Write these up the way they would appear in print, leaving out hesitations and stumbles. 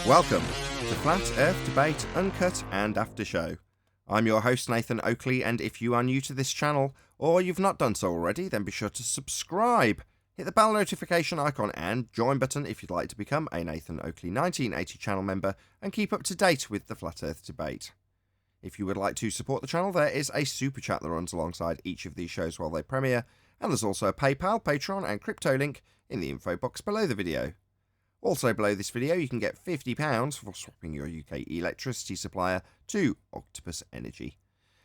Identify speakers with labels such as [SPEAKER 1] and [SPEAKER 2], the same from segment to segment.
[SPEAKER 1] Welcome to Flat Earth Debate Uncut and After Show. I'm your host Nathan Oakley, and if you are new to this channel, or you've not done so already, then be sure to subscribe. Hit the bell notification icon and join button if you'd like to become a Nathan Oakley 1980 channel member and keep up to date with the Flat Earth Debate. If you would like to support the channel, there is a super chat that runs alongside each of these shows while they premiere, and there's also a PayPal, Patreon and crypto link in the info box below the video. Also below this video, you can get £50 for swapping your UK electricity supplier to Octopus Energy.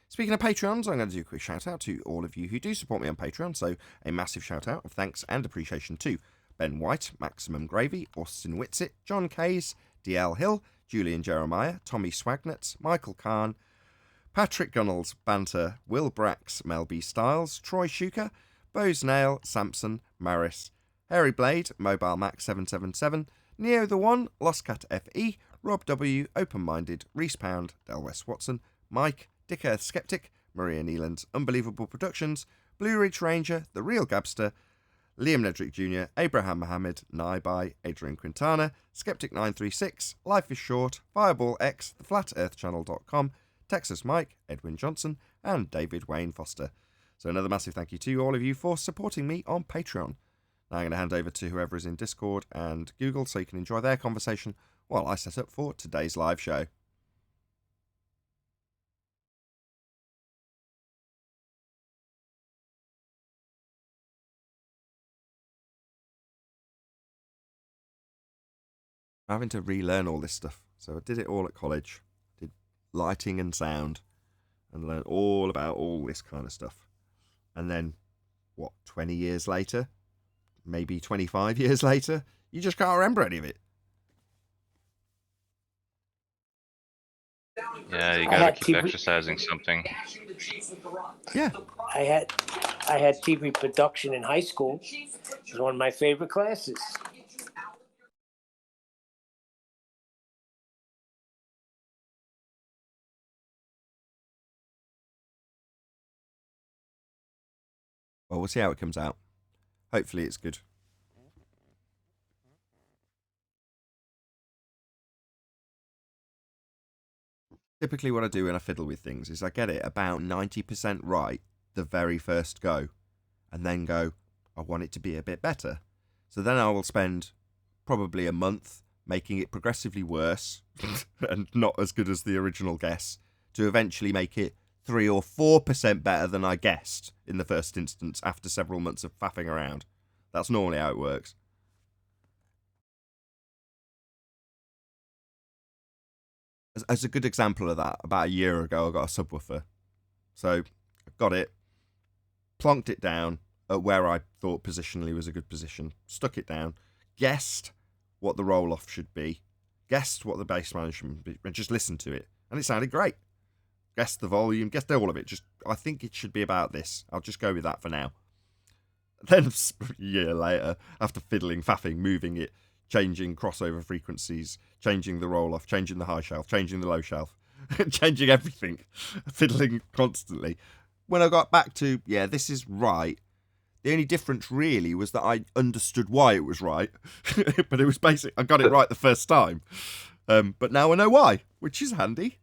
[SPEAKER 1] Speaking of Patreons, I'm going to do a quick shout out to all of you who do support me on Patreon, so a massive shout out of thanks and appreciation to Ben White, Maximum Gravy, Austin Whitsitt, John Kays, DL Hill, Julian Jeremiah, Tommy Swagnuts, Michael Kahn, Patrick Gunnels, Banter, Will Brax, Mel B. Styles, Troy Shuker, Bose Nail, Samson, Maris, Harry Blade, Mobile Max 777, Neo the One, Lostcat FE, Rob W, Open Minded, Reese Pound, Del West Watson, Mike, Dick Earth Skeptic, Maria Neelands, Unbelievable Productions, Blue Ridge Ranger, The Real Gabster, Liam Nedrick Jr., Abraham Mohammed, Naibai, Adrian Quintana, Skeptic936, Life is Short, Fireball X, TheFlatEarthChannel.com, Texas Mike, Edwin Johnson, and David Wayne Foster. So another massive thank you to all of you for supporting me on Patreon. Now I'm going to hand over to whoever is in Discord and Google so you can enjoy their conversation while I set up for today's live show. I'm having to relearn all this stuff. So I did it all at college. Did lighting and sound and learned all about all this kind of stuff. And then, 20 years later? Maybe 25 years later, you just can't remember any of it.
[SPEAKER 2] Yeah, you gotta keep exercising something.
[SPEAKER 1] Yeah.
[SPEAKER 3] I had TV production in high school. It was one of my favorite classes.
[SPEAKER 1] Well, we'll see how it comes out. Hopefully it's good. Typically what I do when I fiddle with things is I get it about 90% right the very first go, and then go, I want it to be a bit better. So then I will spend probably a month making it progressively worse and not as good as the original guess to eventually make it 3 or 4% better than I guessed in the first instance after several months of faffing around. That's normally how it works. As a good example of that, about a year ago, I got a subwoofer. So I got it, plonked it down at where I thought positionally was a good position, stuck it down, guessed what the roll-off should be, guessed what the bass management should be, and just listened to it. And it sounded great. Guessed the volume, guessed all of it. I think it should be about this. I'll just go with that for now. Then a year later, after fiddling, faffing, moving it, changing crossover frequencies, changing the roll-off, changing the high shelf, changing the low shelf, changing everything, fiddling constantly. When I got back to, yeah, this is right, the only difference really was that I understood why it was right. But it was basic. I got it right the first time. But now I know why, which is handy.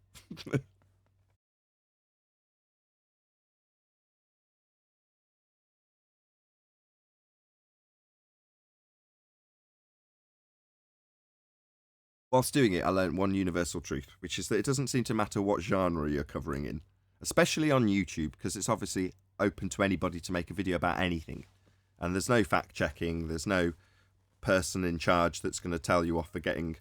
[SPEAKER 1] Whilst doing it, I learned one universal truth, which is that it doesn't seem to matter what genre you're covering in, especially on YouTube, because it's obviously open to anybody to make a video about anything. And there's no fact-checking, there's no person in charge that's going to tell you off for getting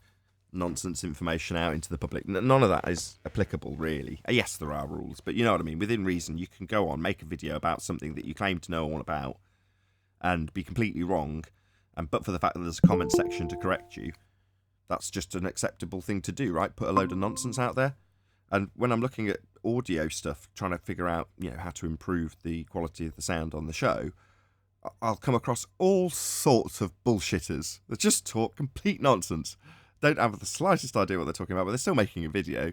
[SPEAKER 1] nonsense information out into the public. None of that is applicable, really. Yes, there are rules, but you know what I mean. Within reason, you can go on, make a video about something that you claim to know all about, and be completely wrong, but for the fact that there's a comment section to correct you, that's just an acceptable thing to do, right? Put a load of nonsense out there. And when I'm looking at audio stuff, trying to figure out, how to improve the quality of the sound on the show, I'll come across all sorts of bullshitters that just talk complete nonsense. Don't have the slightest idea what they're talking about, but they're still making a video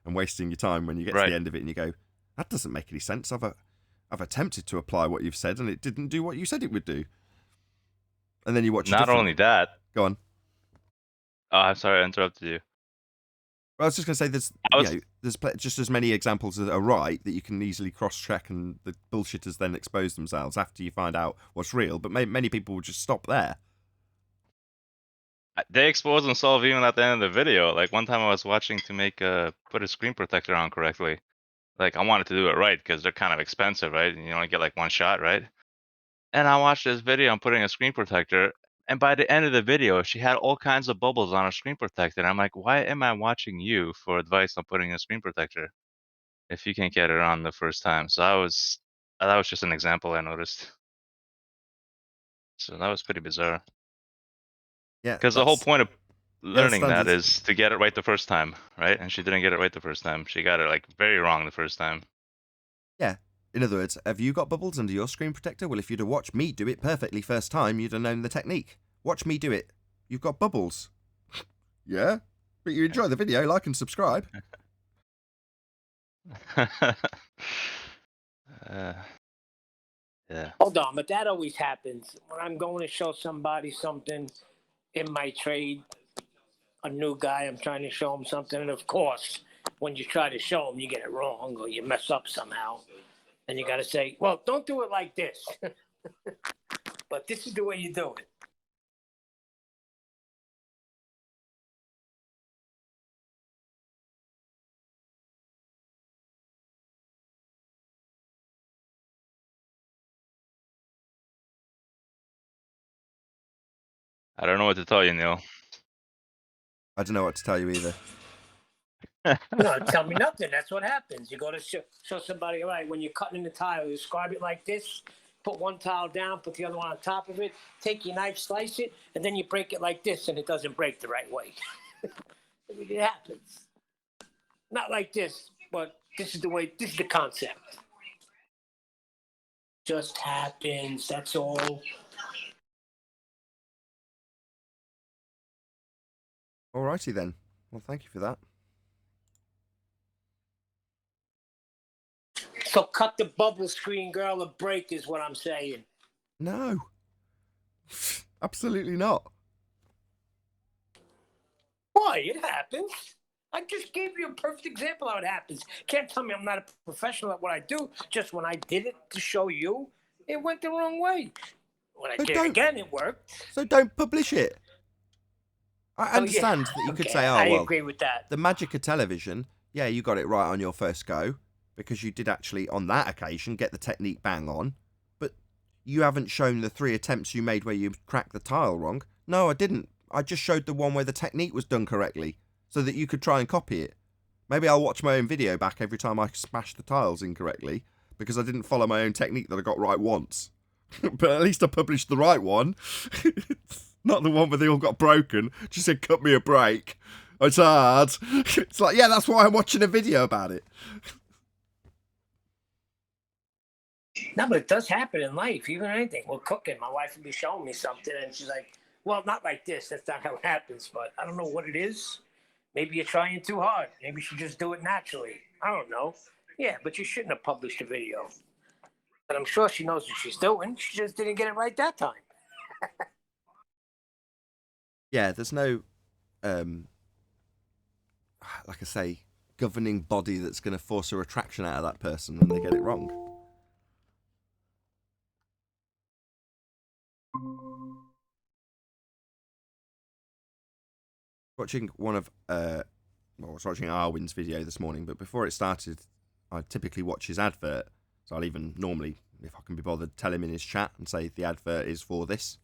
[SPEAKER 1] and wasting your time when you get to the end of it and you go, that doesn't make any sense. I've attempted to apply what you've said and it didn't do what you said it would do. And then you watch
[SPEAKER 2] Not only that.
[SPEAKER 1] Go on.
[SPEAKER 2] Oh, I'm sorry, I interrupted you.
[SPEAKER 1] Well, I was just going to say there's just as many examples that are right that you can easily cross-check, and the bullshitters then expose themselves after you find out what's real. But many people will just stop there.
[SPEAKER 2] They expose themselves even at the end of the video. Like one time I was watching to make put a screen protector on correctly. Like I wanted to do it right because they're kind of expensive, right? And you only get like one shot, right? And I watched this video on putting a screen protector, and by the end of the video, she had all kinds of bubbles on her screen protector. And I'm like, why am I watching you for advice on putting a screen protector if you can't get it on the first time? So that was just an example I noticed. So that was pretty bizarre.
[SPEAKER 1] Yeah,
[SPEAKER 2] because the whole point of learning that
[SPEAKER 1] standards.
[SPEAKER 2] is to get it right the first time, right? And she didn't get it right the first time. She got it like very wrong the first time.
[SPEAKER 1] Yeah. In other words, have you got bubbles under your screen protector? Well, if you'd have watched me do it perfectly first time, you'd have known the technique. Watch me do it. You've got bubbles. Yeah? But you enjoy the video, like and subscribe.
[SPEAKER 2] Yeah.
[SPEAKER 3] Hold on, but that always happens. When I'm going to show somebody something in my trade, a new guy, I'm trying to show him something, and of course, when you try to show him, you get it wrong or you mess up somehow. And you got to say, well, don't do it like this. But this is the way you do it.
[SPEAKER 2] I don't know what to tell you, Neil.
[SPEAKER 1] I don't know what to tell you either.
[SPEAKER 3] No, tell me nothing. That's what happens. You go to show somebody, all right, when you're cutting the tile, you describe it like this. Put one tile down, put the other one on top of it. Take your knife, slice it, and then you break it like this, and it doesn't break the right way. It happens. Not like this, but this is the way, this is the concept. Just happens, that's all.
[SPEAKER 1] Alrighty then. Well, thank you for that.
[SPEAKER 3] So cut the bubble screen, girl, a break is what I'm saying.
[SPEAKER 1] No. Absolutely not.
[SPEAKER 3] Why? It happens. I just gave you a perfect example how it happens. Can't tell me I'm not a professional at what I do. Just when I did it to show you, it went the wrong way. When I did it again, it worked.
[SPEAKER 1] So don't publish it. I understand that you could say, oh, well,
[SPEAKER 3] I agree with that.
[SPEAKER 1] The magic of television, yeah, you got it right on your first go, because you did actually, on that occasion, get the technique bang on, but you haven't shown the 3 attempts you made where you cracked the tile wrong. No, I didn't. I just showed the one where the technique was done correctly, so that you could try and copy it. Maybe I'll watch my own video back every time I smash the tiles incorrectly, because I didn't follow my own technique that I got right once. But at least I published the right one. Not the one where they all got broken. Just said, cut me a break. It's hard. It's like, yeah, that's why I'm watching a video about it.
[SPEAKER 3] No, but it does happen in life, even anything. We're cooking. My wife would be showing me something, and she's like, well, not like this. That's not how it happens, but I don't know what it is. Maybe you're trying too hard. Maybe you should just do it naturally. I don't know. Yeah, but you shouldn't have published a video. But I'm sure she knows what she's doing. She just didn't get it right that time.
[SPEAKER 1] Yeah, there's no, like I say, governing body that's going to force a retraction out of that person when they get it wrong. Watching one of, I was watching Arwin's video this morning, but before it started, I typically watch his advert. So I'll even normally, if I can be bothered, tell him in his chat and say the advert is for this.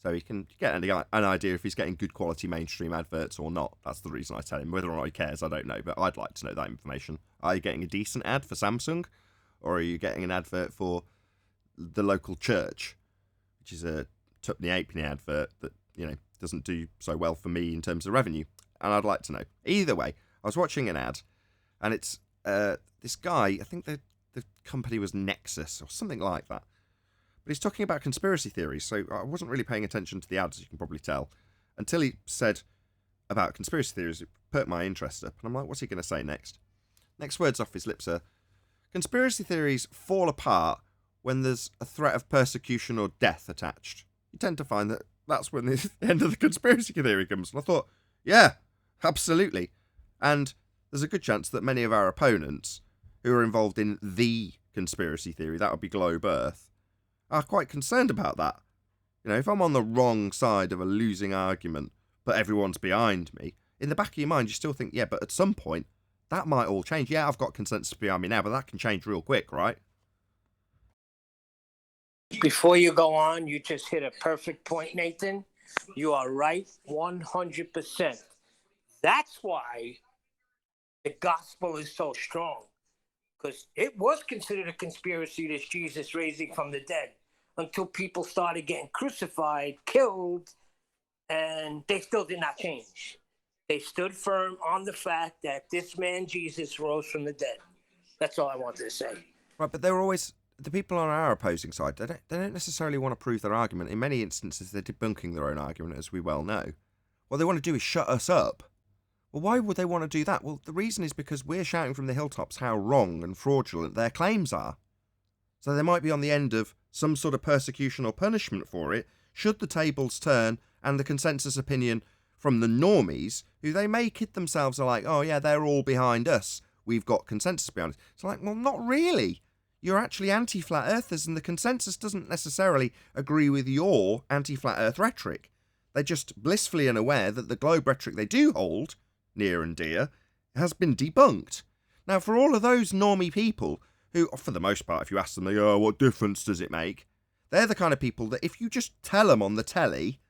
[SPEAKER 1] So he can get an idea if he's getting good quality mainstream adverts or not. That's the reason I tell him. Whether or not he cares, I don't know, but I'd like to know that information. Are you getting a decent ad for Samsung? Or are you getting an advert for the local church, which is a tuppenny halfpenny advert that, you know, doesn't do so well for me in terms of revenue? And I'd like to know. Either way, I was watching an ad, and it's this guy, I think the company was Nexus or something like that. But he's talking about conspiracy theories, so I wasn't really paying attention to the ads, as you can probably tell, until he said about conspiracy theories. It perked my interest up, and I'm like, what's he going to say next? Next words off his lips are, conspiracy theories fall apart when there's a threat of persecution or death attached. You tend to find that that's when the end of the conspiracy theory comes. And I thought, yeah, absolutely. And there's a good chance that many of our opponents who are involved in the conspiracy theory, that would be globe Earth, are quite concerned about that. You know, if I'm on the wrong side of a losing argument, but everyone's behind me, in the back of your mind, you still think, yeah, but at some point, that might all change. Yeah, I've got consensus behind me now, but that can change real quick, right?
[SPEAKER 3] Before you go on, you just hit a perfect point, Nathan. You are right 100%. That's why the gospel is so strong. Because it was considered a conspiracy, this Jesus raising from the dead, until people started getting crucified, killed, and they still did not change. They stood firm on the fact that this man Jesus rose from the dead. That's all I wanted to say.
[SPEAKER 1] Right, but they're always, the people on our opposing side, they don't necessarily want to prove their argument. In many instances, they're debunking their own argument, as we well know. What they want to do is shut us up. Well, why would they want to do that? Well, the reason is because we're shouting from the hilltops how wrong and fraudulent their claims are. So they might be on the end of some sort of persecution or punishment for it, should the tables turn and the consensus opinion from the normies, who they may kid themselves are like, oh yeah, they're all behind us, we've got consensus behind us. It's like, well, not really. You're actually anti-flat earthers, and the consensus doesn't necessarily agree with your anti-flat earth rhetoric. They're just blissfully unaware that the globe rhetoric they do hold near and dear, has been debunked. Now, for all of those normie people who, for the most part, if you ask them, they go, oh, what difference does it make? They're the kind of people that if you just tell them on the telly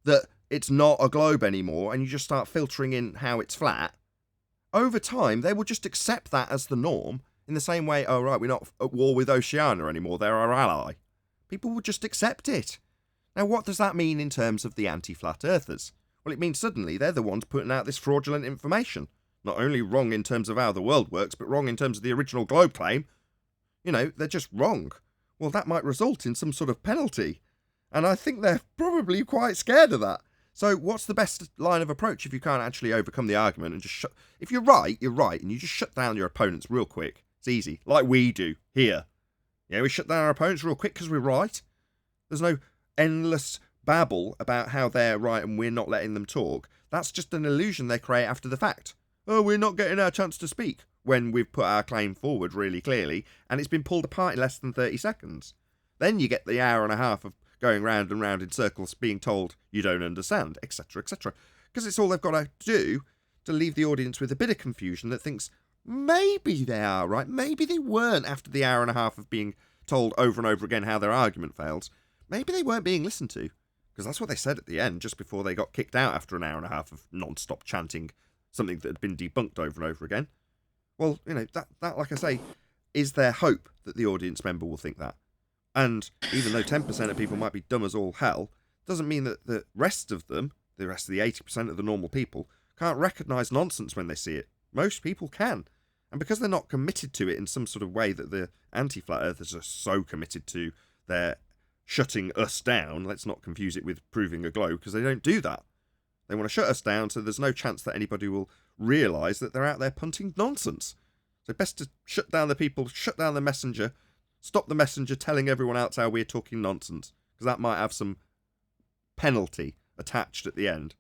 [SPEAKER 1] that it's not a globe anymore and you just start filtering in how it's flat, over time, they will just accept that as the norm in the same way, oh, right, we're not at war with Oceania anymore, they're our ally. People will just accept it. Now, what does that mean in terms of the anti-flat earthers? Well, it means suddenly they're the ones putting out this fraudulent information. Not only wrong in terms of how the world works, but wrong in terms of the original globe claim. You know, they're just wrong. Well, that might result in some sort of penalty. And I think they're probably quite scared of that. So what's the best line of approach if you can't actually overcome the argument and just shut... If you're right, and you just shut down your opponents real quick. It's easy, like we do here. Yeah, we shut down our opponents real quick because we're right. There's no endless babble about how they're right and we're not letting them talk. That's just an illusion they create after the fact. Oh, we're not getting our chance to speak, when we've put our claim forward really clearly and it's been pulled apart in less than 30 seconds. Then you get the hour and a half of going round and round in circles being told you don't understand, etc, etc. Because it's all they've got to do to leave the audience with a bit of confusion that thinks maybe they are right, maybe they weren't after the hour and a half of being told over and over again how their argument fails. Maybe they weren't being listened to. Because that's what they said at the end, just before they got kicked out after an hour and a half of non-stop chanting something that had been debunked over and over again. Well, you know, that like I say, is their hope that the audience member will think that. And even though 10% of people might be dumb as all hell, doesn't mean that the rest of them, the rest of the 80% of the normal people, can't recognise nonsense when they see it. Most people can. And because they're not committed to it in some sort of way that the anti-flat earthers are so committed to their shutting us down, let's not confuse it with proving a globe, because they don't do that. They want to shut us down so there's no chance that anybody will realise that they're out there punting nonsense. So best to shut down the people, shut down the messenger, stop the messenger telling everyone else how we're talking nonsense, because that might have some penalty attached at the end.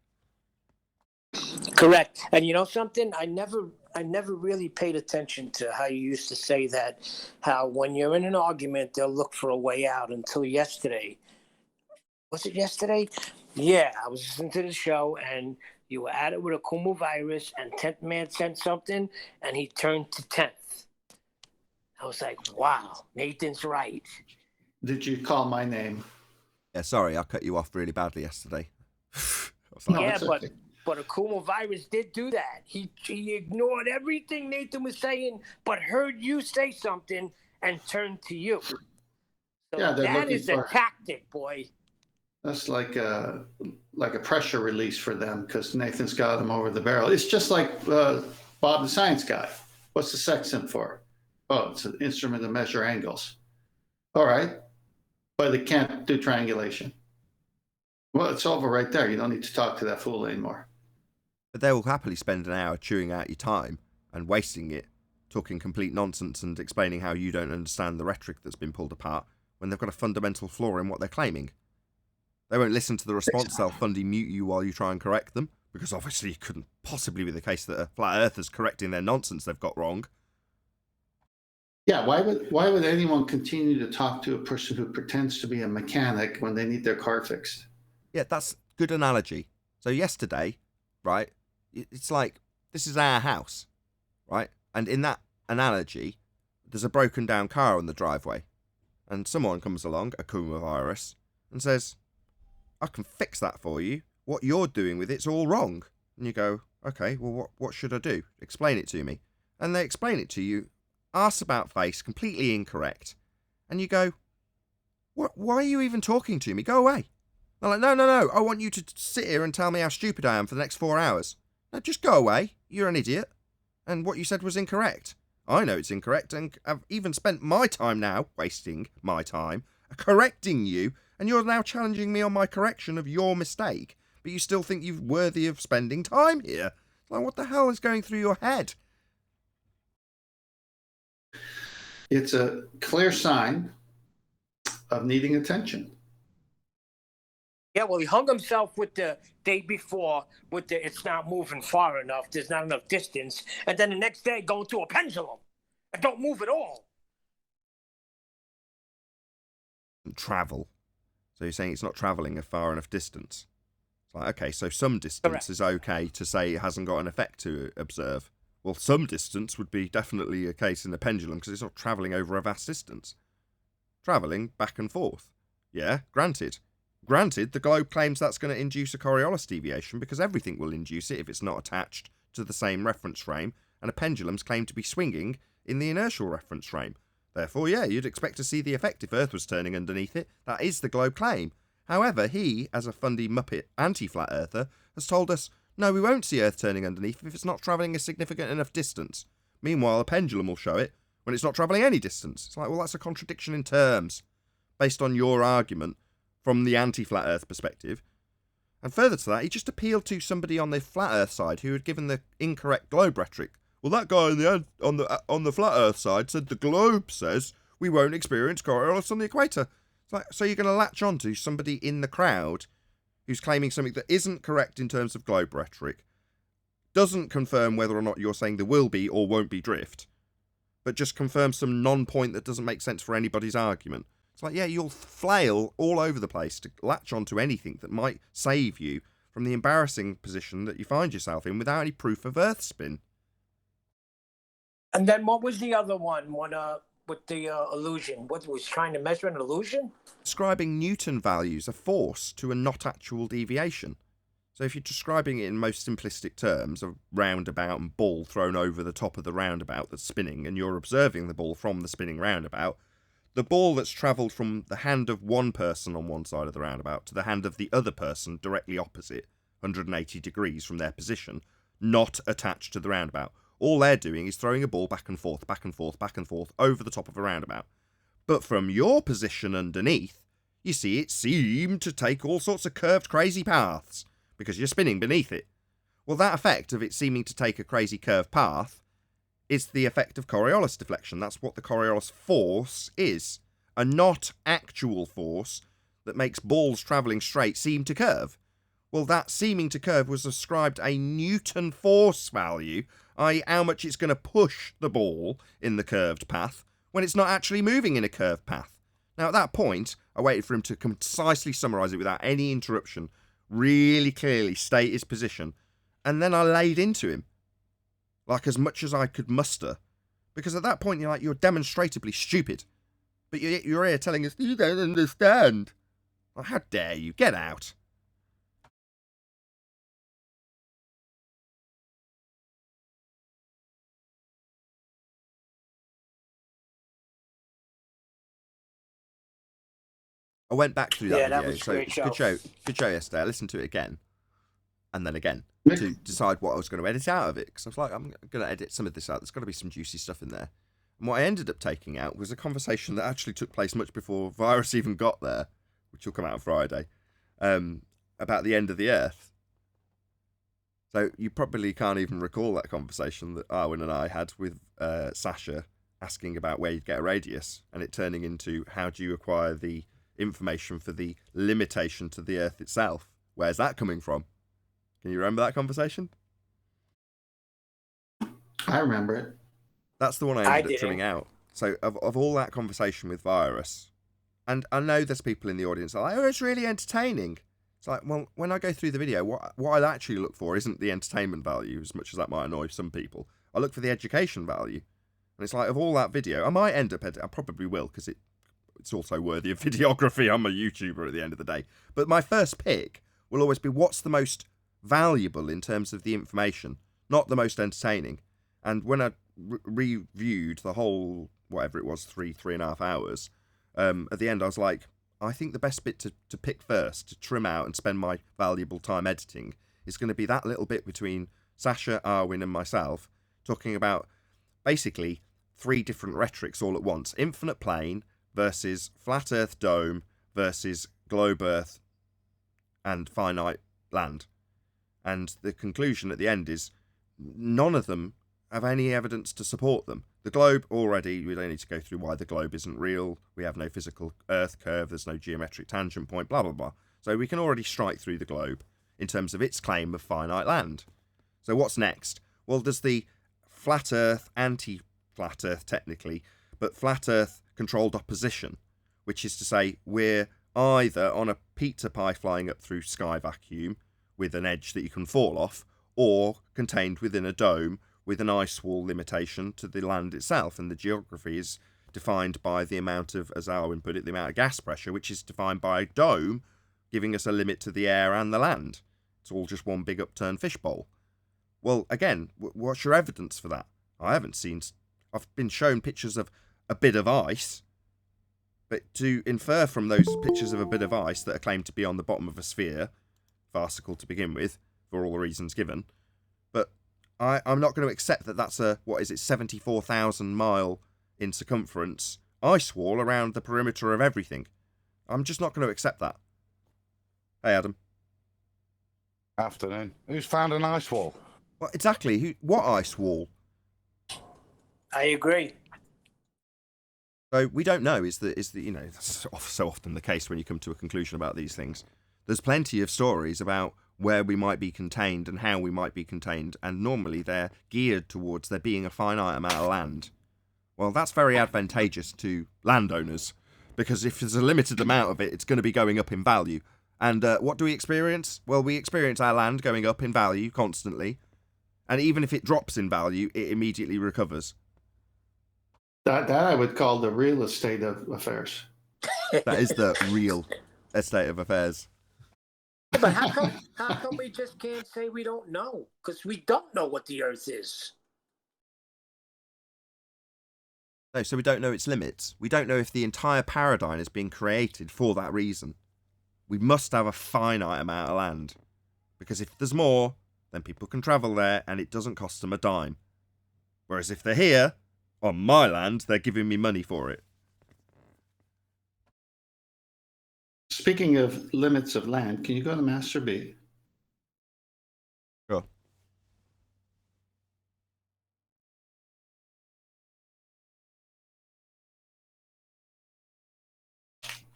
[SPEAKER 3] Correct. And you know something? I never really paid attention to how you used to say that, how when you're in an argument, they'll look for a way out until yesterday. Was it yesterday? Yeah, I was listening to the show and you were at it with a Kumu virus and 10th man said something and he turned to 10th. I was like, wow, Nathan's right.
[SPEAKER 4] Did you call my name?
[SPEAKER 1] Yeah, sorry, I cut you off really badly yesterday.
[SPEAKER 4] No,
[SPEAKER 3] Yeah,
[SPEAKER 4] it's
[SPEAKER 3] but
[SPEAKER 4] okay.
[SPEAKER 3] But Akuma Virus did do that. He ignored everything Nathan was saying, but heard you say something and turned to you. So
[SPEAKER 4] Yeah, they're
[SPEAKER 3] that
[SPEAKER 4] looking
[SPEAKER 3] is a
[SPEAKER 4] for-
[SPEAKER 3] tactic, boy.
[SPEAKER 4] That's like a pressure release for them because Nathan's got them over the barrel. It's just like Bob the Science Guy. What's the sextant for? Oh, it's an instrument to measure angles. All right, but it can't do triangulation. Well, it's over right there. You don't need to talk to that fool anymore.
[SPEAKER 1] But they will happily spend an hour chewing out your time and wasting it, talking complete nonsense and explaining how you don't understand the rhetoric that's been pulled apart when they've got a fundamental flaw in what they're claiming. They won't listen to the response, they'll fundy mute you while you try and correct them, because obviously it couldn't possibly be the case that a flat earther's correcting their nonsense they've got wrong.
[SPEAKER 4] Yeah, why would anyone continue to talk to a person who pretends to be a mechanic when they need their car fixed?
[SPEAKER 1] Yeah, that's a good analogy. So yesterday, right, it's like, this is our house, right? And in that analogy, there's a broken down car on the driveway. And someone comes along, a Kuma virus, and says, I can fix that for you. What you're doing with it's all wrong. And you go, okay, well, what should I do? Explain it to me. And they explain it to you, arse about face, completely incorrect. And you go, why are you even talking to me? Go away. They're like, no, I want you to sit here and tell me how stupid I am for the next 4 hours. No, just go away. You're an idiot. And what you said was incorrect. I know it's incorrect, and I've even spent my time now, wasting my time, correcting you, and you're now challenging me on my correction of your mistake, but you still think you're worthy of spending time here. Like, what the hell is going through your head?
[SPEAKER 4] It's a clear sign of needing attention.
[SPEAKER 3] Yeah, well, he hung himself with the day before with the it's not moving far enough, there's not enough distance, and then the next day going to a pendulum and don't move at all.
[SPEAKER 1] Travel. So you're saying it's not travelling a far enough distance. It's like, okay, so some distance
[SPEAKER 3] Correct.
[SPEAKER 1] is okay to say it hasn't got an effect to observe. Well, some distance would be definitely a case in the pendulum because it's not travelling over a vast distance. Travelling back and forth. Yeah, granted. Granted, the globe claims that's going to induce a Coriolis deviation because everything will induce it if it's not attached to the same reference frame, and a pendulum's claimed to be swinging in the inertial reference frame. Therefore, yeah, you'd expect to see the effect if Earth was turning underneath it. That is the globe claim. However, he, as a fundy muppet anti-flat earther, has told us, no, we won't see Earth turning underneath if it's not travelling a significant enough distance. Meanwhile, a pendulum will show it when it's not travelling any distance. It's like, well, that's a contradiction in terms, based on your argument from the anti-flat Earth perspective. And further to that, he just appealed to somebody on the flat Earth side who had given the incorrect globe rhetoric. Well, that guy on the flat Earth side said the globe says we won't experience Coriolis on the equator. It's like, so you're going to latch on to somebody in the crowd who's claiming something that isn't correct in terms of globe rhetoric, doesn't confirm whether or not you're saying there will be or won't be drift, but just confirms some non-point that doesn't make sense for anybody's argument. It's like, yeah, you'll flail all over the place to latch onto anything that might save you from the embarrassing position that you find yourself in without any proof of Earth spin.
[SPEAKER 3] And then what was the other one? With the illusion? What was trying to measure an illusion?
[SPEAKER 1] Describing Newton values, a force, to a not actual deviation. So if you're describing it in most simplistic terms, a roundabout and ball thrown over the top of the roundabout that's spinning, and you're observing the ball from the spinning roundabout, the ball that's travelled from the hand of one person on one side of the roundabout to the hand of the other person directly opposite, 180 degrees from their position, not attached to the roundabout. All they're doing is throwing a ball back and forth, back and forth, back and forth over the top of a roundabout. But from your position underneath, you see it seemed to take all sorts of curved, crazy paths, because you're spinning beneath it. Well, that effect of it seeming to take a crazy curved path is the effect of Coriolis deflection. That's what the Coriolis force is. A not actual force that makes balls travelling straight seem to curve. Well, that seeming to curve was ascribed a Newton force value, i.e. how much it's going to push the ball in the curved path when it's not actually moving in a curved path. Now, at that point, I waited for him to concisely summarise it without any interruption, really clearly state his position, and then I laid into him, like as much as I could muster, because at that point you're demonstrably stupid, but you're here telling us, you don't understand. Well, how dare you, get out. I went back through that video, so it's a good show yesterday. I listened to it again, and then again, to decide what I was going to edit out of it, because I was like, I'm going to edit some of this out. There's got to be some juicy stuff in there. And what I ended up taking out was a conversation that actually took place much before Virus even got there, which will come out on Friday, about the end of the Earth. So you probably can't even recall that conversation that Arwen and I had with Sasha, asking about where you'd get a radius, and it turning into how do you acquire the information for the limitation to the Earth itself. Where's that coming from? Can you remember that conversation?
[SPEAKER 4] I remember it.
[SPEAKER 1] That's the one I ended up trimming
[SPEAKER 3] didn't.
[SPEAKER 1] out. So of all that conversation with Virus, and I know there's people in the audience that are like, oh, it's really entertaining. It's like, well, when I go through the video, what I actually look for isn't the entertainment value, as much as that might annoy some people. I look for the education value. And it's like, of all that video, I might end up I probably will, because it's also worthy of videography. I'm a YouTuber at the end of the day. But my first pick will always be what's the most valuable in terms of the information, not the most entertaining. And when I reviewed the whole, whatever it was, 3.5 hours, at the end I was like, I think the best bit to pick first, to trim out and spend my valuable time editing, is going to be that little bit between Sasha, Arwin and myself, talking about basically 3 different rhetorics all at once. Infinite plane versus flat earth dome versus globe earth and finite land. And the conclusion at the end is none of them have any evidence to support them. The globe, already, we don't need to go through why the globe isn't real. We have no physical earth curve, there's no geometric tangent point, blah, blah, blah. So we can already strike through the globe in terms of its claim of finite land. So what's next? Well, there's the flat earth, anti-flat earth technically, but flat earth controlled opposition, which is to say we're either on a pizza pie flying up through sky vacuum with an edge that you can fall off, or contained within a dome with an ice wall limitation to the land itself, and the geography is defined by the amount of, as Alwyn put it, the amount of gas pressure, which is defined by a dome, giving us a limit to the air and the land. It's all just one big upturned fishbowl. Well, again, what's your evidence for that? I haven't seen... I've been shown pictures of a bit of ice, but to infer from those pictures of a bit of ice that are claimed to be on the bottom of a sphere, farcical to begin with, for all the reasons given, but I'm not going to accept that that's a, 74,000 mile in circumference ice wall around the perimeter of everything. I'm just not going to accept that. Hey, Adam.
[SPEAKER 5] Afternoon. Who's found an ice wall?
[SPEAKER 1] Well, exactly. What ice wall?
[SPEAKER 3] I agree.
[SPEAKER 1] So we don't know. Is the that's so often the case when you come to a conclusion about these things. There's plenty of stories about where we might be contained and how we might be contained, and normally they're geared towards there being a finite amount of land. Well, that's very advantageous to landowners, because if there's a limited amount of it, it's going to be going up in value. And what do we experience? Well, we experience our land going up in value constantly, and even if it drops in value, it immediately recovers.
[SPEAKER 4] That I would call the real estate of affairs.
[SPEAKER 1] That is the real estate of affairs.
[SPEAKER 3] But how come we just can't say we don't know? Because we don't know what the Earth is.
[SPEAKER 1] No, so we don't know its limits. We don't know if the entire paradigm has been created for that reason. We must have a finite amount of land. Because if there's more, then people can travel there and it doesn't cost them a dime. Whereas if they're here, on my land, they're giving me money for it.
[SPEAKER 4] Speaking of limits of land, can you go to Master B?
[SPEAKER 1] Sure.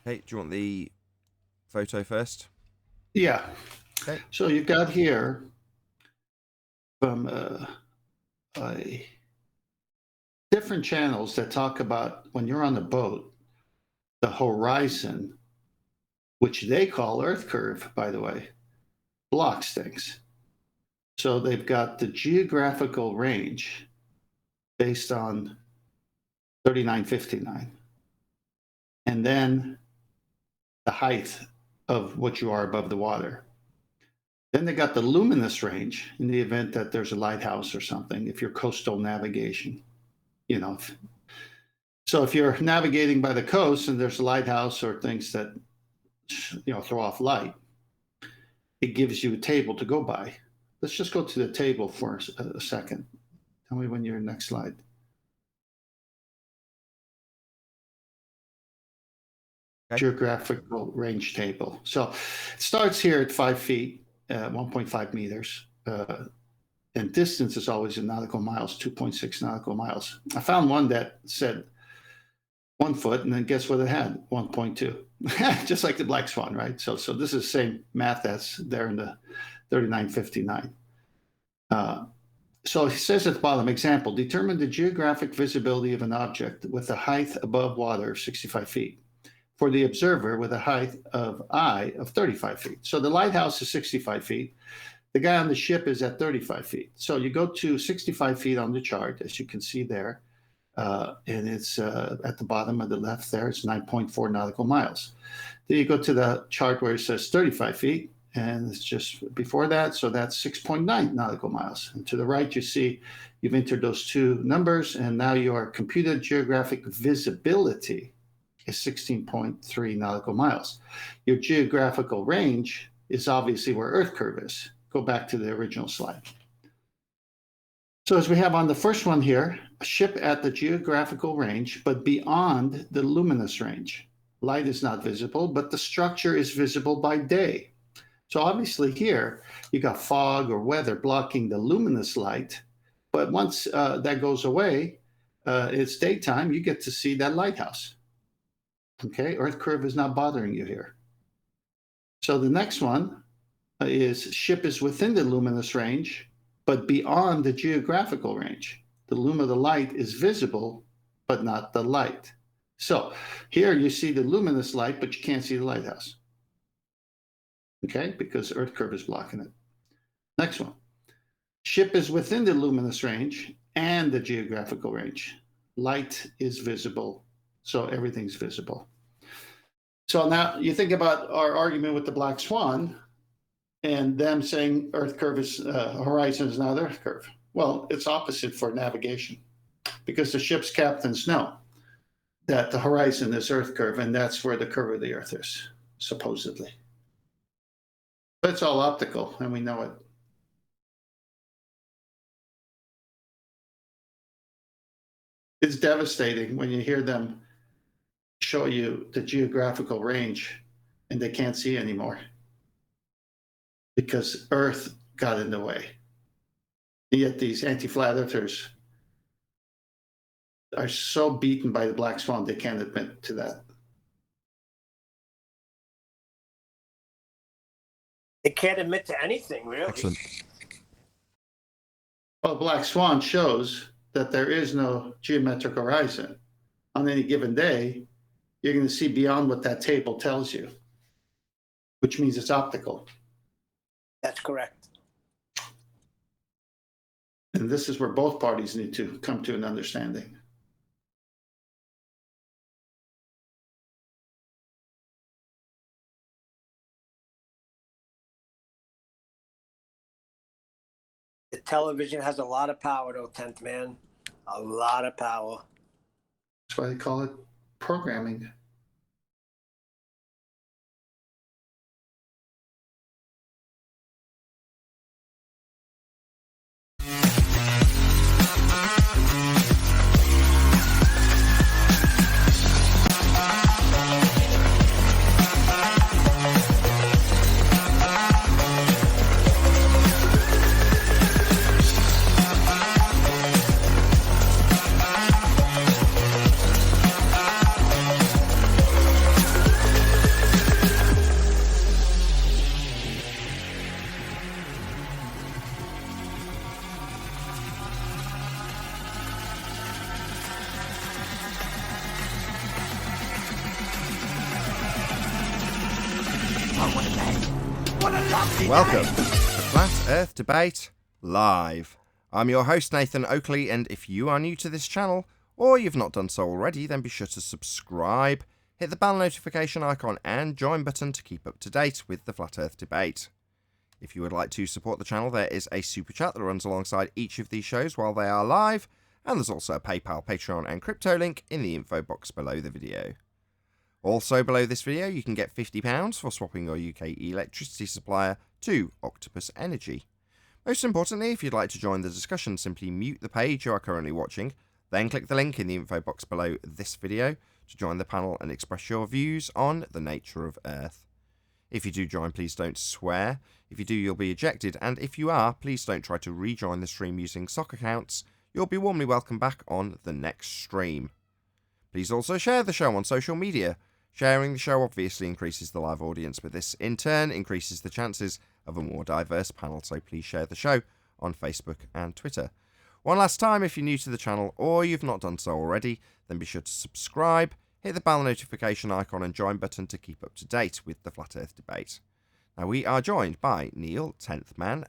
[SPEAKER 1] Hey, do you want the photo first?
[SPEAKER 4] Yeah.
[SPEAKER 1] Okay.
[SPEAKER 4] So you've got here from different channels that talk about when you're on the boat, the horizon, which they call Earth curve, by the way, blocks things. So they've got the geographical range based on 3959. And then the height of what you are above the water. Then they got the luminous range in the event that there's a lighthouse or something, if you're coastal navigation, So if you're navigating by the coast and there's a lighthouse or things that, throw off light, it gives you a table to go by. Let's just go to the table for a second. Tell me when you're next slide. Okay. Geographical range table. So it starts here at 5 feet, 1.5 meters. And distance is always in nautical miles, 2.6 nautical miles. I found one that said 1 foot, and then guess what it had? 1.2, just like the Black Swan, right? So this is the same math that's there in 3959. So he says at the bottom, example, determine the geographic visibility of an object with a height above water of 65 feet for the observer with a height of eye of 35 feet. So the lighthouse is 65 feet. The guy on the ship is at 35 feet. So you go to 65 feet on the chart, as you can see there, and it's at the bottom of the left there, it's 9.4 nautical miles. Then you go to the chart where it says 35 feet, and it's just before that, so that's 6.9 nautical miles. And to the right, you see you've entered those two numbers, and now your computed geographic visibility is 16.3 nautical miles. Your geographical range is obviously where Earth curve is. Go back to the original slide. So as we have on the first one here, a ship at the geographical range, but beyond the luminous range. Light is not visible, but the structure is visible by day. So obviously here, you got fog or weather blocking the luminous light, but once that goes away, it's daytime, you get to see that lighthouse. Okay, Earth curve is not bothering you here. So the next one is ship is within the luminous range, but beyond the geographical range. The lume of the light is visible, but not the light. So here you see the luminous light, but you can't see the lighthouse. Okay, because Earth curve is blocking it. Next one. Ship is within the luminous range and the geographical range. Light is visible, so everything's visible. So now you think about our argument with the black swan and them saying Earth curve is, horizon is not Earth curve. Well, it's opposite for navigation because the ship's captains know that the horizon is Earth curve and that's where the curve of the Earth is, supposedly. But it's all optical and we know it. It's devastating when you hear them show you the geographical range and they can't see anymore because Earth got in the way. And yet these anti-flat earthers are so beaten by the black swan, they can't admit to that.
[SPEAKER 3] They can't admit to anything, really.
[SPEAKER 1] Excellent.
[SPEAKER 4] Well, black swan shows that there is no geometric horizon. On any given day, you're going to see beyond what that table tells you, which means it's optical.
[SPEAKER 3] That's correct.
[SPEAKER 4] And this is where both parties need to come to an understanding.
[SPEAKER 3] The television has a lot of power, though, 10th man. A lot of power.
[SPEAKER 4] That's why they call it programming.
[SPEAKER 1] Welcome to Flat Earth Debate Live. I'm your host Nathan Oakley, and if you are new to this channel, or you've not done so already, then be sure to subscribe, hit the bell notification icon and join button to keep up to date with the Flat Earth Debate. If you would like to support the channel, there is a super chat that runs alongside each of these shows while they are live, and there's also a PayPal, Patreon and crypto link in the info box below the video. Also below this video, you can get £50 for swapping your UK electricity supplier to Octopus Energy. Most importantly, if you'd like to join the discussion, simply mute the page you are currently watching, then click the link in the info box below this video to join the panel and express your views on the nature of Earth. If you do join, please don't swear. If you do, you'll be ejected, and if you are, please don't try to rejoin the stream using sock accounts. You'll be warmly welcomed back on the next stream. Please also share the show on social media. Sharing the show obviously increases the live audience, but this in turn increases the chances of a more diverse panel, so please share the show on Facebook and Twitter. One last time, if you're new to the channel or you've not done so already, then be sure to subscribe, hit the bell notification icon and join button to keep up to date with the Flat Earth debate. Now, we are joined by Neil, 10th Man,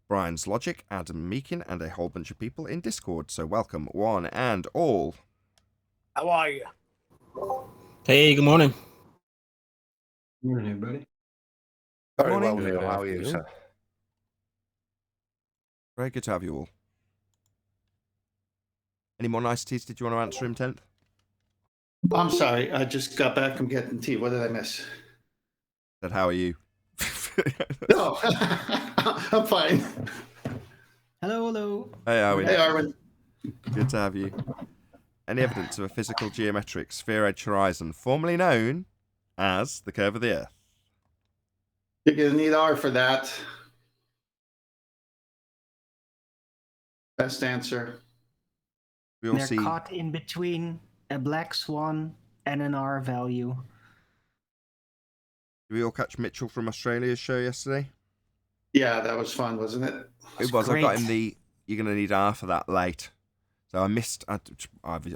[SPEAKER 1] Brian's Logic, Adam Meakin, and a whole bunch of people in Discord. So welcome, one and all.
[SPEAKER 3] How are you?
[SPEAKER 5] Hey, good morning.
[SPEAKER 6] Good morning, everybody.
[SPEAKER 1] Good
[SPEAKER 7] Very well,
[SPEAKER 1] morning.
[SPEAKER 7] Neil. How are you,
[SPEAKER 1] Neil.
[SPEAKER 7] sir?
[SPEAKER 1] Very good to have you all. Any more niceties? Did you want to answer him, 10th?
[SPEAKER 4] I'm sorry. I just got back from getting tea. What did I miss?
[SPEAKER 1] Said, how are you?
[SPEAKER 4] No, I'm fine.
[SPEAKER 5] Hello.
[SPEAKER 1] Hey, Owen.
[SPEAKER 4] Hey, Arwen.
[SPEAKER 1] Good to have you. Any evidence of a physical geometric sphere-edge horizon, formerly known as the curve of the Earth?
[SPEAKER 4] You're going to need R for that. Best answer.
[SPEAKER 1] We all
[SPEAKER 8] They're
[SPEAKER 1] see.
[SPEAKER 8] caught in between a black swan and an R value.
[SPEAKER 1] Did we all catch Mitchell from Australia's show yesterday?
[SPEAKER 4] Yeah, that was fun, wasn't it?
[SPEAKER 1] It was. I got
[SPEAKER 8] great.
[SPEAKER 1] him the. You're going to need R for that late. So I missed. I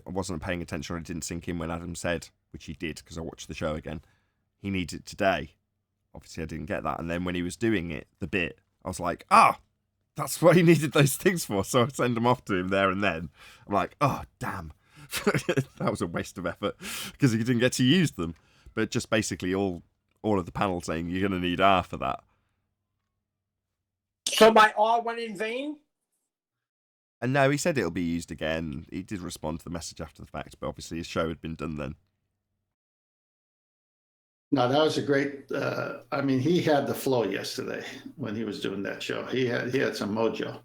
[SPEAKER 1] wasn't paying attention. It didn't sink in when Adam said, which he did because I watched the show again. He needs it today. Obviously, I didn't get that. And then when he was doing it, the bit, I was like, that's what he needed those things for. So I send them off to him there and then. I'm like, oh, damn. That was a waste of effort because he didn't get to use them. But just basically all of the panel saying you're going to need R for that.
[SPEAKER 3] So my R went in vain?
[SPEAKER 1] And no, he said it'll be used again. He did respond to the message after the fact, but obviously his show had been done then.
[SPEAKER 4] No, that was a great. I mean, he had the flow yesterday when he was doing that show. He had some mojo.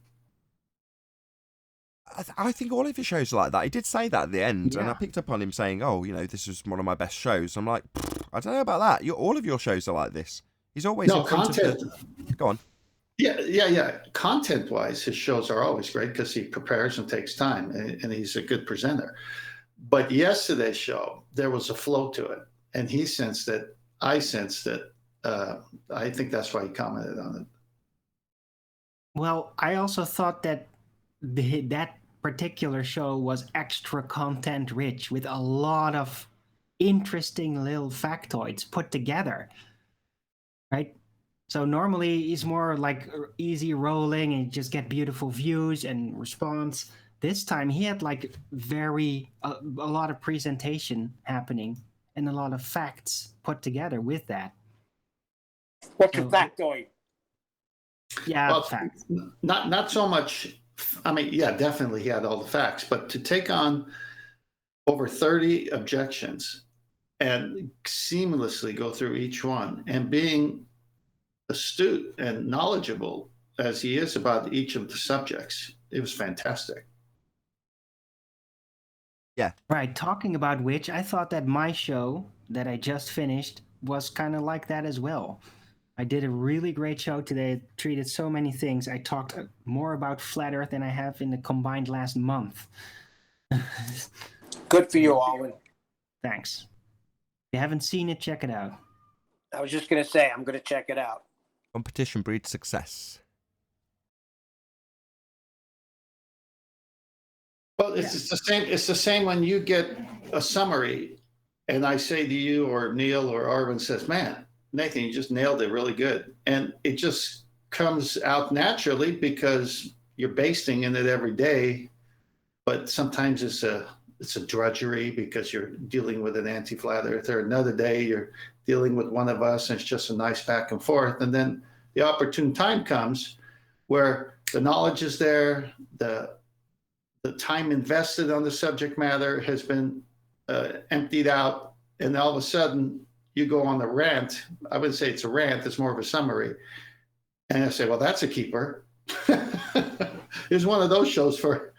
[SPEAKER 1] I think all of his shows are like that. He did say that at the end, and I
[SPEAKER 8] Yeah.
[SPEAKER 1] picked up on him saying, "Oh, this is one of my best shows." I'm like, I don't know about that. All of your shows are like this. He's always
[SPEAKER 4] No
[SPEAKER 1] in front
[SPEAKER 4] content.
[SPEAKER 1] of the. Go on.
[SPEAKER 4] Yeah. Content-wise, his shows are always great because he prepares and takes time, and he's a good presenter. But yesterday's show, there was a flow to it, and he sensed it. I sensed it. I think that's why he commented on it.
[SPEAKER 8] Well, I also thought that that particular show was extra content rich with a lot of interesting little factoids put together. Right? So normally he's more like easy rolling and you just get beautiful views and response. This time he had like a lot of presentation happening and a lot of facts put together with that.
[SPEAKER 3] What's a
[SPEAKER 8] So-
[SPEAKER 3] factoid?
[SPEAKER 8] Yeah,
[SPEAKER 4] Well,
[SPEAKER 8] facts.
[SPEAKER 4] Not so much. I mean, yeah, definitely he had all the facts, but to take on over 30 objections and seamlessly go through each one and being astute and knowledgeable as he is about each of the subjects, it was fantastic.
[SPEAKER 8] Right. Talking about which, I thought that my show that I just finished was kind of like that as well. I did a really great show today. It treated so many things. I talked more about flat Earth than I have in the combined last month.
[SPEAKER 3] Good for you, Alwyn.
[SPEAKER 8] Thanks. If you haven't seen it, check it out.
[SPEAKER 3] I was just going to say, I'm going to check it out.
[SPEAKER 1] Competition breeds success.
[SPEAKER 4] Well, it's the same. It's the same when you get a summary, and I say to you or Neil or Arvin says, "Man, Nathan, you just nailed it really good," and it just comes out naturally because you're basting in it every day. But sometimes it's a drudgery because you're dealing with an anti-flat earther. Another day you're dealing with one of us, and it's just a nice back and forth. And then the opportune time comes where the knowledge is there, the time invested on the subject matter has been emptied out, and all of a sudden you go on the rant. I wouldn't say it's a rant, it's more of a summary. And I say, well, that's a keeper. It's one of those shows for,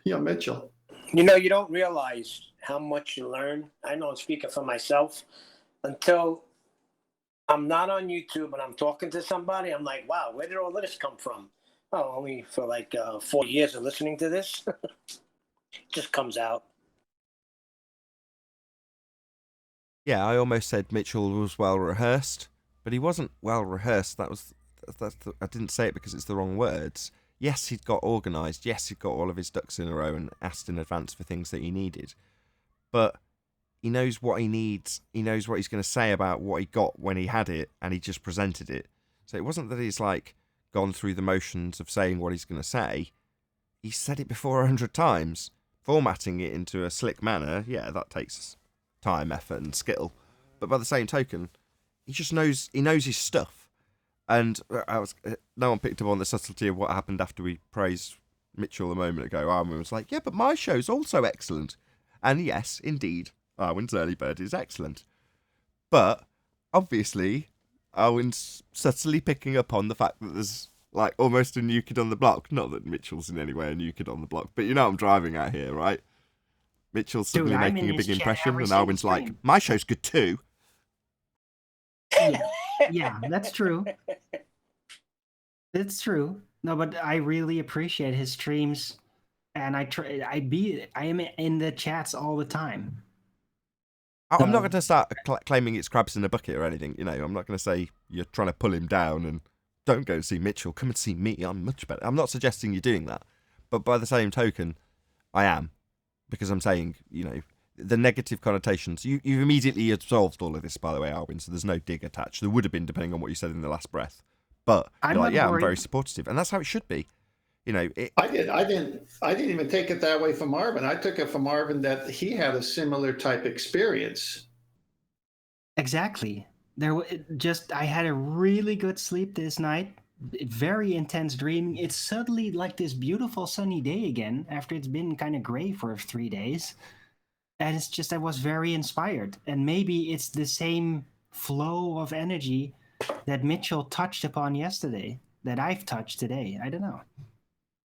[SPEAKER 4] Mitchell.
[SPEAKER 3] You know, you don't realize how much you learn. I know I'm speaking for myself. Until I'm not on YouTube and I'm talking to somebody, I'm like, wow, where did all this come from? Oh, only for like 4 years of listening to this. Just comes out.
[SPEAKER 1] Yeah, I almost said Mitchell was well rehearsed, but he wasn't well rehearsed. That was I didn't say it because it's the wrong words. Yes, he'd got organised. Yes, he'd got all of his ducks in a row and asked in advance for things that he needed. But he knows what he needs. He knows what he's going to say about what he got when he had it, and he just presented it. So it wasn't that he's like gone through the motions of saying what he's going to say. He said it before 100 times. Formatting it into a slick manner, yeah, that takes time, effort, and skill. But by the same token, he just knows his stuff. And no one picked up on the subtlety of what happened after we praised Mitchell a moment ago. Armin was like, yeah, but my show's also excellent. And yes, indeed, Arwen's Early Bird is excellent. But, obviously, Arwen's subtly picking up on the fact that there's like almost a new kid on the block. Not that Mitchell's in any way a new kid on the block, but you know what I'm driving at here, right? Mitchell's suddenly making a big impression, and Arwen's like, my show's good too.
[SPEAKER 8] Yeah, that's true. It's true. No, but I really appreciate his streams, and I am in the chats all the time.
[SPEAKER 1] I'm not going to start claiming it's crabs in a bucket or anything. You know, I'm not going to say you're trying to pull him down and don't go and see Mitchell. Come and see me. I'm much better. I'm not suggesting you're doing that, but by the same token, I am, because I'm saying, you know, the negative connotations. You've immediately absolved all of this, by the way, Arwin. So there's no dig attached. There would have been, depending on what you said in the last breath. But you're like, yeah, I'm very supportive, and that's how it should be. You know,
[SPEAKER 4] I didn't even take it that way from Marvin. I took it from Marvin that he had a similar type experience.
[SPEAKER 8] Exactly. I had a really good sleep this night. Very intense dreaming. It's suddenly like this beautiful sunny day again after it's been kind of gray for 3 days. And it's just, I was very inspired. And maybe it's the same flow of energy that Mitchell touched upon yesterday that I've touched today. I don't know.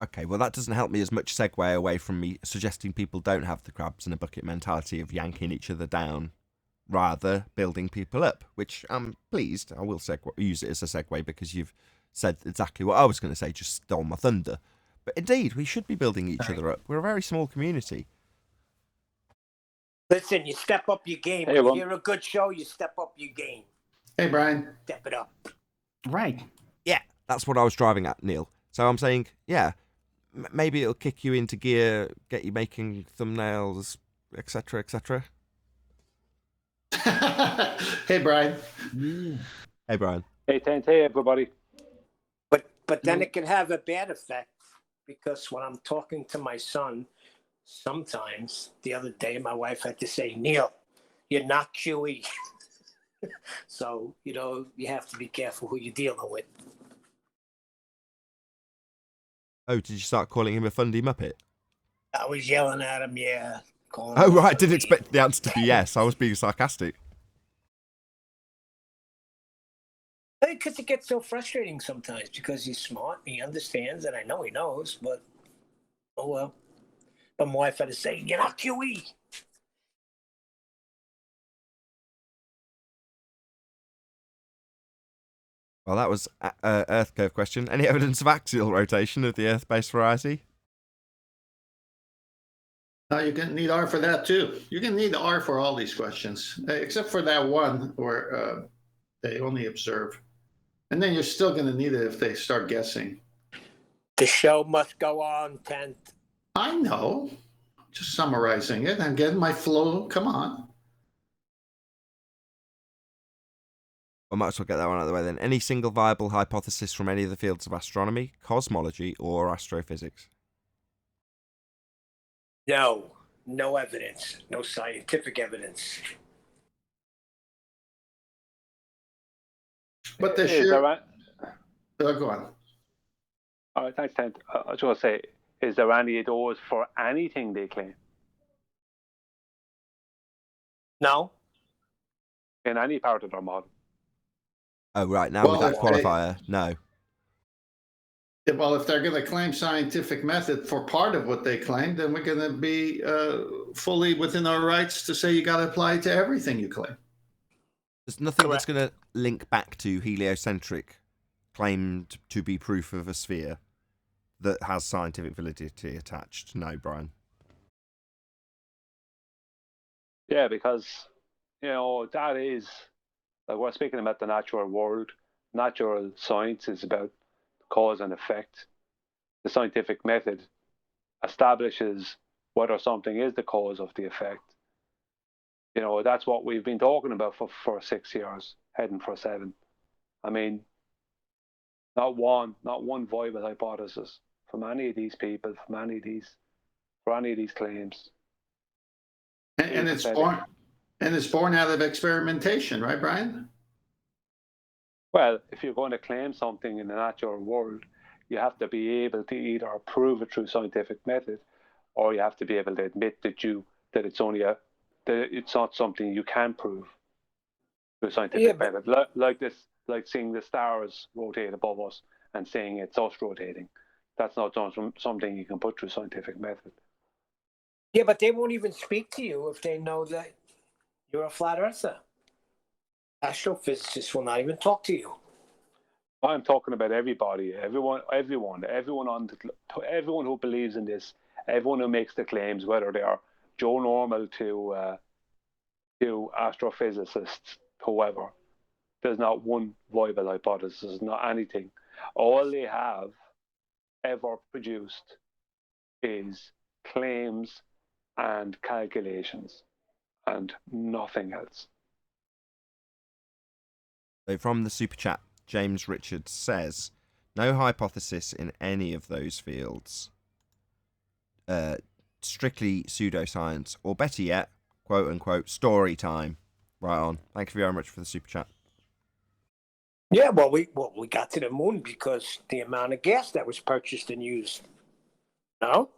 [SPEAKER 1] Okay, well, that doesn't help me as much segue away from me suggesting people don't have the crabs in a bucket mentality of yanking each other down, rather building people up, which I'm pleased. I will use it as a segue because you've said exactly what I was going to say, just stole my thunder. But indeed, we should be building each other up. We're a very small community.
[SPEAKER 3] Listen, you step up your game.
[SPEAKER 7] Hey,
[SPEAKER 3] when you hear a good show, you step up your game.
[SPEAKER 4] Hey, Brian.
[SPEAKER 3] Step it up.
[SPEAKER 8] Right.
[SPEAKER 1] Yeah, that's what I was driving at, Neil. So I'm saying, yeah, maybe it'll kick you into gear, get you making thumbnails, etc., etc.
[SPEAKER 4] Hey, Brian.
[SPEAKER 1] Hey, Brian.
[SPEAKER 7] Hey, Hey, everybody.
[SPEAKER 3] But then it can have a bad effect, because when I'm talking to my son, sometimes the other day my wife had to say, Neil, you're not QE. So, you know, you have to be careful who you're dealing with.
[SPEAKER 1] Oh, did you start calling him a fundy muppet?
[SPEAKER 3] I was yelling at him, yeah.
[SPEAKER 1] Oh, right. I didn't expect the answer to be yes. I was being sarcastic.
[SPEAKER 3] Because it gets so frustrating sometimes, because he's smart and he understands, and I know he knows, but oh well. But my wife had to say, you're not QE.
[SPEAKER 1] Well, that was Earth curve question. Any evidence of axial rotation of the Earth-based variety?
[SPEAKER 4] No, you can need R for that too. You can need R for all these questions, except for that one where they only observe. And then you're still going to need it if they start guessing.
[SPEAKER 3] The show must go on, Kent.
[SPEAKER 4] I know. Just summarizing it. I'm getting my flow. Come on.
[SPEAKER 1] I might as well get that one out of the way then. Any single viable hypothesis from any of the fields of astronomy, cosmology, or astrophysics?
[SPEAKER 3] No evidence. No scientific evidence.
[SPEAKER 4] But the sheer... go on.
[SPEAKER 7] All right, thanks, Tent. I was going to say, is there any of those for anything they claim?
[SPEAKER 3] No.
[SPEAKER 7] In any part of their model?
[SPEAKER 1] Oh, right. Now with that qualifier, no.
[SPEAKER 4] Well, if they're going to claim scientific method for part of what they claim, then we're going to be fully within our rights to say you got to apply it to everything you claim.
[SPEAKER 1] There's nothing that's going to link back to heliocentric claimed to be proof of a sphere that has scientific validity attached. No, Brian.
[SPEAKER 7] Yeah, because, you know, that is, like, we're speaking about the natural world. natural science is about cause and effect. The scientific method establishes whether something is the cause of the effect. You know, that's what we've been talking about for 6 years, heading for 7. I mean, not one viable hypothesis from any of these people, for any of these claims.
[SPEAKER 4] And it's born out of experimentation, right, Brian?
[SPEAKER 7] Well, if you're going to claim something in the natural world, you have to be able to either prove it through scientific method, or you have to be able to admit that it's not something you can prove through scientific method. Like seeing the stars rotate above us and saying it's us rotating. That's not something you can put through scientific method.
[SPEAKER 3] Yeah, but they won't even speak to you if they know that you're a flat earther. Astrophysicists will not even talk to you.
[SPEAKER 7] I'm talking about everybody, everyone who believes in this, everyone who makes the claims, whether they are Joe Normal to astrophysicists, whoever. There's not one viable hypothesis, not anything. All they have ever produced is claims and calculations and nothing else.
[SPEAKER 1] So from the super chat, James Richards says, no hypothesis in any of those fields. Strictly pseudoscience, or better yet, quote unquote, story time. Right on. Thank you very much for the super chat.
[SPEAKER 3] Yeah, well, we got to the moon because the amount of gas that was purchased and used. No?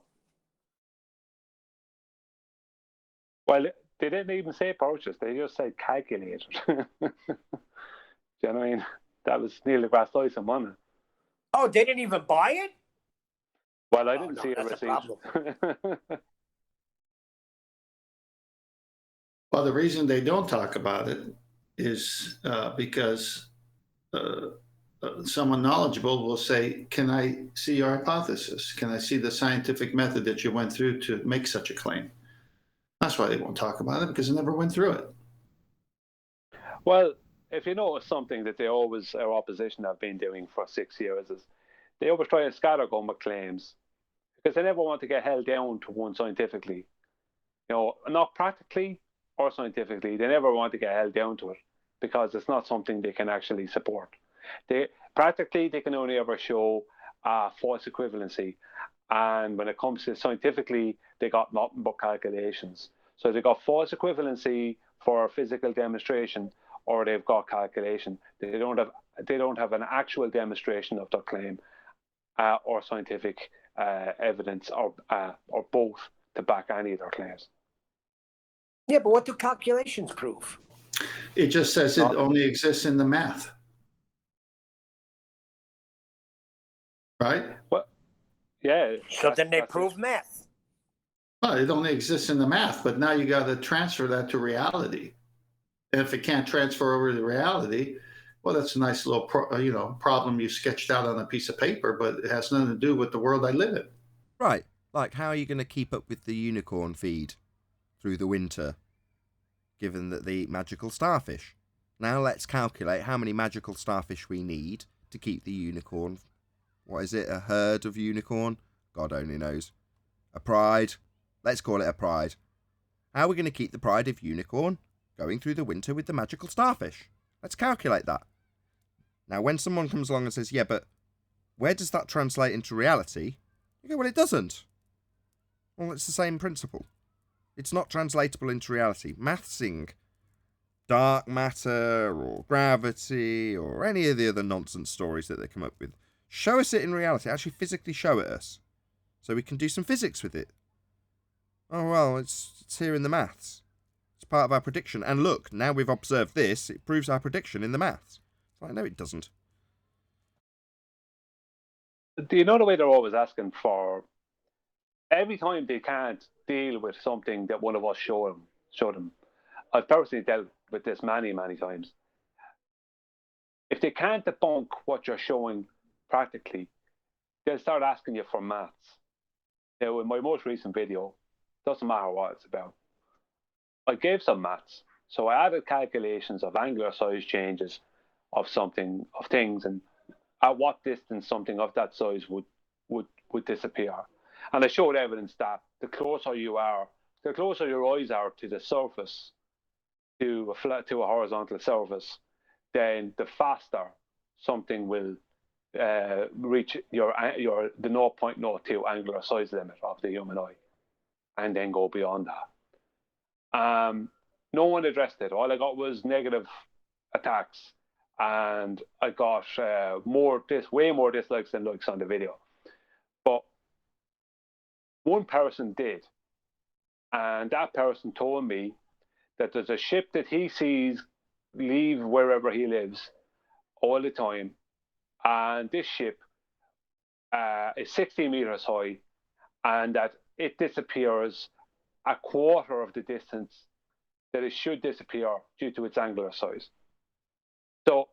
[SPEAKER 7] Well, they didn't even say purchase. They just said calculated. Do you know what I mean? That was Neil deGrasse Tyson, wasn't it?
[SPEAKER 3] Oh, they didn't even buy it?
[SPEAKER 7] Well, I didn't see a
[SPEAKER 3] that's
[SPEAKER 7] receipt.
[SPEAKER 3] a problem.
[SPEAKER 4] Well, the reason they don't talk about it is because someone knowledgeable will say, can I see your hypothesis? Can I see the scientific method that you went through to make such a claim? That's why they won't talk about it, because they never went through it.
[SPEAKER 7] Well, if you notice something that our opposition have been doing for 6 years is they always try to scattergun with claims because they never want to get held down to one scientifically. You know, not practically or scientifically, they never want to get held down to it because it's not something they can actually support. Practically, they can only ever show false equivalency. And when it comes to scientifically, they got nothing but calculations. So they got false equivalency for physical demonstration, or they've got calculation. They don't have an actual demonstration of their claim, or scientific evidence, or both to back any of their claims.
[SPEAKER 3] Yeah, but what do calculations prove?
[SPEAKER 4] It just says it only exists in the math. Right?
[SPEAKER 7] Well, yeah.
[SPEAKER 3] So then they prove math.
[SPEAKER 4] Well, it only exists in the math, but now you got to transfer that to reality. And if it can't transfer over to reality, well, that's a nice little problem you sketched out on a piece of paper, but it has nothing to do with the world I live in.
[SPEAKER 1] Right. Like, how are you going to keep up with the unicorn feed through the winter, given that they eat magical starfish? Now let's calculate how many magical starfish we need to keep the unicorn. What is it? A herd of unicorn? God only knows. A pride? Let's call it a pride. How are we going to keep the pride of unicorn going through the winter with the magical starfish? Let's calculate that. Now, when someone comes along and says, yeah, but where does that translate into reality? You go, well, it doesn't. Well, it's the same principle. It's not translatable into reality. Mathsing dark matter or gravity or any of the other nonsense stories that they come up with. Show us it in reality. Actually physically show it us. So we can do some physics with it. Oh, well, it's here in the maths. It's part of our prediction. And look, now we've observed this, it proves our prediction in the maths. It's like, no, it doesn't.
[SPEAKER 7] Do you know the way they're always asking for, every time they can't deal with something that one of us show them. I've personally dealt with this many, many times. If they can't debunk what you're showing practically, they'll start asking you for maths. Now, in my most recent video, doesn't matter what it's about, I gave some maths. So I added calculations of angular size changes of things, and at what distance something of that size would disappear. And I showed evidence that the closer your eyes are to the surface, to a horizontal surface, then the faster something will reach the 0.02 angular size limit of the human eye, and then go beyond that. No one addressed it. All I got was negative attacks, and I got way more dislikes than likes on the video. But one person did, and that person told me that there's a ship that he sees leave wherever he lives all the time, and this ship is 60 meters high, and that it disappears a quarter of the distance that it should disappear due to its angular size. So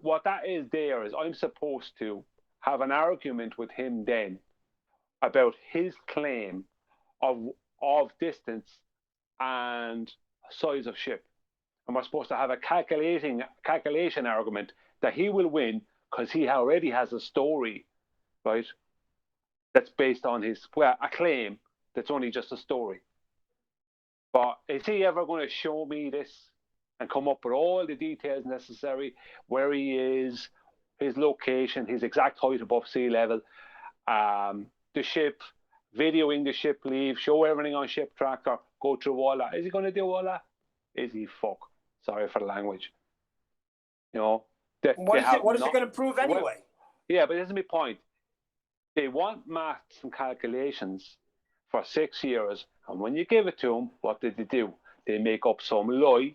[SPEAKER 7] what that is there is I'm supposed to have an argument with him then about his claim of distance and size of ship. And we're supposed to have a calculation argument that he will win because he already has a story, right? That's based on a claim that's only just a story. But is he ever going to show me this and come up with all the details necessary, where he is, his location, his exact height above sea level, the ship, videoing the ship leave, show everything on ship tracker, go through all that? Is he going to do all that? Is he fuck? Sorry for the language. You know,
[SPEAKER 3] what is it going to prove anyway?
[SPEAKER 7] Well, yeah, but this is my point. They want maths and calculations for 6 years, and when you give it to them, what did they do? They make up some lie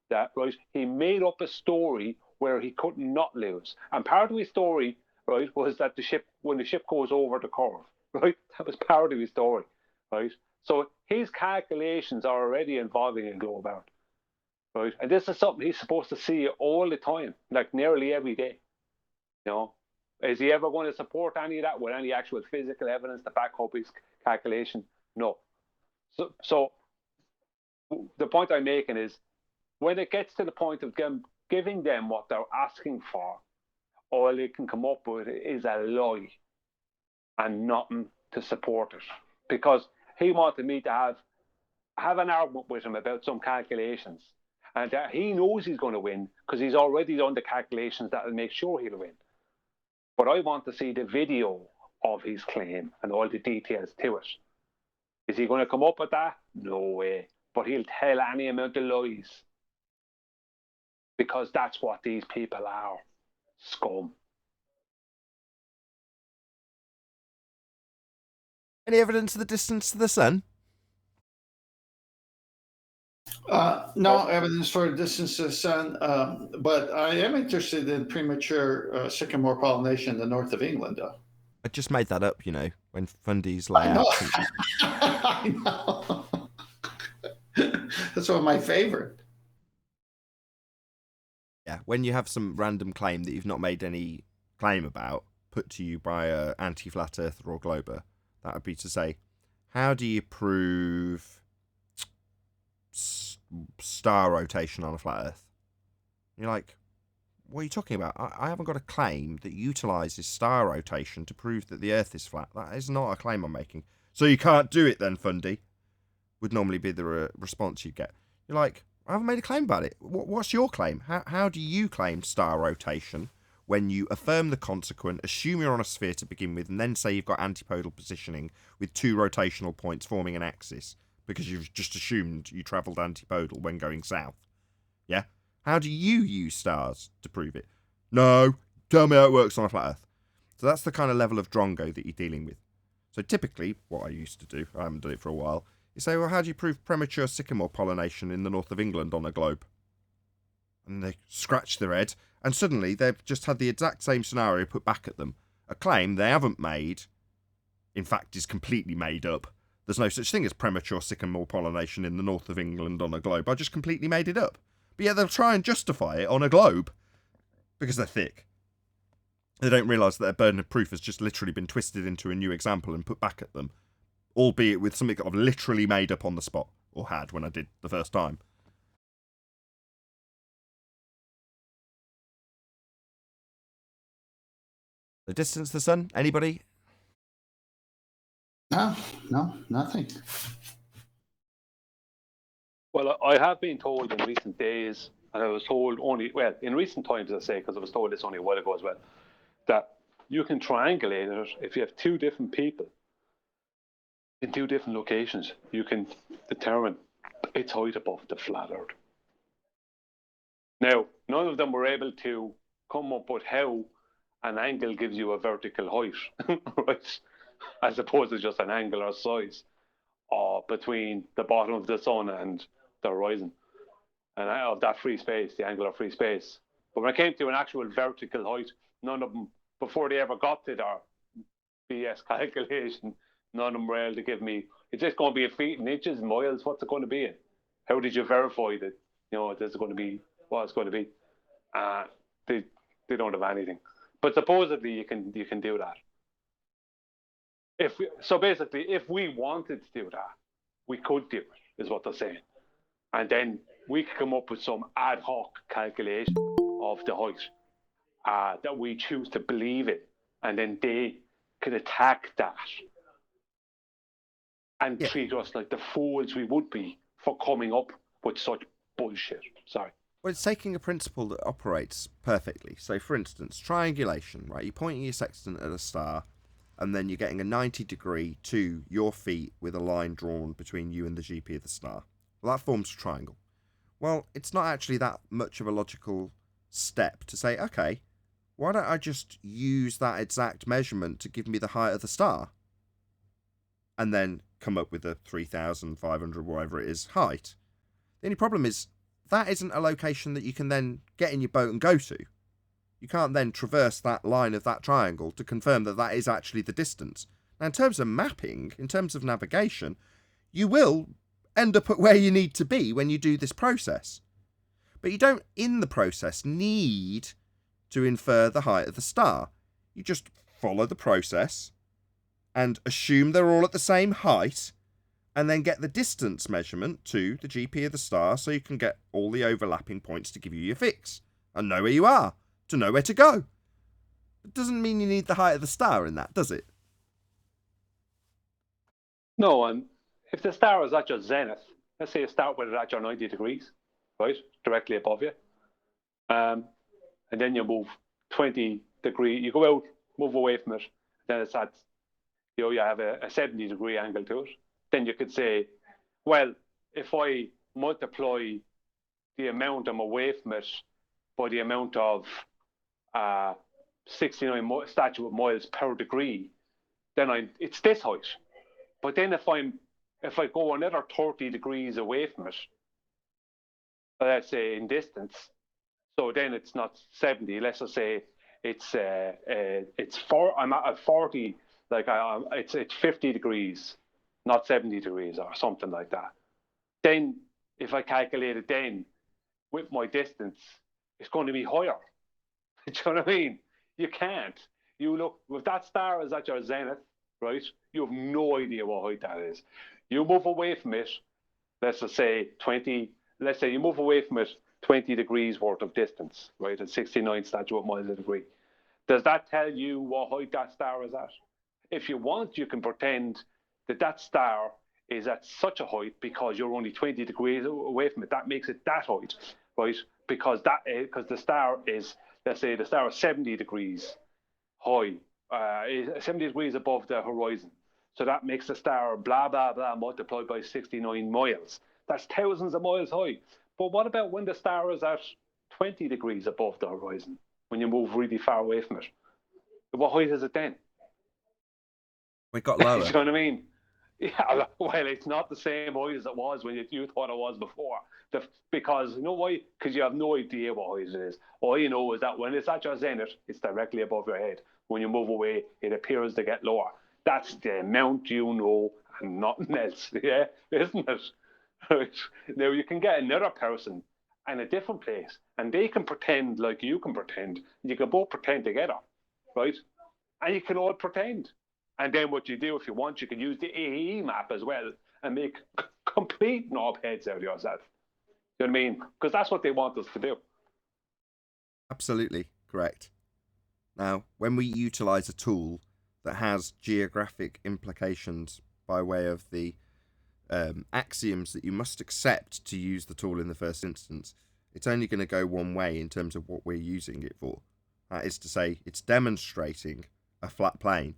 [SPEAKER 7] that, right, he made up a story where he could not lose. And part of his story, right, was that when the ship goes over the curve, right, that was part of his story, right? So his calculations are already involving a globe out, right? And this is something he's supposed to see all the time, like nearly every day. You know, is he ever going to support any of that with any actual physical evidence to back up his calculation? No. So the point I'm making is, when it gets to the point of giving them what they're asking for, all they can come up with is a lie and nothing to support it. Because he wanted me to have an argument with him about some calculations, and he knows he's going to win because he's already done the calculations that will make sure he'll win. But I want to see the video of his claim and all the details to it. Is he going to come up with that? No way. But he'll tell any amount of lies. Because that's what these people are. Scum.
[SPEAKER 1] Any evidence of the distance to the sun?
[SPEAKER 4] No evidence for distance to the sun, but I am interested in premature sycamore pollination in the north of England, though.
[SPEAKER 1] I just made that up, when Fundy's
[SPEAKER 4] I know.
[SPEAKER 1] layout.
[SPEAKER 4] I know. That's one of my favorite.
[SPEAKER 1] Yeah, when you have some random claim that you've not made any claim about put to you by an anti-flat earther or glober, that would be to say, how do you prove star rotation on a flat earth? You're like, what are you talking about? I haven't got a claim that utilises star rotation to prove that the earth is flat. That is not a claim I'm making. So you can't do it then, Fundy, would normally be the response you get. You're like, I haven't made a claim about it. What's your claim? How do you claim star rotation when you affirm the consequent, assume you're on a sphere to begin with, and then say you've got antipodal positioning with two rotational points forming an axis because you've just assumed you travelled antipodal when going south? Yeah? How do you use stars to prove it? No, tell me how it works on a flat earth. So that's the kind of level of drongo that you're dealing with. So typically, what I used to do, I haven't done it for a while, you say, well, how do you prove premature sycamore pollination in the north of England on a globe? And they scratch their head, and suddenly they've just had the exact same scenario put back at them. A claim they haven't made, in fact, is completely made up. There's no such thing as premature sycamore pollination in the north of England on a globe. I just completely made it up. But yet they'll try and justify it on a globe because they're thick. They don't realise that their burden of proof has just literally been twisted into a new example and put back at them, albeit with something that I've literally made up on the spot, or had when I did the first time. The distance to the sun? Anybody?
[SPEAKER 4] No, nothing.
[SPEAKER 7] Well, I have been told in recent days, and I was told only, well, in recent times, I say, because I was told this only a while ago as well, that you can triangulate it if you have two different people in two different locations. You can determine its height above the flat Earth. Now, none of them were able to come up with how an angle gives you a vertical height, right? As opposed to just an angular size between the bottom of the sun and the horizon, and of that free space, the angular free space. But when it came to an actual vertical height, none of them, before they ever got to their BS calculation, none of them were able to give me, is this going to be in feet and inches, miles, what's it going to be in? How did you verify that, this is going to be what it's going to be? They don't have anything. But supposedly you can do that. So basically, if we wanted to do that, we could do it, is what they're saying. And then we could come up with some ad hoc calculation of the height that we choose to believe in. And then they could attack that and treat us like the fools we would be for coming up with such bullshit. Sorry.
[SPEAKER 1] Well, it's taking a principle that operates perfectly. So, for instance, triangulation, right? You're pointing your sextant at a star, and then you're getting a 90-degree to your feet with a line drawn between you and the GP of the star. Well, that forms a triangle. Well, it's not actually that much of a logical step to say, okay, why don't I just use that exact measurement to give me the height of the star? And then come up with a 3,500, whatever it is, height. The only problem is, that isn't a location that you can then get in your boat and go to. You can't then traverse that line of that triangle to confirm that that is actually the distance. Now, in terms of mapping, in terms of navigation, you will end up at where you need to be when you do this process. But you don't, in the process, need to infer the height of the star. You just follow the process and assume they're all at the same height, and then get the distance measurement to the GP of the star so you can get all the overlapping points to give you your fix and know where you are, to know where to go. It doesn't mean you need the height of the star in that, does it?
[SPEAKER 7] No, and if the star is at your zenith, let's say you start with it at your 90 degrees, right, directly above you, and then you move 20 degrees, you go out, move away from it, then it's at, you have a 70-degree angle to it. Then you could say, well, if I multiply the amount I'm away from it by the amount of 69 statute miles per degree, then it's this height. But then if I go another 30 degrees away from it, let's say in distance, so then it's not 70. Let's just say it's I'm at 40, like it's 50 degrees. Not 70 degrees or something like that. Then, if I calculate it then, with my distance, it's going to be higher. Do you know what I mean? You can't. You look, if that star is at your zenith, right, you have no idea what height that is. You move away from it, let's just say you move away from it 20 degrees worth of distance, right, at 69 statute miles a degree. Does that tell you what height that star is at? If you want, you can pretend that star is at such a height because you're only 20 degrees away from it. That makes it that height, right? Because the star is, let's say the star is 70 degrees high, 70 degrees above the horizon. So that makes the star blah, blah, blah multiplied by 69 miles. That's thousands of miles high. But what about when the star is at 20 degrees above the horizon, when you move really far away from it? What height is it then?
[SPEAKER 1] We got lower.
[SPEAKER 7] You know what I mean? Yeah, well, it's not the same height as it was when you thought it was before. Because, you know why? Because you have no idea what height it is. All you know is that when it's at your zenith, it's directly above your head. When you move away, it appears to get lower. That's the amount you know and nothing else, yeah? Isn't it? Now, you can get another person in a different place, and they can pretend like you can pretend. You can both pretend together, right? And you can all pretend. And then what you do, if you want, you can use the AE map as well and make complete knobheads out of yourself. You know what I mean? Because that's what they want us to do.
[SPEAKER 1] Absolutely correct. Now, when we utilise a tool that has geographic implications by way of the axioms that you must accept to use the tool in the first instance, it's only going to go one way in terms of what we're using it for. That is to say, it's demonstrating a flat plane.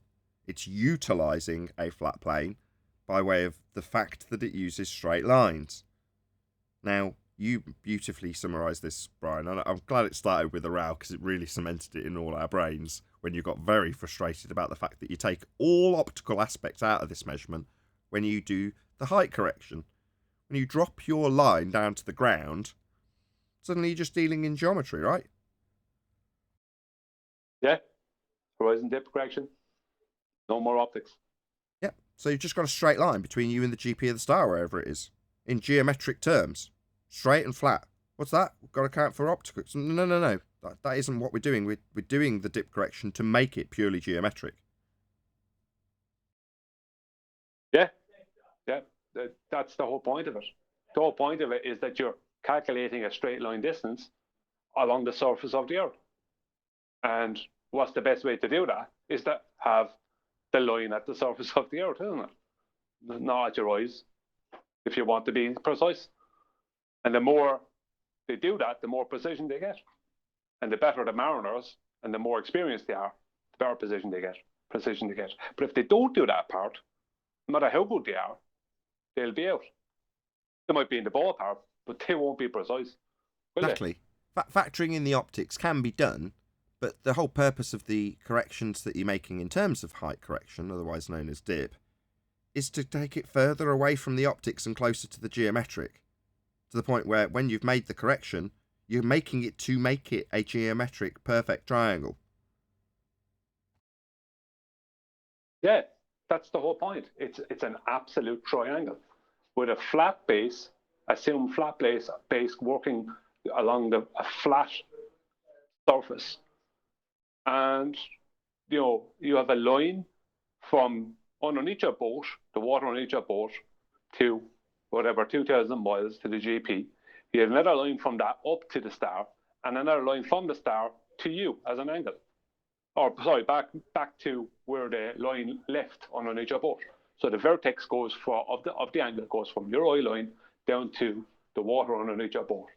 [SPEAKER 1] It's utilising a flat plane by way of the fact that it uses straight lines. Now, you beautifully summarised this, Brian, and I'm glad it started with a row because it really cemented it in all our brains when you got very frustrated about the fact that you take all optical aspects out of this measurement when you do the height correction. When you drop your line down to the ground, suddenly you're just dealing in geometry, right?
[SPEAKER 7] Yeah. Horizon dip correction. No more optics.
[SPEAKER 1] Yeah. So you've just got a straight line between you and the GP of the star, wherever it is, in geometric terms. Straight and flat. What's that? We've got to count for optics. No. That isn't what we're doing. We're doing the dip correction to make it purely geometric.
[SPEAKER 7] Yeah. That's the whole point of it. The whole point of it is that you're calculating a straight line distance along the surface of the Earth. And what's the best way to do that is to have the line at the surface of the Earth, isn't it? Not at your eyes, if you want to be precise. And the more they do that, the more precision they get. And the better the mariners and the more experienced they are, the better precision they get. But if they don't do that part, no matter how good they are, they'll be out. They might be in the ballpark, but they won't be precise.
[SPEAKER 1] Exactly. Factoring in the optics can be done, but the whole purpose of the corrections that you're making in terms of height correction, otherwise known as dip, is to take it further away from the optics and closer to the geometric, to the point where when you've made the correction, you're making it to make it a geometric perfect triangle.
[SPEAKER 7] Yeah, that's the whole point. It's an absolute triangle with a flat base, assume flat base working along a flat surface. And, you have a line from underneath your boat, the water underneath your boat, to whatever, 2,000 miles to the GP. You have another line from that up to the star, and another line from the star to you as an angle. Or, sorry, back to where the line left underneath your boat. So the vertex goes of the angle goes from your eye line down to the water underneath your boat.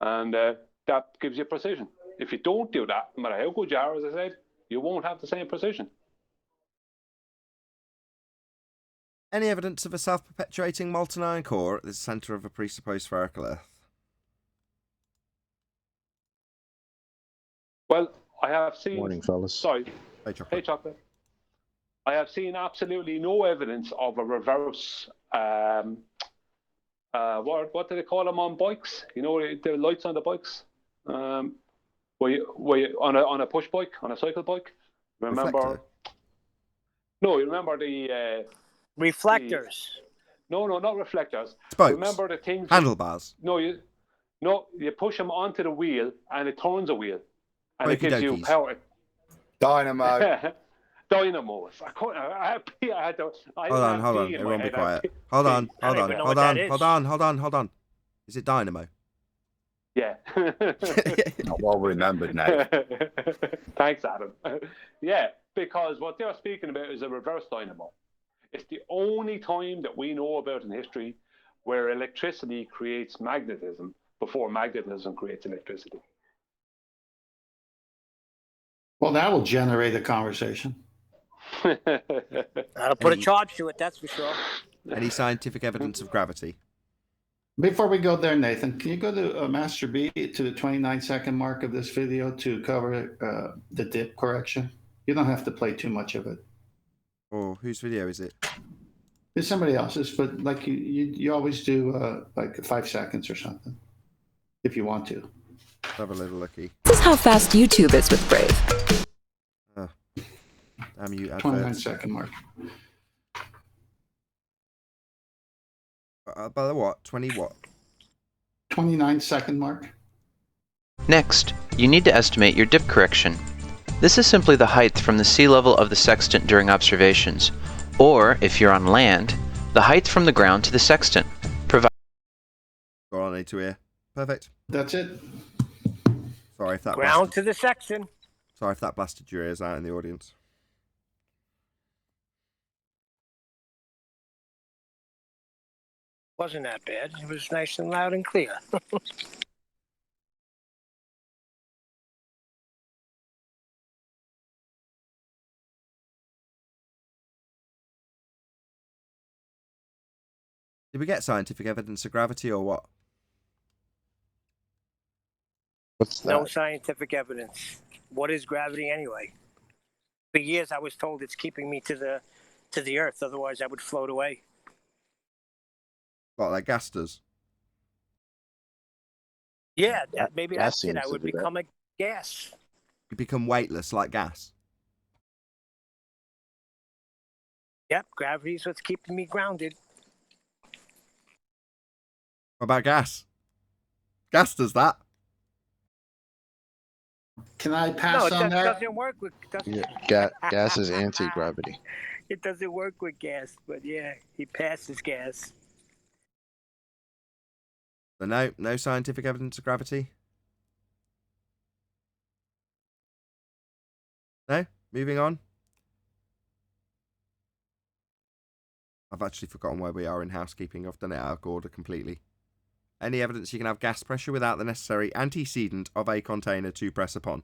[SPEAKER 7] And that gives you precision. If you don't do that, no matter how good you are, as I said, you won't have the same precision.
[SPEAKER 1] Any evidence of a self-perpetuating molten iron core at the centre of a presupposed spherical Earth?
[SPEAKER 7] Well, I have seen...
[SPEAKER 9] Morning, fellas.
[SPEAKER 7] Sorry.
[SPEAKER 1] Hey, Chocolate.
[SPEAKER 7] Hey, Chocolate. I have seen absolutely no evidence of a reverse... what do they call them on bikes? The lights on the bikes? Were you on a push bike, on a cycle bike? Remember?
[SPEAKER 1] Reflector.
[SPEAKER 7] No, you remember the...
[SPEAKER 3] reflectors.
[SPEAKER 7] No, not reflectors.
[SPEAKER 1] Spokes.
[SPEAKER 7] Remember the things...
[SPEAKER 1] Handlebars.
[SPEAKER 7] You push them onto the wheel and it turns a wheel. And it gives you power.
[SPEAKER 9] Dynamo.
[SPEAKER 7] Dynamos.
[SPEAKER 1] Hold on. Everyone be quiet. Hold on. Is it dynamo?
[SPEAKER 7] Yeah.
[SPEAKER 9] Well remembered now.
[SPEAKER 7] Thanks, Adam. Yeah, because what they're speaking about is a reverse dynamo. It's the only time that we know about in history where electricity creates magnetism before magnetism creates electricity.
[SPEAKER 4] Well, that will generate a conversation.
[SPEAKER 3] That'll put a charge to it, that's for sure.
[SPEAKER 1] Any scientific evidence of gravity?
[SPEAKER 4] Before we go there, Nathan, can you go to Master B to the 29-second mark of this video to cover the dip correction? You don't have to play too much of it.
[SPEAKER 1] Or whose video is it?
[SPEAKER 4] It's somebody else's, but like you always do like 5 seconds or something, if you want to.
[SPEAKER 1] Have a little looky.
[SPEAKER 10] This is how fast YouTube is with Brave.
[SPEAKER 1] Damn you, adverts.
[SPEAKER 4] 29-second mark.
[SPEAKER 1] By the what? 20 what?
[SPEAKER 4] 29-second mark.
[SPEAKER 11] Next, you need to estimate your dip correction. This is simply the height from the sea level of the sextant during observations, or, if you're on land, the height from the ground to the sextant.
[SPEAKER 1] Got on A to ear. Perfect.
[SPEAKER 4] That's it.
[SPEAKER 1] Sorry if that
[SPEAKER 3] ground to the section.
[SPEAKER 1] Sorry if that blasted your ears out in the audience.
[SPEAKER 3] Wasn't that bad. It was nice and loud and clear.
[SPEAKER 1] Did we get scientific evidence of gravity or what?
[SPEAKER 9] What's that?
[SPEAKER 3] No scientific evidence. What is gravity anyway? For years, I was told it's keeping me to the Earth. Otherwise, I would float away.
[SPEAKER 1] What, like gas does?
[SPEAKER 3] Yeah, maybe
[SPEAKER 9] Gas
[SPEAKER 3] that's it.
[SPEAKER 9] seems
[SPEAKER 3] I
[SPEAKER 9] to
[SPEAKER 3] would
[SPEAKER 9] do that.
[SPEAKER 3] become a gas.
[SPEAKER 1] You become weightless like gas.
[SPEAKER 3] Yep, gravity's what's keeping me grounded.
[SPEAKER 1] What about gas? Gas does that.
[SPEAKER 4] Can I
[SPEAKER 3] No,
[SPEAKER 4] pass
[SPEAKER 3] it
[SPEAKER 4] on that?
[SPEAKER 3] doesn't work with.
[SPEAKER 12] Gas is anti-gravity.
[SPEAKER 3] It doesn't work with gas, but yeah, he passes gas.
[SPEAKER 1] So no scientific evidence of gravity? No? Moving on? I've actually forgotten where we are in housekeeping. I've done it out of order completely. Any evidence you can have gas pressure without the necessary antecedent of a container to press upon?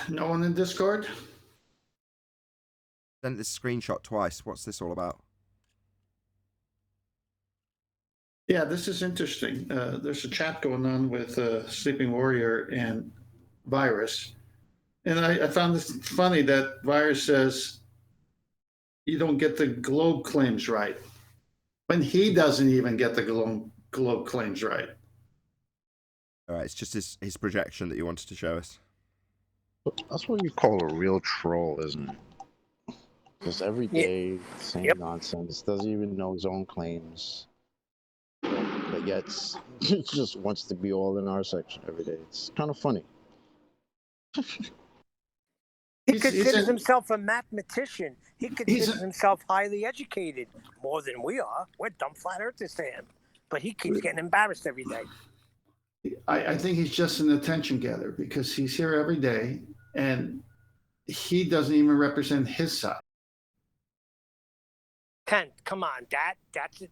[SPEAKER 4] No one in Discord?
[SPEAKER 1] Sent this screenshot twice. What's this all about?
[SPEAKER 4] Yeah, this is interesting. There's a chat going on with Sleeping Warrior and Virus. And I found this funny that Virus says you don't get the globe claims right, when he doesn't even get the globe claims right.
[SPEAKER 1] All right, it's just his projection that you wanted to show us.
[SPEAKER 12] That's what you call a real troll, isn't it? Just every day, same nonsense. Doesn't even know his own claims. But yet, he just wants to be all in our section every day. It's kind of funny.
[SPEAKER 3] He considers himself a mathematician. He considers himself highly educated, more than we are. We're dumb flat earthers to him. But he keeps getting embarrassed every day.
[SPEAKER 4] I think he's just an attention getter because he's here every day and he doesn't even represent his side.
[SPEAKER 3] Kent, come on, that's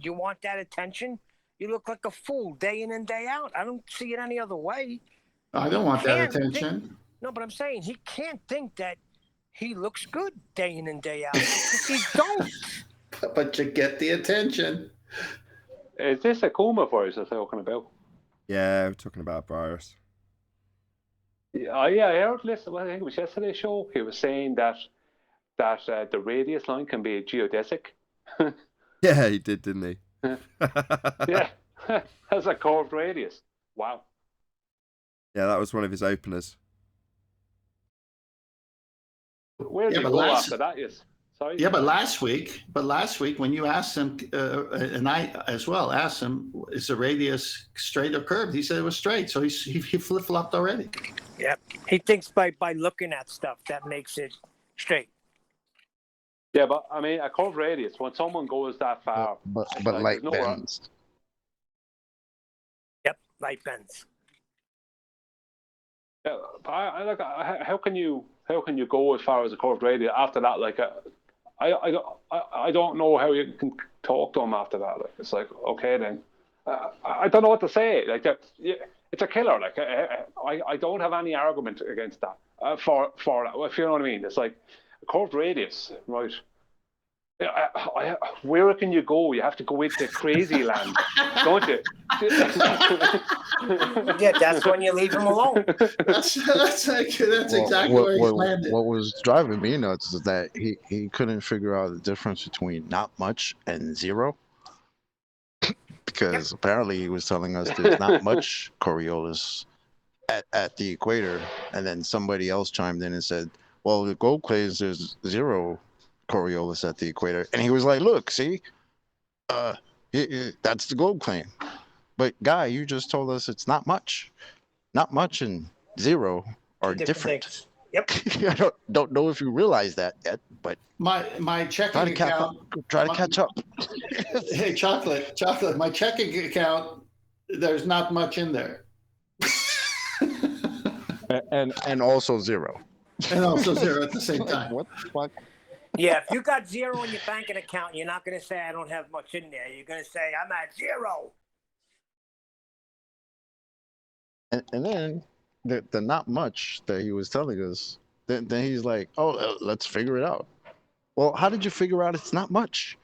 [SPEAKER 3] you want that attention? You look like a fool day in and day out. I don't see it any other way.
[SPEAKER 4] I don't want that attention.
[SPEAKER 3] No, but I'm saying he can't think that he looks good day in and day out. Because he don't.
[SPEAKER 4] But you get the attention.
[SPEAKER 7] Is this a coma virus they're talking about?
[SPEAKER 1] Yeah, we're talking about virus.
[SPEAKER 7] Yeah, I heard. Listen, I think it was yesterday's show. He was saying that the radius line can be geodesic.
[SPEAKER 1] Yeah, he did, didn't he?
[SPEAKER 7] Yeah, that's a curved radius. Wow.
[SPEAKER 1] Yeah, that was one of his openers.
[SPEAKER 7] Where did he go after that? Yes. Sorry.
[SPEAKER 4] Yeah, but last week when you asked him, and I as well asked him, is the radius straight or curved? He said it was straight, so he flip flopped already.
[SPEAKER 3] Yep, he thinks by looking at stuff that makes it straight.
[SPEAKER 7] Yeah, but I mean, a curved radius, when someone goes that far,
[SPEAKER 12] but light bends.
[SPEAKER 3] Yep, light bends.
[SPEAKER 7] Yeah, but how can you go as far as a curved radius after that? Like, I don't know how you can talk to him after that. Like, it's like, okay then, I don't know what to say. Like that, it's a killer. Like I don't have any argument against that. For that, if you know what I mean. It's like a curved radius, right? Where can you go? You have to go into crazy land, don't you?
[SPEAKER 3] Yeah, that's when you leave him alone.
[SPEAKER 4] That's exactly where he's landed.
[SPEAKER 12] What was driving me nuts is that he couldn't figure out the difference between not much and zero. Because apparently he was telling us there's not much coriolis at the equator, and then somebody else chimed in and said, well, the globe claims there's zero coriolis at the equator, and he was like, look, see, that's the globe claim. But guy, you just told us it's not much and zero. are
[SPEAKER 3] Two
[SPEAKER 12] different.
[SPEAKER 3] things. Yep.
[SPEAKER 12] I don't know if you realize that yet, but
[SPEAKER 4] My checking account.
[SPEAKER 12] Try to catch up.
[SPEAKER 4] Hey, chocolate. My checking account. There's not much in there.
[SPEAKER 12] and also zero.
[SPEAKER 4] And also zero at the same
[SPEAKER 12] Like,
[SPEAKER 4] time.
[SPEAKER 12] what the fuck?
[SPEAKER 3] Yeah, if you got zero in your banking account, you're not going to say I don't have much in there. You're going to say I'm at zero.
[SPEAKER 12] And then the not much that he was telling us, then he's like, oh, let's figure it out. Well, how did you figure out it's not much?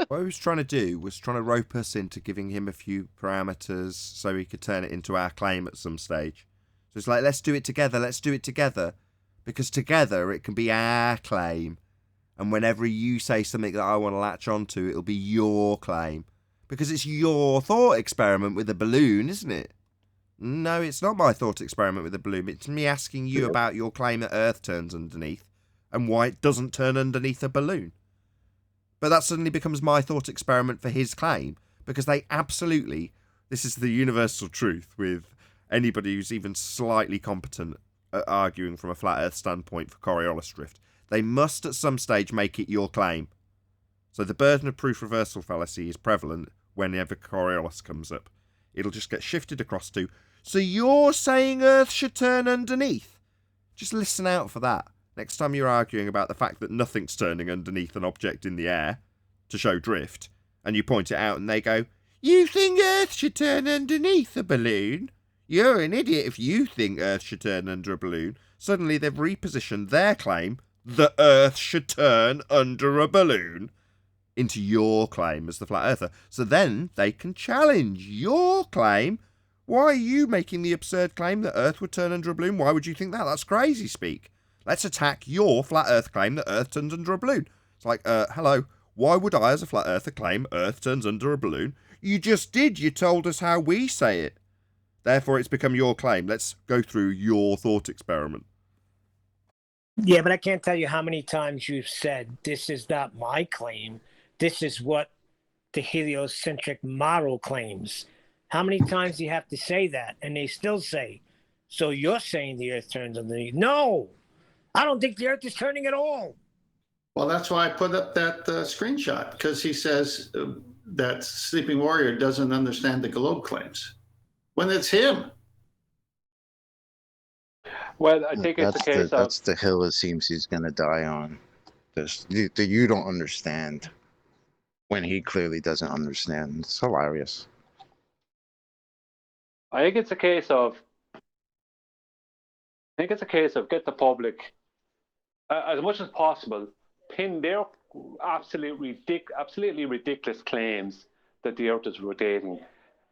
[SPEAKER 1] What he was trying to do was trying to rope us into giving him a few parameters so he could turn it into our claim at some stage. So it's like, let's do it together. Because together it can be our claim. And whenever you say something that I want to latch onto, it'll be your claim. Because it's your thought experiment with a balloon, isn't it? No, it's not my thought experiment with a balloon. It's me asking you about your claim that Earth turns underneath and why it doesn't turn underneath a balloon. But that suddenly becomes my thought experiment for his claim, because they absolutely, this is the universal truth with anybody who's even slightly competent at arguing from a flat Earth standpoint for Coriolis drift. They must at some stage make it your claim. So the burden of proof reversal fallacy is prevalent whenever Coriolis comes up. It'll just get shifted across to, so you're saying Earth should turn underneath? Just listen out for that. Next time you're arguing about the fact that nothing's turning underneath an object in the air to show drift, and you point it out and they go, you think Earth should turn underneath a balloon? You're an idiot if you think Earth should turn under a balloon. Suddenly they've repositioned their claim that Earth should turn under a balloon into your claim as the flat earther. So then they can challenge your claim. Why are you making the absurd claim that Earth would turn under a balloon? Why would you think that? That's crazy speak. Let's attack your flat Earth claim that Earth turns under a balloon. It's like, hello, why would I as a flat earther claim Earth turns under a balloon? You just did. You told us how we say it. Therefore, it's become your claim. Let's go through your thought experiment.
[SPEAKER 3] Yeah, but I can't tell you how many times you've said, this is not my claim. This is what the heliocentric model claims. How many times do you have to say that? And they still say, so you're saying the Earth turns underneath. No, I don't think the Earth is turning at all.
[SPEAKER 4] Well, that's why I put up that screenshot, because he says that Sleeping Warrior doesn't understand the globe claims. When it's him.
[SPEAKER 7] Well, I think it's a case of...
[SPEAKER 12] That's the hill it seems he's going to die on. You don't understand when he clearly doesn't understand. It's hilarious.
[SPEAKER 7] I think it's a case of get the public, as much as possible, pin their absolutely ridiculous claims that the Earth is rotating.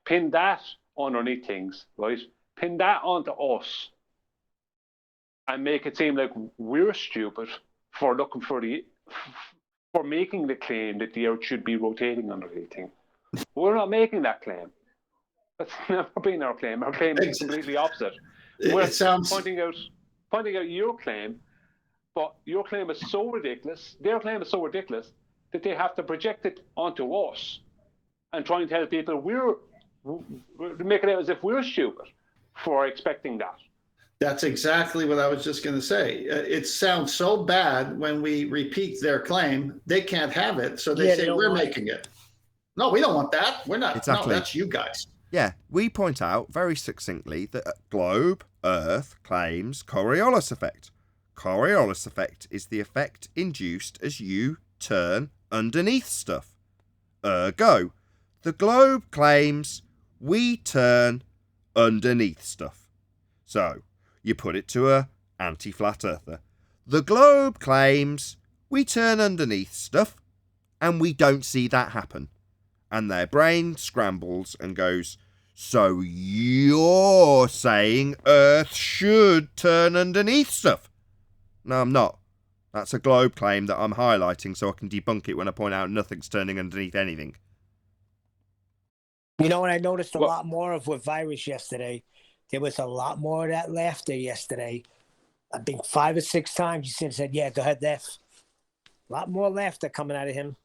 [SPEAKER 7] Pin that underneath things, right? Pin that onto us, and make it seem like we're stupid for making the claim that the Earth should be rotating underneath things. We're not making that claim. That's never been our claim. Our claim is completely opposite. We're pointing out your claim, but your claim is so ridiculous, their claim is so ridiculous, that they have to project it onto us and try and tell people we're make it out as if we're stupid for expecting that.
[SPEAKER 4] That's exactly what I was just going to say. It sounds so bad when we repeat their claim. They can't have it, so they say we're making it. No, we don't want that. We're not.
[SPEAKER 1] Exactly.
[SPEAKER 4] No, that's you guys.
[SPEAKER 1] Yeah, we point out very succinctly that globe, Earth, claims Coriolis effect. Coriolis effect is the effect induced as you turn underneath stuff. Ergo, the globe claims we turn underneath stuff. So, you put it to a anti-flat earther. The globe claims we turn underneath stuff, and we don't see that happen. And their brain scrambles and goes, so you're saying Earth should turn underneath stuff? No, I'm not. That's a globe claim that I'm highlighting so I can debunk it when I point out nothing's turning underneath anything.
[SPEAKER 3] You know what I noticed a lot more of with Virus yesterday? There was a lot more of that laughter yesterday. I think 5 or 6 times he said, yeah, go ahead, Def. A lot more laughter coming out of him.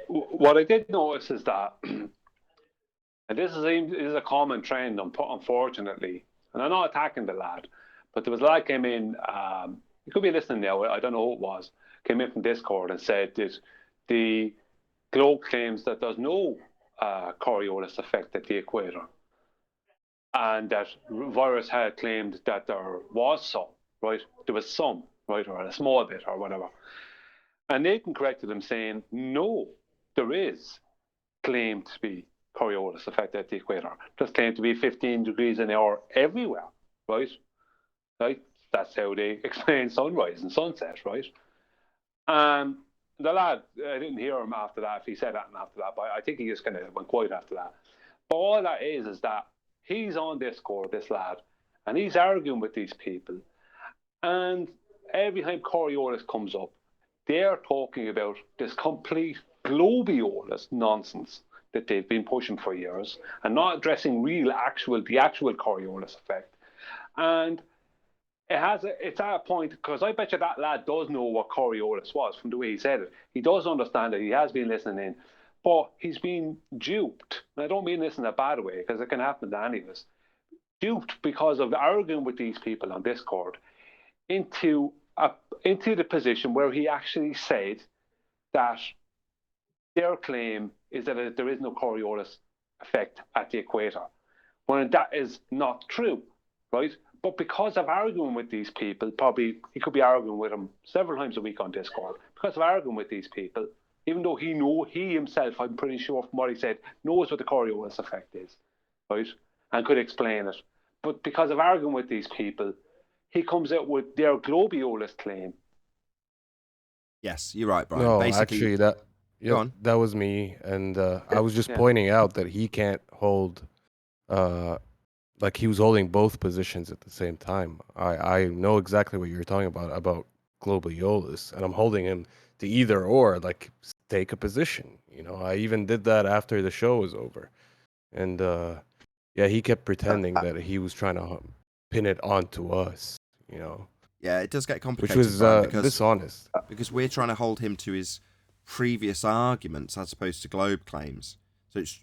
[SPEAKER 7] What I did notice is that And this is a common trend, unfortunately. And I'm not attacking the lad, but there was a lad came in, you could be listening now, I don't know who it was, came in from Discord and said that the globe claims that there's no Coriolis effect at the equator. And that virus had claimed that there was some, right? There was some, right? Or a small bit or whatever. And Nathan corrected him saying, no, there is claimed to be Coriolis effect at the equator. There's claimed to be 15 degrees an hour everywhere, right? Right? That's how they explain sunrise and sunset, right? The lad, I didn't hear him after that, if he said that after that, but I think he just kind of went quiet after that. But all that is that he's on Discord, this lad, and he's arguing with these people. And every time Coriolis comes up, they're talking about this complete globiolus nonsense that they've been pushing for years and not addressing the actual Coriolis effect. And it's at a point, because I bet you that lad does know what Coriolis was from the way he said it. He does understand it. He has been listening in. But he's been duped. And I don't mean this in a bad way, because it can happen to any of us. Duped because of arguing with these people on Discord into the position where he actually said that their claim is that there is no Coriolis effect at the equator, when that is not true, right? But because of arguing with these people, probably he could be arguing with them several times a week on Discord, because of arguing with these people, even though he himself, I'm pretty sure from what he said, knows what the Coriolis effect is, right? And could explain it. But because of arguing with these people, he comes out with their globiolus claim.
[SPEAKER 1] Yes, you're right, Brian.
[SPEAKER 6] No,
[SPEAKER 1] Basically,
[SPEAKER 6] actually, that was me, and I was just pointing out that he can't hold, like he was holding both positions at the same time. I know exactly what you're talking about globiolus, and I'm holding him to either or, like take a position. You know, I even did that after the show was over, and yeah, he kept pretending that he was trying to pin it onto us. You know.
[SPEAKER 1] Yeah, it does get complicated.
[SPEAKER 6] Which was
[SPEAKER 1] because,
[SPEAKER 6] dishonest.
[SPEAKER 1] Because we're trying to hold him to his previous arguments as opposed to globe claims. So it's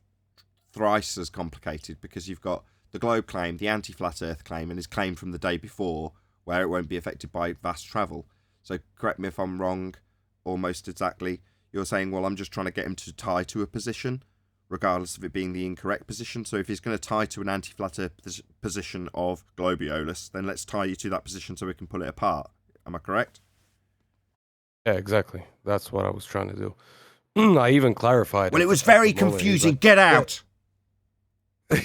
[SPEAKER 1] thrice as complicated, because you've got the globe claim, the anti-flat earth claim, and his claim from the day before where it won't be affected by vast travel. So correct me if I'm wrong, almost exactly. You're saying, well, I'm just trying to get him to tie to a position, regardless of it being the incorrect position. So if he's going to tie to an anti-flat earth position of globiolus, then let's tie you to that position so we can pull it apart. Am I correct?
[SPEAKER 6] Yeah, exactly. That's what I was trying to do. I even clarified.
[SPEAKER 1] Well, it was very confusing. Get out!
[SPEAKER 12] I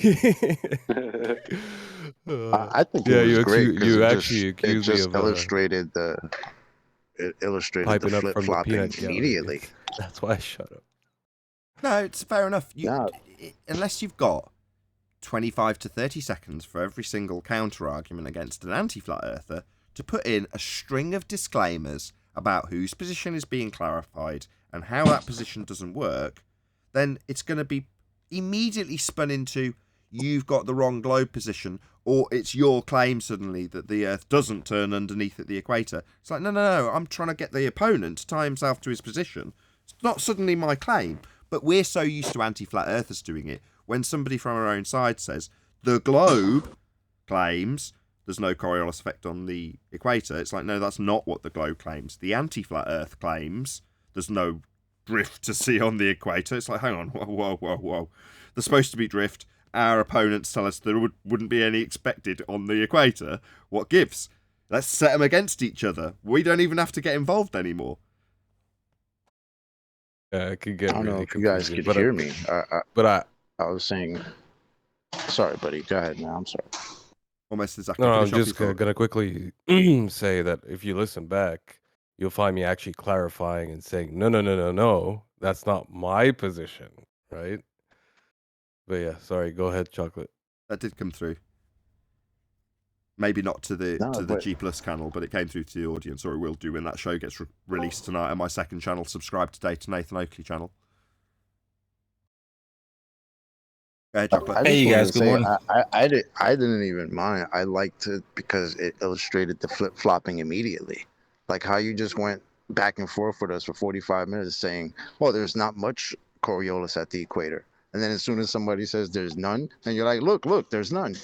[SPEAKER 12] think it was great because it just illustrated
[SPEAKER 6] piping
[SPEAKER 12] the
[SPEAKER 6] up from
[SPEAKER 12] flip-flopping
[SPEAKER 6] the
[SPEAKER 12] immediately.
[SPEAKER 6] That's why I shut up.
[SPEAKER 1] No, it's fair enough. Unless you've got 25 to 30 seconds for every single counter-argument against an anti-flat earther to put in a string of disclaimers about whose position is being clarified and how that position doesn't work, then it's going to be immediately spun into you've got the wrong globe position, or it's your claim suddenly that the Earth doesn't turn underneath at the equator. It's like, no, I'm trying to get the opponent to tie himself to his position. It's not suddenly my claim. But we're so used to anti-flat earthers doing it. When somebody from our own side says, the globe claims there's no Coriolis effect on the equator, it's like, no, that's not what the globe claims. The anti-flat earth claims there's no drift to see on the equator. It's like, hang on, whoa. There's supposed to be drift. Our opponents tell us there wouldn't be any expected on the equator. What gives? Let's set them against each other. We don't even have to get involved anymore.
[SPEAKER 6] It could get
[SPEAKER 12] I don't know
[SPEAKER 6] really
[SPEAKER 12] if you guys
[SPEAKER 6] confusing,
[SPEAKER 12] could hear me.
[SPEAKER 6] I
[SPEAKER 12] was saying, sorry, buddy. Go ahead now. I'm sorry.
[SPEAKER 1] Almost exactly.
[SPEAKER 6] No, I'm just gonna quickly say that if you listen back, you'll find me actually clarifying and saying, no, that's not my position, right? But yeah, sorry. Go ahead, Chocolate.
[SPEAKER 1] That did come through. Maybe not to the G Plus channel, but it came through to the audience, or it will do when that show gets released tonight on my second channel. Subscribe today to Nathan Oakley channel. Go ahead, Chocolate.
[SPEAKER 12] Hey, you guys. Good morning. I didn't even mind. I liked it because it illustrated the flip-flopping immediately. Like how you just went back and forth with us for 45 minutes saying, well, there's not much Coriolis at the equator. And then as soon as somebody says there's none, and you're like, look, there's none.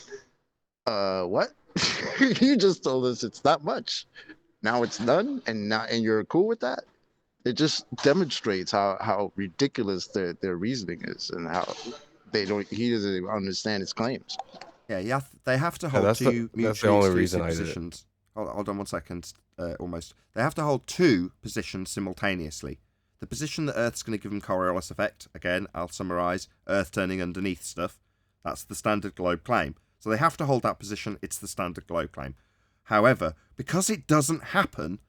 [SPEAKER 12] What? You just told us it's not much. Now it's none, and you're cool with that? It just demonstrates how ridiculous their reasoning is, and how he doesn't understand his claims.
[SPEAKER 1] Yeah, they have to hold two mutually exclusive positions. Hold on 1 second, almost. They have to hold two positions simultaneously. The position that Earth's going to give them Coriolis effect, again, I'll summarise, Earth turning underneath stuff, that's the standard globe claim. So they have to hold that position, it's the standard globe claim. However, because it doesn't happen,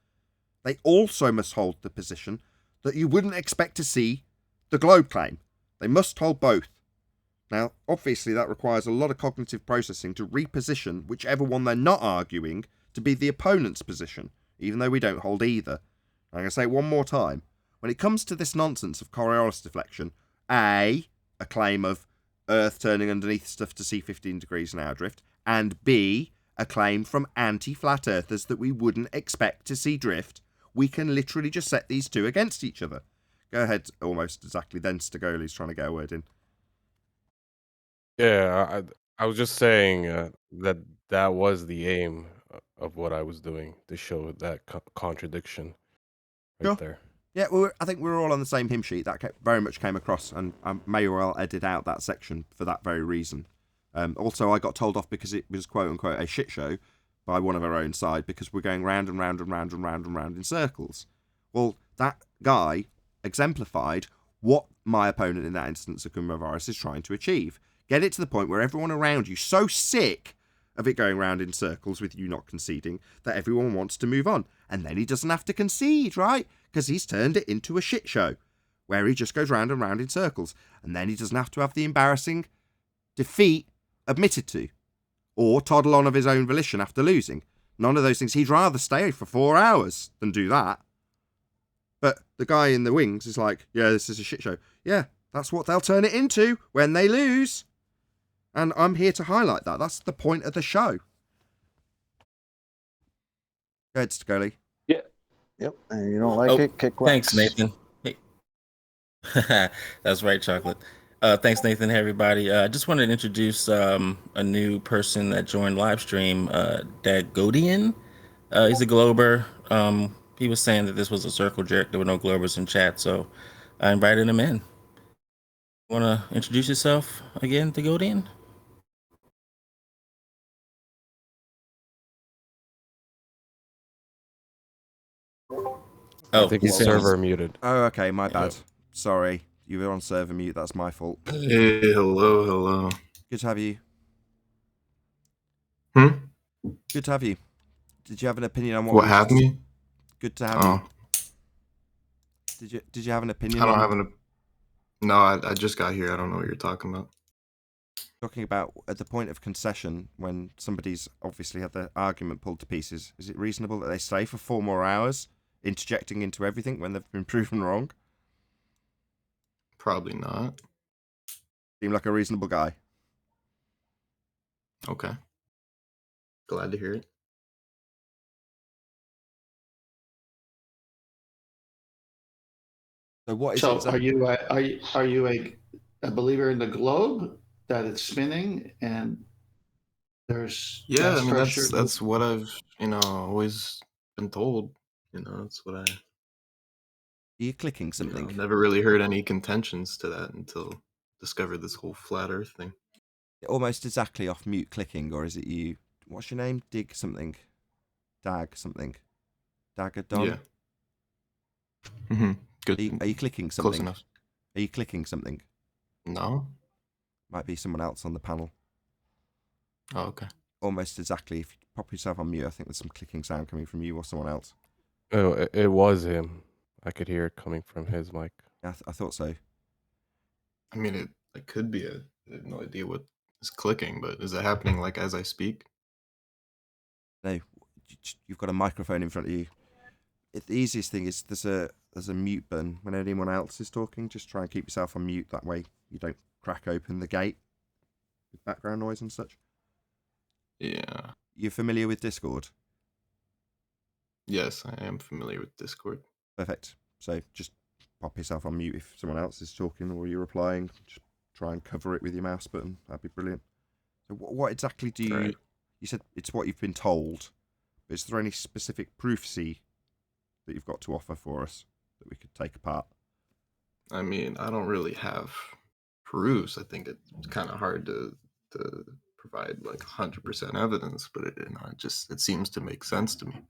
[SPEAKER 1] they also must hold the position that you wouldn't expect to see the globe claim. They must hold both. Now, obviously, that requires a lot of cognitive processing to reposition whichever one they're not arguing to be the opponent's position, even though we don't hold either. I'm going to say it one more time. When it comes to this nonsense of Coriolis deflection, A claim of Earth turning underneath stuff to see 15 degrees an hour drift, and B, a claim from anti-flat earthers that we wouldn't expect to see drift, we can literally just set these two against each other. Go ahead, almost exactly. Then Stigoli's trying to get a word in.
[SPEAKER 6] Yeah, I was just saying that was the aim of what I was doing, to show that contradiction right there.
[SPEAKER 1] Yeah, I think we were all on the same hymn sheet. That very much came across, and I may well edit out that section for that very reason. Also, I got told off because it was quote-unquote a shit show by one of our own side because we're going round and round and round and round and round in circles. Well, that guy exemplified what my opponent in that instance, Akuma Virus, is trying to achieve. Get it to the point where everyone around you so sick of it going round in circles with you not conceding that everyone wants to move on. And then he doesn't have to concede, right? Because he's turned it into a shit show where he just goes round and round in circles. And then he doesn't have to have the embarrassing defeat admitted to or toddle on of his own volition after losing. None of those things. He'd rather stay for 4 hours than do that. But the guy in the wings is like, yeah, this is a shit show. Yeah, that's what they'll turn it into when they lose. And I'm here to highlight that. That's the point of the show. Go ahead, Scully.
[SPEAKER 7] Yeah.
[SPEAKER 12] Yep. And you don't like it, kick rocks.
[SPEAKER 5] Thanks, Nathan. Hey. That's right, Chocolate. Thanks, Nathan. Hey, everybody. I just wanted to introduce a new person that joined live stream, Dagodian. He's a Glober. He was saying that this was a circle jerk. There were no Globers in chat, so I invited him in. Want to introduce yourself again, Dagodian?
[SPEAKER 6] I think he's server muted.
[SPEAKER 1] Oh, okay, my bad. Sorry, you were on server mute. That's my fault.
[SPEAKER 13] Hey, hello.
[SPEAKER 1] Good to have you. Good to have you. Did you have an opinion on
[SPEAKER 13] what have me?
[SPEAKER 1] Good to have you. Did you have an opinion?
[SPEAKER 13] I don't have an. No, I just got here. I don't know what you're talking about.
[SPEAKER 1] Talking about at the point of concession when somebody's obviously had their argument pulled to pieces. Is it reasonable that they stay for 4 more hours, interjecting into everything when they've been proven wrong?
[SPEAKER 13] Probably not.
[SPEAKER 1] Seem like a reasonable guy.
[SPEAKER 13] Okay. Glad to hear it.
[SPEAKER 1] So what is
[SPEAKER 4] so
[SPEAKER 1] it?
[SPEAKER 4] Are you a believer in the globe, that it's spinning and there's
[SPEAKER 13] I mean that's what I've always been told. That's what I.
[SPEAKER 1] Are you clicking something?
[SPEAKER 13] Never really heard any contentions to that until discovered this whole flat Earth thing.
[SPEAKER 1] Almost exactly off mute clicking, or is it you? What's your name? Dig something. Dag something. Dagadon?
[SPEAKER 13] Yeah. Mm-hmm. Good.
[SPEAKER 1] Are you clicking something?
[SPEAKER 13] Close enough.
[SPEAKER 1] Are you clicking something?
[SPEAKER 13] No.
[SPEAKER 1] Might be someone else on the panel.
[SPEAKER 13] Oh, okay.
[SPEAKER 1] Almost exactly. If you pop yourself on mute, I think there's some clicking sound coming from you or someone else.
[SPEAKER 6] Oh, it was him. I could hear it coming from his mic.
[SPEAKER 1] Yeah, I thought so.
[SPEAKER 13] I mean, it could be. I have no idea what is clicking, but is that happening like as I speak?
[SPEAKER 1] No, you've got a microphone in front of you. The easiest thing is there's a mute button when anyone else is talking. Just try and keep yourself on mute. That way you don't crack open the gate with background noise and such.
[SPEAKER 13] Yeah.
[SPEAKER 1] You're familiar with Discord?
[SPEAKER 13] Yes, I am familiar with Discord.
[SPEAKER 1] Perfect. So just pop yourself on mute if someone else is talking or you're replying. Just try and cover it with your mouse button. That'd be brilliant. So what exactly do you...
[SPEAKER 13] Right.
[SPEAKER 1] You said it's what you've been told. But is there any specific proofsy that you've got to offer for us that we could take apart?
[SPEAKER 13] I mean, I don't really have proofs. I think it's kind of hard to provide like 100% evidence, but it seems to make sense to me.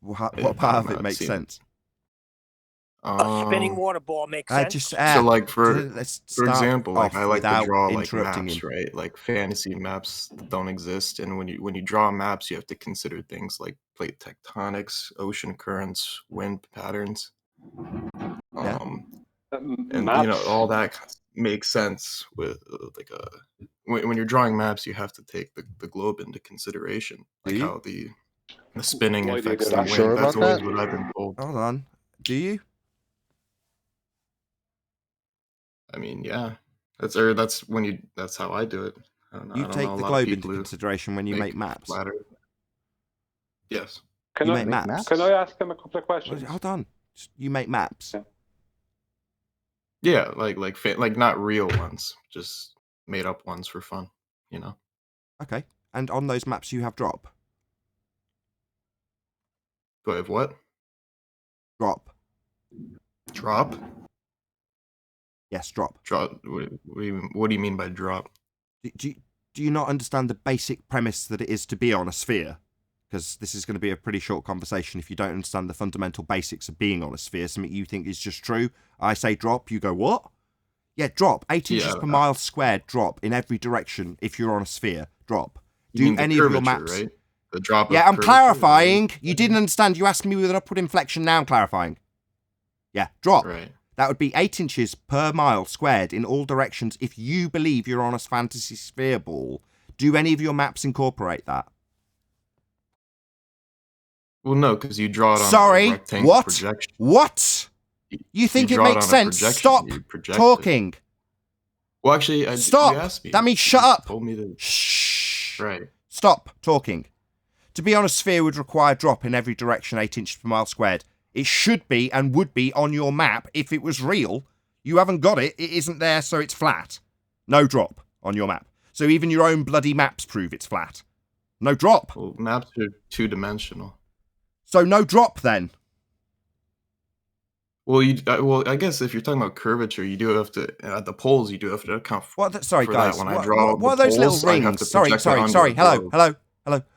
[SPEAKER 1] What part of it makes sense?
[SPEAKER 3] A spinning water ball makes sense.
[SPEAKER 13] So like for example, like
[SPEAKER 1] off
[SPEAKER 13] I like to
[SPEAKER 1] without
[SPEAKER 13] draw like
[SPEAKER 1] interrupting
[SPEAKER 13] maps,
[SPEAKER 1] him.
[SPEAKER 13] right? Like fantasy maps that don't exist, and when you draw maps, you have to consider things like plate tectonics, ocean currents, wind patterns,
[SPEAKER 1] Yeah.
[SPEAKER 13] and you know all that makes sense with when you're drawing maps, you have to take the globe into consideration, like how the spinning
[SPEAKER 7] Why do you
[SPEAKER 13] affects
[SPEAKER 7] do
[SPEAKER 13] the
[SPEAKER 7] that?
[SPEAKER 13] wind.
[SPEAKER 12] Sure
[SPEAKER 13] That's
[SPEAKER 12] about
[SPEAKER 13] always
[SPEAKER 12] that?
[SPEAKER 13] what I've been told.
[SPEAKER 1] Hold on. Do you?
[SPEAKER 13] I mean, yeah, that's how I do it. I don't know.
[SPEAKER 1] You
[SPEAKER 13] I don't
[SPEAKER 1] take
[SPEAKER 13] know a
[SPEAKER 1] the
[SPEAKER 13] lot of
[SPEAKER 1] globe into
[SPEAKER 13] people who
[SPEAKER 1] consideration when you make maps.
[SPEAKER 13] flat Earth. Yes.
[SPEAKER 7] Can
[SPEAKER 1] You
[SPEAKER 7] I
[SPEAKER 1] make maps.
[SPEAKER 7] Can I ask him a couple of questions?
[SPEAKER 1] Hold on. You make maps.
[SPEAKER 13] Yeah, like not real ones, just made up ones for fun, you know.
[SPEAKER 1] Okay. And on those maps you have drop.
[SPEAKER 13] Do I have what?
[SPEAKER 1] Drop.
[SPEAKER 13] Drop?
[SPEAKER 1] Yes, drop.
[SPEAKER 13] Drop. What do you mean by drop?
[SPEAKER 1] Do you not understand the basic premise that it is to be on a sphere? Because this is going to be a pretty short conversation if you don't understand the fundamental basics of being on a sphere, something you think is just true. I say drop, you go, what? Yeah, drop. 8 inches per mile squared drop in every direction if you're on a sphere. Drop.
[SPEAKER 13] You mean the
[SPEAKER 1] any of your
[SPEAKER 13] curvature,
[SPEAKER 1] maps...
[SPEAKER 13] right? The drop
[SPEAKER 1] Yeah,
[SPEAKER 13] of
[SPEAKER 1] I'm
[SPEAKER 13] curvature,
[SPEAKER 1] clarifying.
[SPEAKER 13] right?
[SPEAKER 1] You didn't understand. You asked me with an upward inflection. Now I'm clarifying. Yeah, drop.
[SPEAKER 13] Right.
[SPEAKER 1] That would be 8 inches per mile squared in all directions if you believe you're on a fantasy sphere ball. Do any of your maps incorporate that?
[SPEAKER 13] Well, no, because you draw it on a rectangle projection.
[SPEAKER 1] What? You think it makes sense? Stop talking.
[SPEAKER 13] Well, actually,
[SPEAKER 1] stop.
[SPEAKER 13] You asked me.
[SPEAKER 1] That means shut up.
[SPEAKER 13] Told me to...
[SPEAKER 1] Shh.
[SPEAKER 13] Right.
[SPEAKER 1] Stop talking. To be on a sphere would require drop in every direction 8 inches per mile squared. It should be and would be on your map if it was real. You haven't got it. It isn't there, so it's flat. No drop on your map. So even your own bloody maps prove it's flat. No drop.
[SPEAKER 13] Well, maps are two-dimensional.
[SPEAKER 1] So no drop then.
[SPEAKER 13] Well, I guess if you're talking about curvature, you do have to at the poles. You do have to account for
[SPEAKER 1] sorry, guys.
[SPEAKER 13] that. When I draw
[SPEAKER 1] what are those
[SPEAKER 13] poles,
[SPEAKER 1] little rings? Sorry. Hello.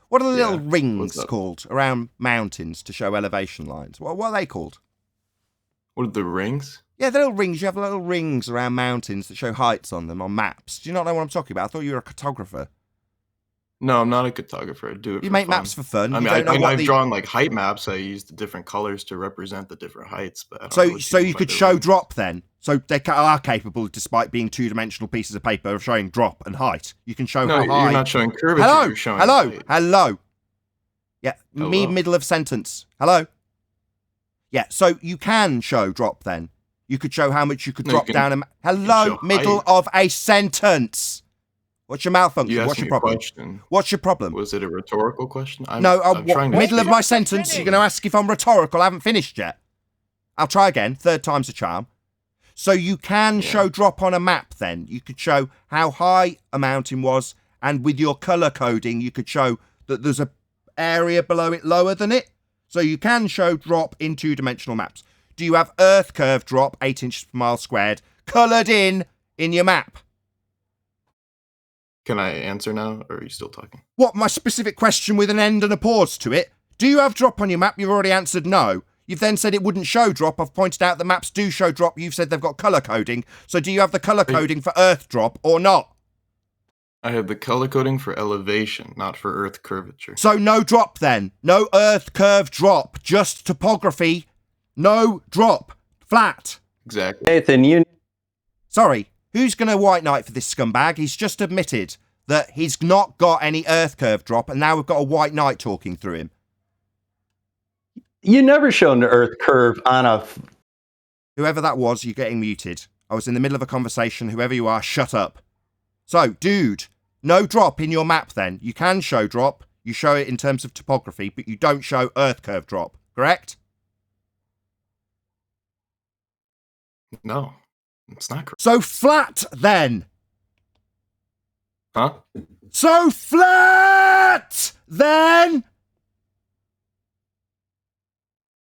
[SPEAKER 1] What are the little rings called around mountains to show elevation lines? What are they called?
[SPEAKER 13] What are the rings?
[SPEAKER 1] Yeah, the little rings. You have little rings around mountains that show heights on them on maps. Do you not know what I'm talking about? I thought you were a cartographer.
[SPEAKER 13] No, I'm not a cartographer. I do it
[SPEAKER 1] You
[SPEAKER 13] for
[SPEAKER 1] make
[SPEAKER 13] fun.
[SPEAKER 1] maps for fun.
[SPEAKER 13] I mean, I've drawn like height maps. I use the different colors to represent the different heights. But I don't know what
[SPEAKER 1] so you
[SPEAKER 13] by
[SPEAKER 1] could
[SPEAKER 13] the
[SPEAKER 1] show
[SPEAKER 13] rings.
[SPEAKER 1] drop then. So they are capable, despite being two-dimensional pieces of paper, of showing drop and height. You can show how high.
[SPEAKER 13] You're not showing curvature. You're showing height.
[SPEAKER 1] Hello. Yeah,
[SPEAKER 13] Hello.
[SPEAKER 1] middle of sentence. Hello. Yeah, so you can show drop then. You could show how much you could drop down. Hello, middle of a sentence. What's your malfunction? What's your problem? What's your problem?
[SPEAKER 13] Was it a rhetorical question? I'm
[SPEAKER 1] trying to middle of my sentence. You're going to ask if I'm rhetorical. I haven't finished yet. I'll try again. Third time's a charm. So you can show drop on a map then. You could show how high a mountain was, and with your colour coding, you could show that there's a area below it lower than it. So you can show drop in two-dimensional maps. Do you have earth curve drop, 8 inches per mile squared, coloured in your map?
[SPEAKER 13] Can I answer now, or are you still talking?
[SPEAKER 1] What, my specific question with an end and a pause to it? Do you have drop on your map? You've already answered no. You've then said it wouldn't show drop. I've pointed out the maps do show drop. You've said they've got colour coding. So do you have the colour coding for earth drop or not?
[SPEAKER 13] I have the color coding for elevation, not for earth curvature.
[SPEAKER 1] So no drop then. No earth curve drop. Just topography. No drop. Flat.
[SPEAKER 13] Exactly.
[SPEAKER 14] Nathan,
[SPEAKER 1] Sorry. Who's going to white knight for this scumbag? He's just admitted that he's not got any earth curve drop, and now we've got a white knight talking through him.
[SPEAKER 14] You never shown the earth curve on a...
[SPEAKER 1] Whoever that was, you're getting muted. I was in the middle of a conversation. Whoever you are, shut up. So, dude, no drop in your map then. You can show drop. You show it in terms of topography, but you don't show earth curve drop. Correct?
[SPEAKER 13] No. It's not correct.
[SPEAKER 1] So flat then.
[SPEAKER 13] Huh?
[SPEAKER 1] So flat then.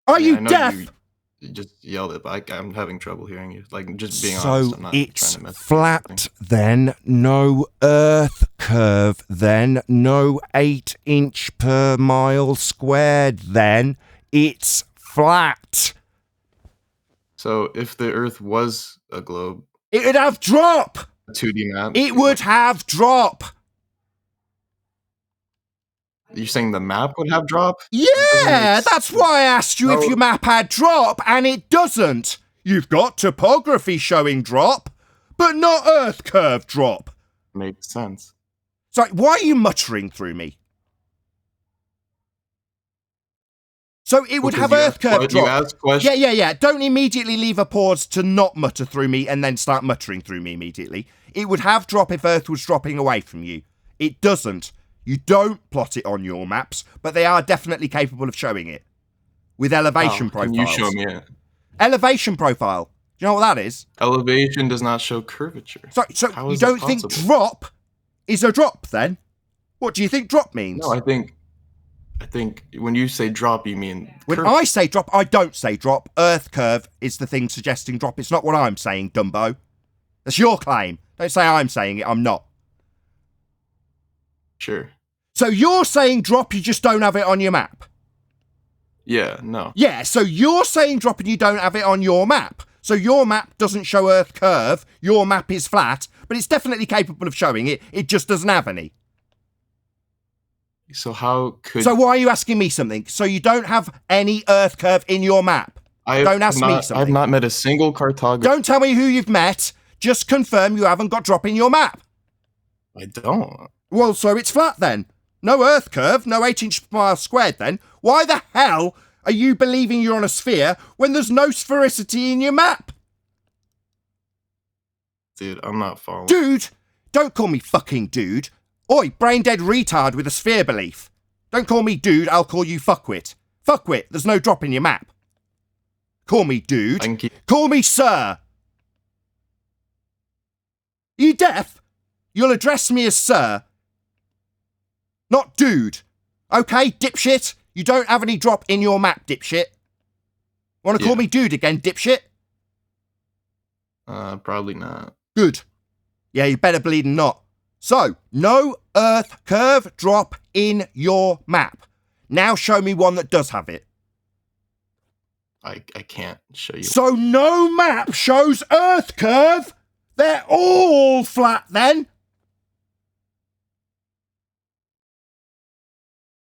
[SPEAKER 1] Are
[SPEAKER 13] Yeah,
[SPEAKER 1] you
[SPEAKER 13] I know
[SPEAKER 1] deaf?
[SPEAKER 13] You just yelled it, but I'm having trouble hearing you. Like, just being
[SPEAKER 1] So
[SPEAKER 13] honest, I'm not
[SPEAKER 1] it's
[SPEAKER 13] trying to mess
[SPEAKER 1] flat then, no earth curve then, no 8-inch per mile squared then. It's flat.
[SPEAKER 13] So if the Earth was a globe,
[SPEAKER 1] it would have drop.
[SPEAKER 13] A 2D map.
[SPEAKER 1] It would have drop.
[SPEAKER 13] You're saying the map would have drop?
[SPEAKER 1] Yeah, that's why I asked you if your map had drop, and it doesn't. You've got topography showing drop, but not earth curve drop.
[SPEAKER 13] Makes sense.
[SPEAKER 1] Sorry, why are you muttering through me? So it would have earth curve drop.
[SPEAKER 13] You asked questions.
[SPEAKER 1] Yeah. Don't immediately leave a pause to not mutter through me and then start muttering through me immediately. It would have drop if earth was dropping away from you. It doesn't. You don't plot it on your maps, but they are definitely capable of showing it. With elevation profiles.
[SPEAKER 13] Can you show me it?
[SPEAKER 1] Elevation profile. Do you know what that is?
[SPEAKER 13] Elevation does not show curvature.
[SPEAKER 1] So you don't think drop is a drop then? What do you think drop means?
[SPEAKER 13] No, I think when you say drop, you mean
[SPEAKER 1] when I say drop, I don't say drop. Earth curve is the thing suggesting drop. It's not what I'm saying, Dumbo. That's your claim. Don't say I'm saying it. I'm not.
[SPEAKER 13] Sure.
[SPEAKER 1] So you're saying drop, you just don't have it on your map?
[SPEAKER 13] Yeah, no.
[SPEAKER 1] Yeah, so you're saying drop and you don't have it on your map. So your map doesn't show earth curve. Your map is flat, but it's definitely capable of showing it. It just doesn't have any.
[SPEAKER 13] So how could...
[SPEAKER 1] So why are you asking me something? So you don't have any earth curve in your map? Don't ask me something.
[SPEAKER 13] I've not met a single cartographer.
[SPEAKER 1] Don't tell me who you've met. Just confirm you haven't got drop in your map.
[SPEAKER 13] I don't.
[SPEAKER 1] Well, so it's flat then. No earth curve, no 8-inch per mile squared then. Why the hell are you believing you're on a sphere when there's no sphericity in your map?
[SPEAKER 13] Dude, I'm not following.
[SPEAKER 1] Dude, don't call me fucking dude. Oi, brain dead retard with a sphere belief. Don't call me dude, I'll call you fuckwit. Fuckwit, there's no drop in your map. Call me dude. Call me sir. Are you deaf? You'll address me as sir. Not dude. Okay, dipshit? You don't have any drop in your map, dipshit. Want to call me dude again, dipshit?
[SPEAKER 13] Probably not.
[SPEAKER 1] Good. Yeah, you better bleeding not. So, no earth curve drop in your map. Now show me one that does have it.
[SPEAKER 13] I can't show you.
[SPEAKER 1] So no map shows earth curve? They're all flat then?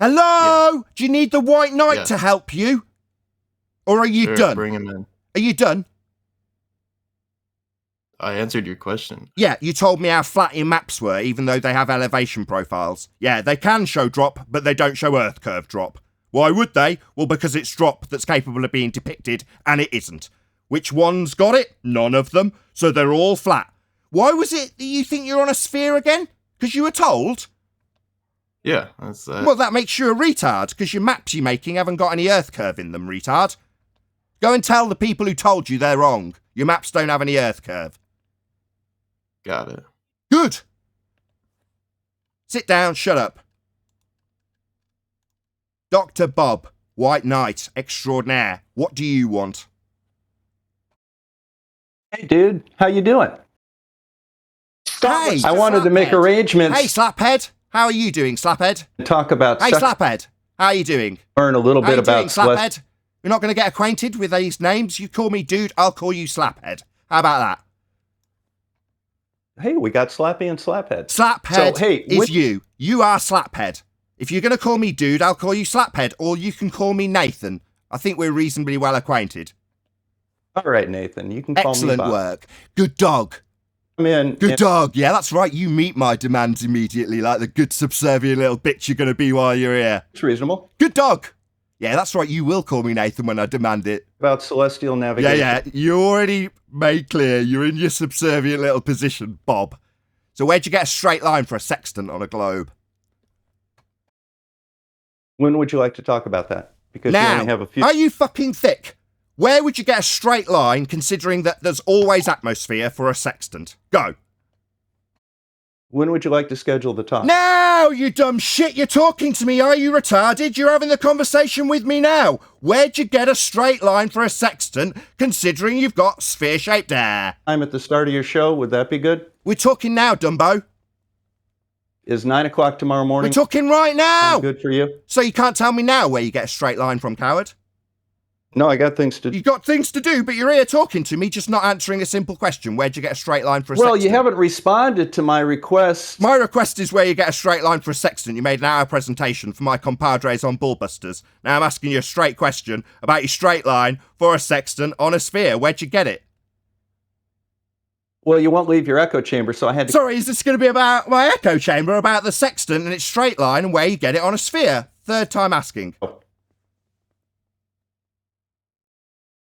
[SPEAKER 1] Hello? Yeah. Do you need the white knight to help you? Or are you done?
[SPEAKER 13] Bring him in.
[SPEAKER 1] Are you done?
[SPEAKER 13] I answered your question.
[SPEAKER 1] Yeah, you told me how flat your maps were, even though they have elevation profiles. Yeah, they can show drop, but they don't show earth curve drop. Why would they? Well, because it's drop that's capable of being depicted, and it isn't. Which one's got it? None of them. So they're all flat. Why was it that you think you're on a sphere again? Because you were told?
[SPEAKER 13] Yeah, that's
[SPEAKER 1] Well, that makes you a retard, because your maps you're making haven't got any earth curve in them, retard. Go and tell the people who told you they're wrong. Your maps don't have any earth curve.
[SPEAKER 13] Got it.
[SPEAKER 1] Good. Sit down, shut up. Dr. Bob, White Knight, extraordinaire. What do you want?
[SPEAKER 14] Hey, dude. How you doing?
[SPEAKER 1] Hey,
[SPEAKER 14] I wanted to make arrangements.
[SPEAKER 1] Hey, Slaphead. How are you doing, Slaphead?
[SPEAKER 14] Talk about...
[SPEAKER 1] Hey, Slaphead. How are you doing?
[SPEAKER 14] Learn a little bit about...
[SPEAKER 1] Slaphead? You're not going to get acquainted with these names? You call me dude, I'll call you Slaphead. How about that?
[SPEAKER 14] Hey, we got Slappy and Slaphead.
[SPEAKER 1] Slaphead is you. You are Slaphead. If you're going to call me dude, I'll call you Slaphead, or you can call me Nathan. I think we're reasonably well acquainted.
[SPEAKER 14] All right, Nathan. You can call me
[SPEAKER 1] Excellent
[SPEAKER 14] Bob.
[SPEAKER 1] work. Good dog.
[SPEAKER 14] Come in.
[SPEAKER 1] Good dog. Yeah, that's right. You meet my demands immediately, like the good subservient little bitch you're going to be while you're here.
[SPEAKER 14] It's reasonable.
[SPEAKER 1] Good dog. Yeah, that's right. You will call me Nathan when I demand it.
[SPEAKER 14] About celestial navigation.
[SPEAKER 1] Yeah. You already made clear you're in your subservient little position, Bob. So where'd you get a straight line for a sextant on a globe?
[SPEAKER 14] When would you like to talk about that? Because
[SPEAKER 1] now,
[SPEAKER 14] we only have a few...
[SPEAKER 1] Are you fucking thick? Where would you get a straight line considering that there's always atmosphere for a sextant? Go.
[SPEAKER 14] When would you like to schedule the talk?
[SPEAKER 1] Now, you dumb shit, you're talking to me. Are you retarded? You're having the conversation with me now. Where'd you get a straight line for a sextant considering you've got sphere-shaped air?
[SPEAKER 14] I'm at the start of your show. Would that be good?
[SPEAKER 1] We're talking now, Dumbo.
[SPEAKER 14] Is 9 o'clock tomorrow morning?
[SPEAKER 1] We're talking right now.
[SPEAKER 14] Good for you?
[SPEAKER 1] So you can't tell me now where you get a straight line from, coward?
[SPEAKER 14] No, I got things to do.
[SPEAKER 1] You got things to do, but you're here talking to me, just not answering a simple question. Where'd you get a straight line for a sextant?
[SPEAKER 14] Well, you haven't responded to my request.
[SPEAKER 1] My request is where you get a straight line for a sextant. You made an hour presentation for my compadres on Bullbusters. Now I'm asking you a straight question about your straight line for a sextant on a sphere. Where'd you get it?
[SPEAKER 14] Well, you won't leave your echo chamber, so I had to...
[SPEAKER 1] Sorry, is this going to be about my echo chamber, about the sextant and its straight line and where you get it on a sphere? Third time asking.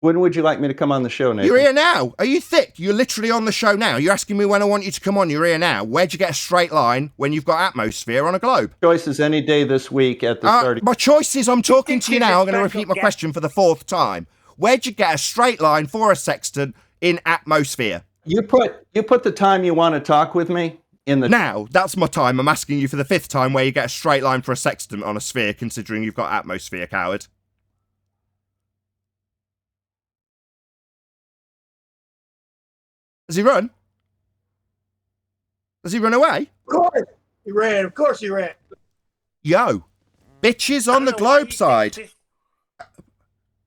[SPEAKER 14] When would you like me to come on the show, Nathan?
[SPEAKER 1] You're here now. Are you thick? You're literally on the show now. You're asking me when I want you to come on. You're here now. Where'd you get a straight line when you've got atmosphere on a globe?
[SPEAKER 14] Choice is any day this week at the start.
[SPEAKER 1] My choice is I'm talking to you now. I'm going to repeat my question for the fourth time. Where'd you get a straight line for a sextant in atmosphere?
[SPEAKER 14] You put the time you want to talk with me in the...
[SPEAKER 1] Now, that's my time. I'm asking you for the fifth time where you get a straight line for a sextant on a sphere, considering you've got atmosphere, coward. Has he run? Has he run away?
[SPEAKER 3] Of course he ran. Of course he ran.
[SPEAKER 1] Yo, bitches on the globe side.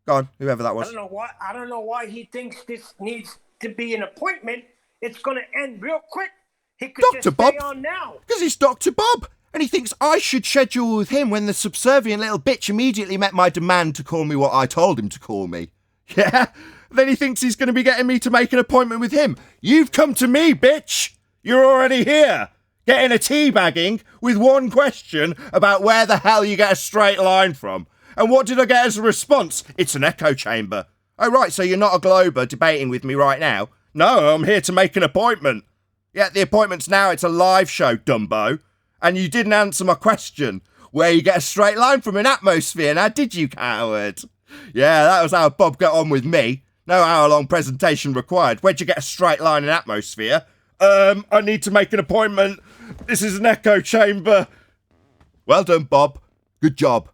[SPEAKER 1] Go on, whoever that was.
[SPEAKER 3] I don't know why he thinks this needs to be an appointment. It's going to end real quick. He could
[SPEAKER 1] Dr.
[SPEAKER 3] just
[SPEAKER 1] Bob?
[SPEAKER 3] stay on now.
[SPEAKER 1] Because he's Dr. Bob. And he thinks I should schedule with him when the subservient little bitch immediately met my demand to call me what I told him to call me. Yeah? Then he thinks he's going to be getting me to make an appointment with him. You've come to me, bitch. You're already here. Getting a teabagging with one question about where the hell you get a straight line from. And what did I get as a response? It's an echo chamber. Oh, right, so you're not a glober debating with me right now? No, I'm here to make an appointment. Yeah, the appointment's now. It's a live show, Dumbo. And you didn't answer my question. Where you get a straight line from an atmosphere, now did you, coward? Yeah, that was how Bob got on with me. No hour-long presentation required. Where'd you get a straight line in atmosphere? I need to make an appointment. This is an echo chamber. Well done, Bob. Good job.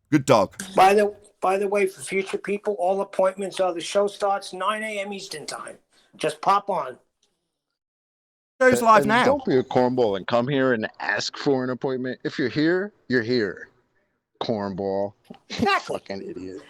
[SPEAKER 1] Good dog.
[SPEAKER 3] By the way, for future people, all appointments are the show starts 9 a.m. Eastern time. Just pop on.
[SPEAKER 1] Show's live
[SPEAKER 12] And
[SPEAKER 1] now.
[SPEAKER 12] Don't be a cornball and come here and ask for an appointment. If you're here, you're here. Cornball. Fucking idiot.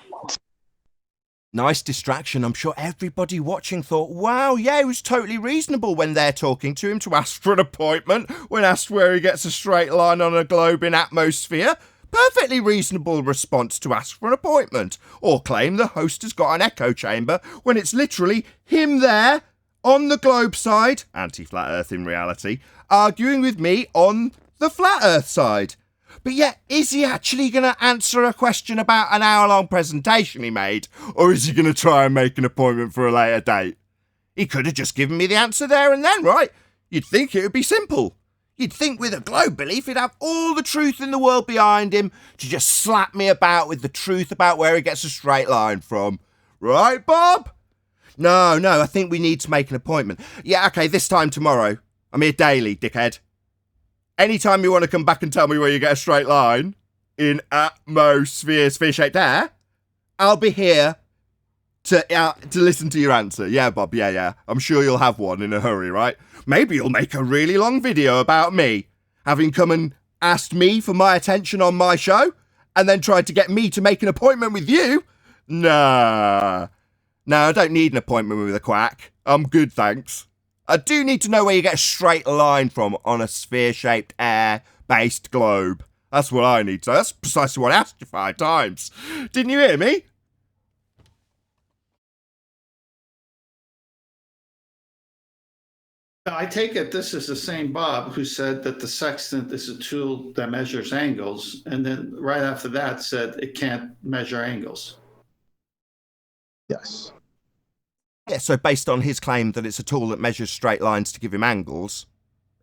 [SPEAKER 1] Nice distraction. I'm sure everybody watching thought, wow, yeah, it was totally reasonable when they're talking to him to ask for an appointment when asked where he gets a straight line on a globe in atmosphere. Perfectly reasonable response to ask for an appointment, or claim the host has got an echo chamber when it's literally him there on the globe side, anti-flat earth in reality, arguing with me on the flat earth side. But yet, is he actually going to answer a question about an hour-long presentation he made, or is he going to try and make an appointment for a later date? He could have just given me the answer there and then, right? You'd think it would be simple. You'd think with a globe belief he'd have all the truth in the world behind him to just slap me about with the truth about where he gets a straight line from. Right, Bob? No, I think we need to make an appointment. Yeah, okay, this time tomorrow. I'm here daily, dickhead. Anytime you want to come back and tell me where you get a straight line in atmosphere, sphere-shaped air, I'll be here to listen to your answer. Yeah, Bob, yeah. I'm sure you'll have one in a hurry, right? Maybe you'll make a really long video about me, having come and asked me for my attention on my show, and then tried to get me to make an appointment with you. Nah. No, I don't need an appointment with a quack. I'm good, thanks. I do need to know where you get a straight line from on a sphere-shaped air-based globe. That's what I need to know. That's precisely what I asked you 5 times. Didn't you hear me?
[SPEAKER 4] I take it this is the same Bob who said that the sextant is a tool that measures angles, and then right after that said it can't measure angles.
[SPEAKER 12] Yes.
[SPEAKER 1] Yeah, so based on his claim that it's a tool that measures straight lines to give him angles,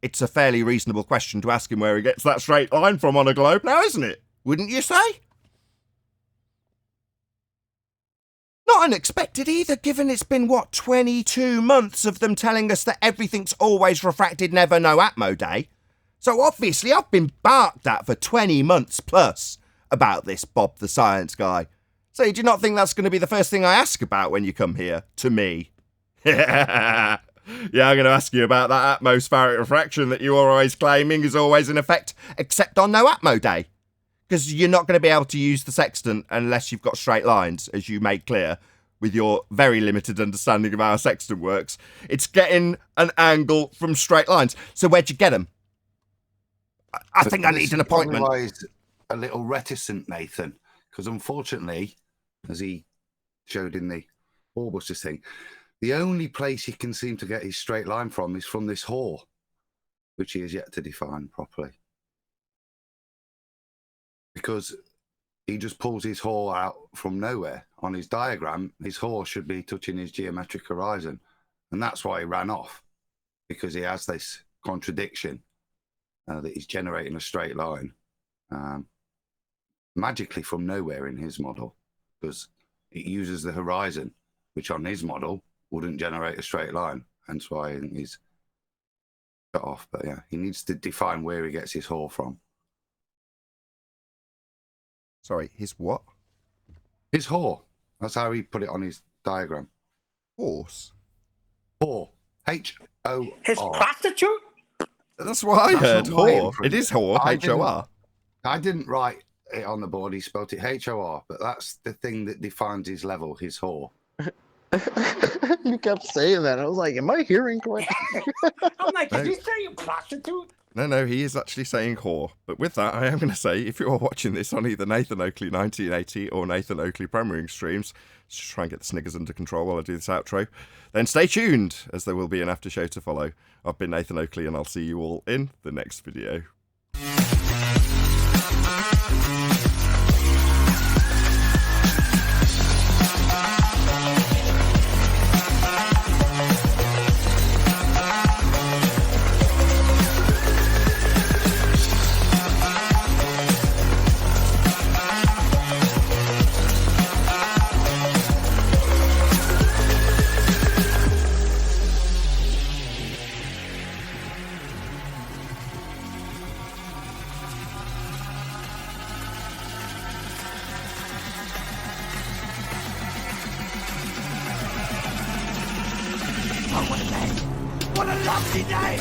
[SPEAKER 1] it's a fairly reasonable question to ask him where he gets that straight line from on a globe now, isn't it? Wouldn't you say? Not unexpected either, given it's been, 22 months of them telling us that everything's always refracted, never no Atmo day. So obviously I've been barked at for 20 months plus about this Bob the Science Guy. So you do not think that's going to be the first thing I ask about when you come here to me? Yeah, I'm going to ask you about that atmospheric refraction that you're always claiming is always in effect, except on no Atmo day. Because you're not going to be able to use the sextant unless you've got straight lines, as you made clear with your very limited understanding of how a sextant works. It's getting an angle from straight lines. So where'd you get them? I think I need an appointment.
[SPEAKER 15] Otherwise, a little reticent, Nathan, because unfortunately, as he showed in the Ballbusters thing, the only place he can seem to get his straight line from is from this whore, which he has yet to define properly. Because he just pulls his whore out from nowhere. On his diagram, his whore should be touching his geometric horizon. And that's why he ran off, because he has this contradiction that he's generating a straight line magically from nowhere in his model, because it uses the horizon, which on his model wouldn't generate a straight line. Hence why he's cut off. But yeah, he needs to define where he gets his whore from.
[SPEAKER 1] Sorry, his what?
[SPEAKER 15] His whore. That's how he put it on his diagram.
[SPEAKER 1] Horse?
[SPEAKER 15] Whore. H-O-R.
[SPEAKER 3] His prostitute?
[SPEAKER 1] That's what I heard. Whore. It is whore. H-O-R.
[SPEAKER 15] I didn't write it on the board. He spelled it H-O-R, but that's the thing that defines his level, his whore.
[SPEAKER 12] You kept saying that. I was like, am I hearing correctly?
[SPEAKER 3] I'm like, did you say prostitute?
[SPEAKER 1] No, he is actually saying whore. But with that, I am going to say, if you are watching this on either Nathan Oakley 1980 or Nathan Oakley Premiering streams, just try and get the sniggers under control while I do this outro, then stay tuned, as there will be an after show to follow. I've been Nathan Oakley, and I'll see you all in the next video.
[SPEAKER 3] What a lovely day!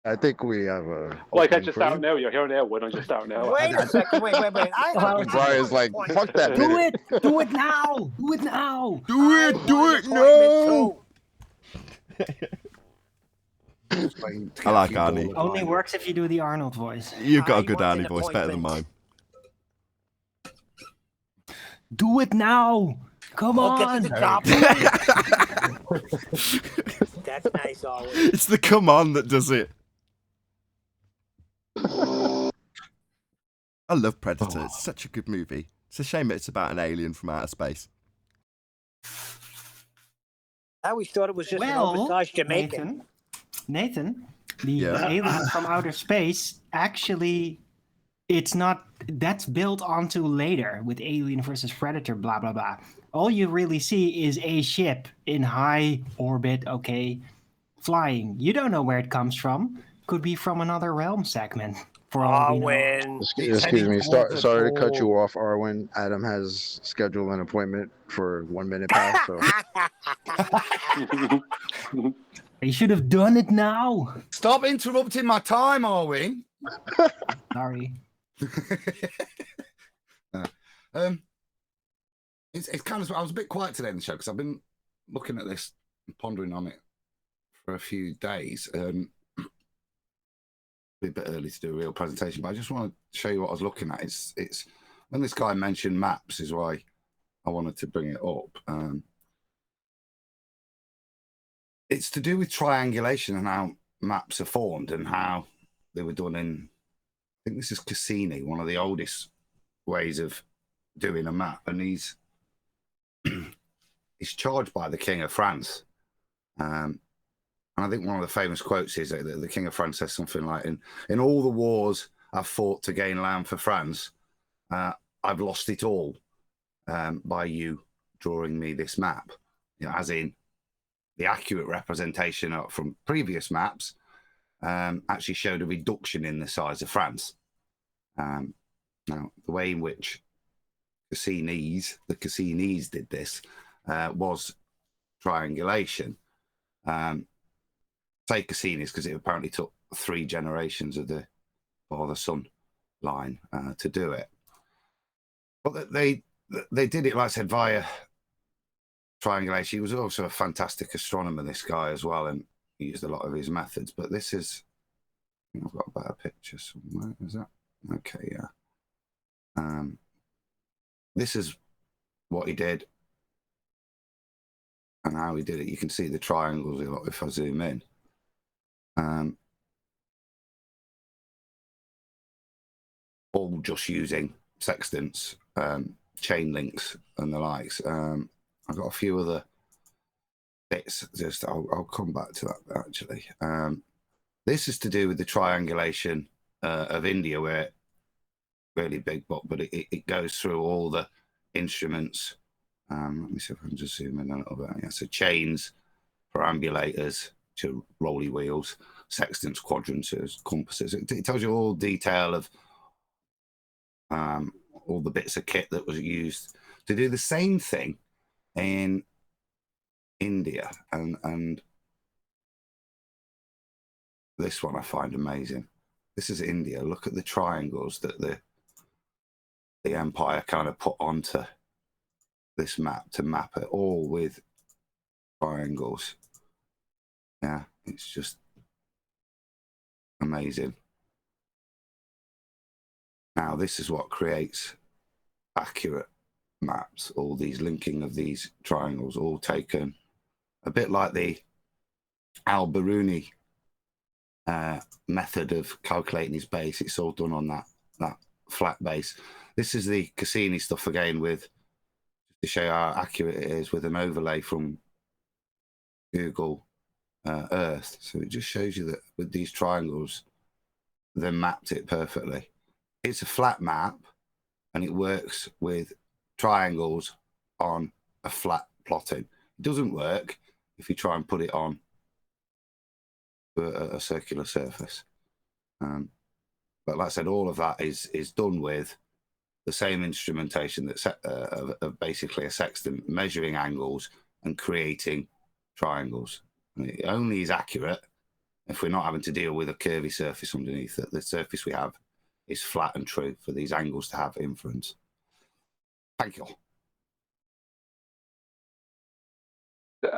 [SPEAKER 12] I think we have a.
[SPEAKER 7] Why can't you start now? You're here now. Why don't you start now?
[SPEAKER 3] Wait a second. Wait.
[SPEAKER 12] Brian's like, fuck that.
[SPEAKER 8] Do it! Do it now! Do it now!
[SPEAKER 1] Do it now! I like Arnie.
[SPEAKER 8] Only works if you do the Arnold voice.
[SPEAKER 1] You've got a good Arnie voice, better than mine.
[SPEAKER 8] Do it now! Come on!
[SPEAKER 3] Get to the top. That's nice, always.
[SPEAKER 1] It's the come on that does it. I love Predator. It's such a good movie. It's a shame it's about an alien from outer space.
[SPEAKER 3] I always thought it was just an oversized Jamaican.
[SPEAKER 8] Nathan, the alien from outer space, actually, it's not. That's built onto later with Alien versus Predator, blah, blah, blah. All you really see is a ship in high orbit, flying. You don't know where it comes from. Could be from another realm segment. For all we know.
[SPEAKER 12] Excuse me. Sorry to cut you off, Arwen. Adam has scheduled an appointment for 1 minute past. So.
[SPEAKER 8] They should have done it now.
[SPEAKER 15] Stop interrupting my time, Arwen.
[SPEAKER 8] Sorry.
[SPEAKER 15] It's kind of. I was a bit quiet today in the show because I've been looking at this and pondering on it for a few days. Be a bit early to do a real presentation, but I just want to show you what I was looking at. It's when this guy mentioned maps is why I wanted to bring it up. It's to do with triangulation and how maps are formed and how they were done in. I think this is Cassini, one of the oldest ways of doing a map, and he's charged by the King of France. And I think one of the famous quotes is that the King of France says something like, in all the wars I've fought to gain land for France, I've lost it all by you drawing me this map, as in the accurate representation from previous maps actually showed a reduction in the size of France. Now, the way in which the Cassinese did this was triangulation. Say Cassini's because it apparently took 3 generations of the father-son line to do it. But they did it, like I said, via triangulation. He was also a fantastic astronomer, this guy, as well, and he used a lot of his methods. But this is, I think I've got a better picture somewhere. Is that okay? Yeah. This is what he did and how he did it. You can see the triangles a lot if I zoom in. All just using sextants, chain links and the likes. I've got a few other bits. I'll come back to that actually. This is to do with the triangulation of India, where really big book, but it goes through all the instruments. Let me see if I can just zoom in a little bit. Yeah, so chains, perambulators, rolly wheels, sextants, quadrantures, compasses. It tells you all detail of all the bits of kit that was used to do the same thing in India. And this one I find amazing. This is India. Look at the triangles that the empire kind of put onto this map to map it all with triangles. Yeah, it's just amazing. Now, this is what creates accurate maps, all these linking of these triangles, all taken a bit like the Al-Biruni method of calculating his base. It's all done on that flat base. This is the Cassini stuff again, with to show how accurate it is, with an overlay from Google Earth. So it just shows you that with these triangles, they mapped it perfectly. It's a flat map, and it works with triangles on a flat plotting. It doesn't work if you try and put it on a circular surface. But like I said, all of that is done with the same instrumentation that's of basically a sextant, measuring angles and creating triangles. And it only is accurate if we're not having to deal with a curvy surface underneath it. The surface we have is flat and true for these angles to have inference. Thank you.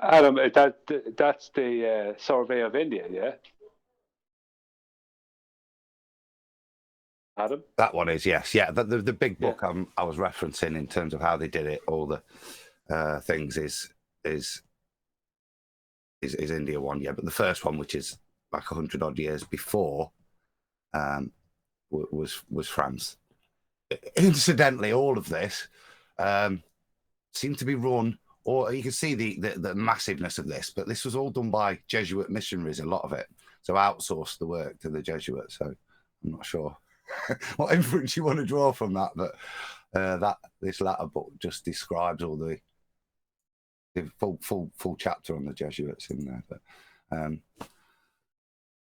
[SPEAKER 7] Adam, that's the survey of India, yeah? Adam?
[SPEAKER 15] That one is, yes. Yeah, the big book I was referencing in terms of how they did it, all the things is India one, yeah. But the first one, which is like 100 odd years before, was France. Incidentally, all of this seemed to be run, or you can see the massiveness of this, but this was all done by Jesuit missionaries, a lot of it. So outsourced the work to the Jesuits. So I'm not sure what inference you want to draw from that, but this latter book just describes all the full chapter on the Jesuits in there.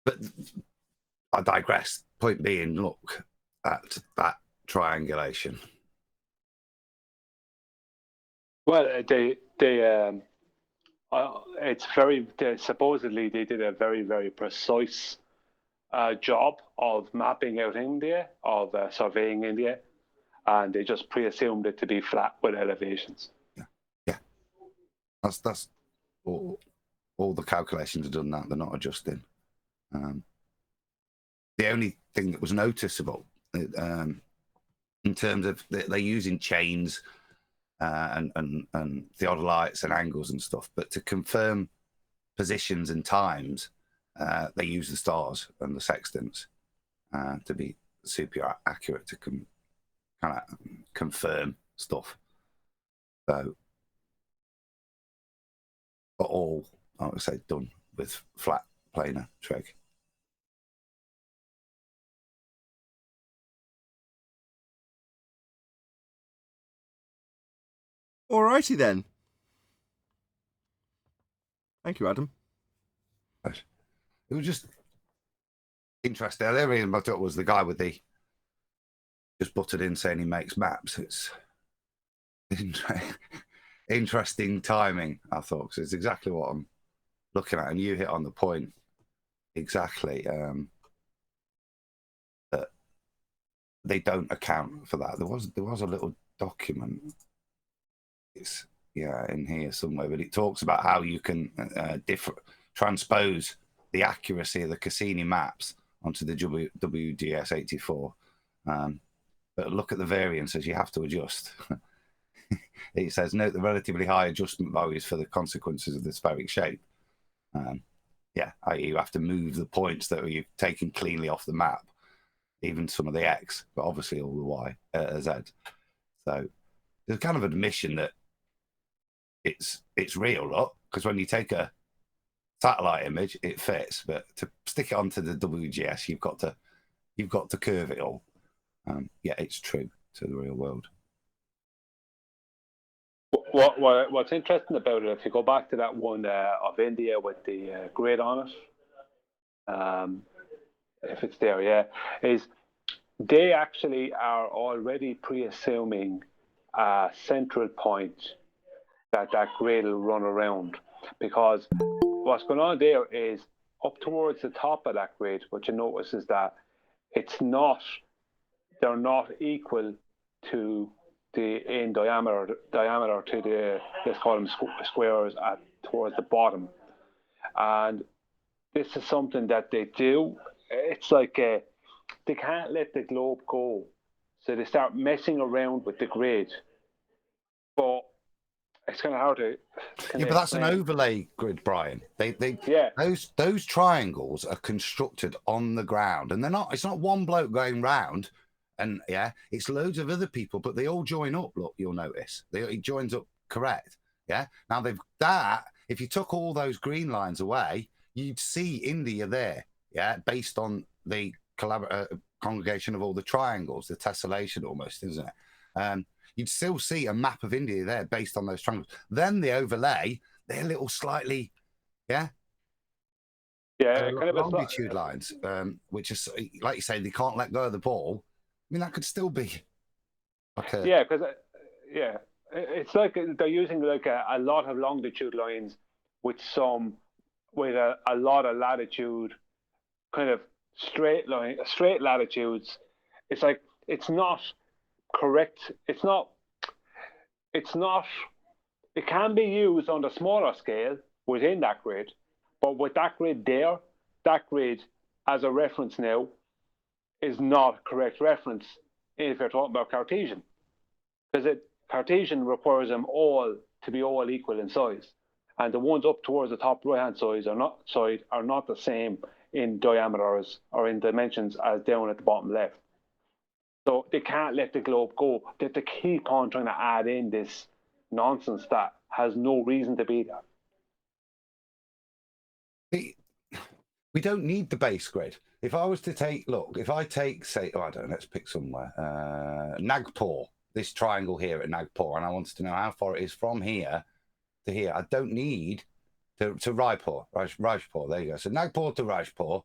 [SPEAKER 15] But I digress. Point being, look at that triangulation.
[SPEAKER 7] Well, it's supposedly they did a very, very precise job of mapping out India, of surveying India, and they just pre-assumed it to be flat with elevations.
[SPEAKER 15] Yeah. That's all the calculations are done that. They're not adjusting. The only thing that was noticeable in terms of they're using chains and theodolites and angles and stuff, but to confirm positions and times, they use the stars and the sextants to be super accurate to kind of confirm stuff. So, but all, I would say, done with flat planar trig.
[SPEAKER 1] Alrighty then. Thank you, Adam.
[SPEAKER 15] It was just interesting. The only reason I thought was the guy with the just buttered in saying he makes maps. It's interesting timing, I thought, because it's exactly what I'm looking at, and you hit on the point exactly. That they don't account for that. There was a little document. It's in here somewhere, but it talks about how you can transpose the accuracy of the Cassini maps onto the WGS84. But look at the variances you have to adjust. It says, note the relatively high adjustment values for the consequences of the spheric shape. You have to move the points that you've taken cleanly off the map, even some of the X, but obviously all the Y, Z. So there's kind of admission that it's real, look, because when you take a satellite image, it fits, but to stick it onto the WGS, you've got to curve it all. It's true to the real world.
[SPEAKER 7] What's interesting about it, if you go back to that one of India with the grid on it, if it's there, is they actually are already pre-assuming a central point that grid will run around, because what's going on there is up towards the top of that grid, what you notice is that they're not equal to in diameter to the, let's call them squares towards the bottom. And this is something that they do. It's like they can't let the globe go, so they start messing around with the grid. But it's kind of hard to.
[SPEAKER 15] But that's an overlay grid, Brian. Those triangles are constructed on the ground, and they're not. It's not one bloke going round, and it's loads of other people, but they all join up. Look, you'll notice it joins up correct. Yeah. Now if you took all those green lines away, you'd see India there. Yeah, based on the congregation of all the triangles, the tessellation almost, isn't it? You'd still see a map of India there based on those triangles. Then the overlay, they're little slightly, kind of longitude lines, which is, like you say, they can't let go of the ball. I mean, that could still be okay.
[SPEAKER 7] Because it's like they're using like a lot of longitude lines with a lot of latitude, kind of straight latitudes. It's like it's not correct. It can be used on the smaller scale within that grid, but with that grid as a reference now is not a correct reference if you're talking about Cartesian, because Cartesian requires them all to be all equal in size, and the ones up towards the top right hand side are not the same in diameters or in dimensions as down at the bottom left. So they can't let the globe go. They have to keep on trying to add in this nonsense that has no reason to be there.
[SPEAKER 15] We don't need the base grid. If I was to say, let's pick somewhere, Nagpur, this triangle here at Nagpur, and I wanted to know how far it is from here to here. I don't need to Raipur, there you go. So Nagpur to Rajpur,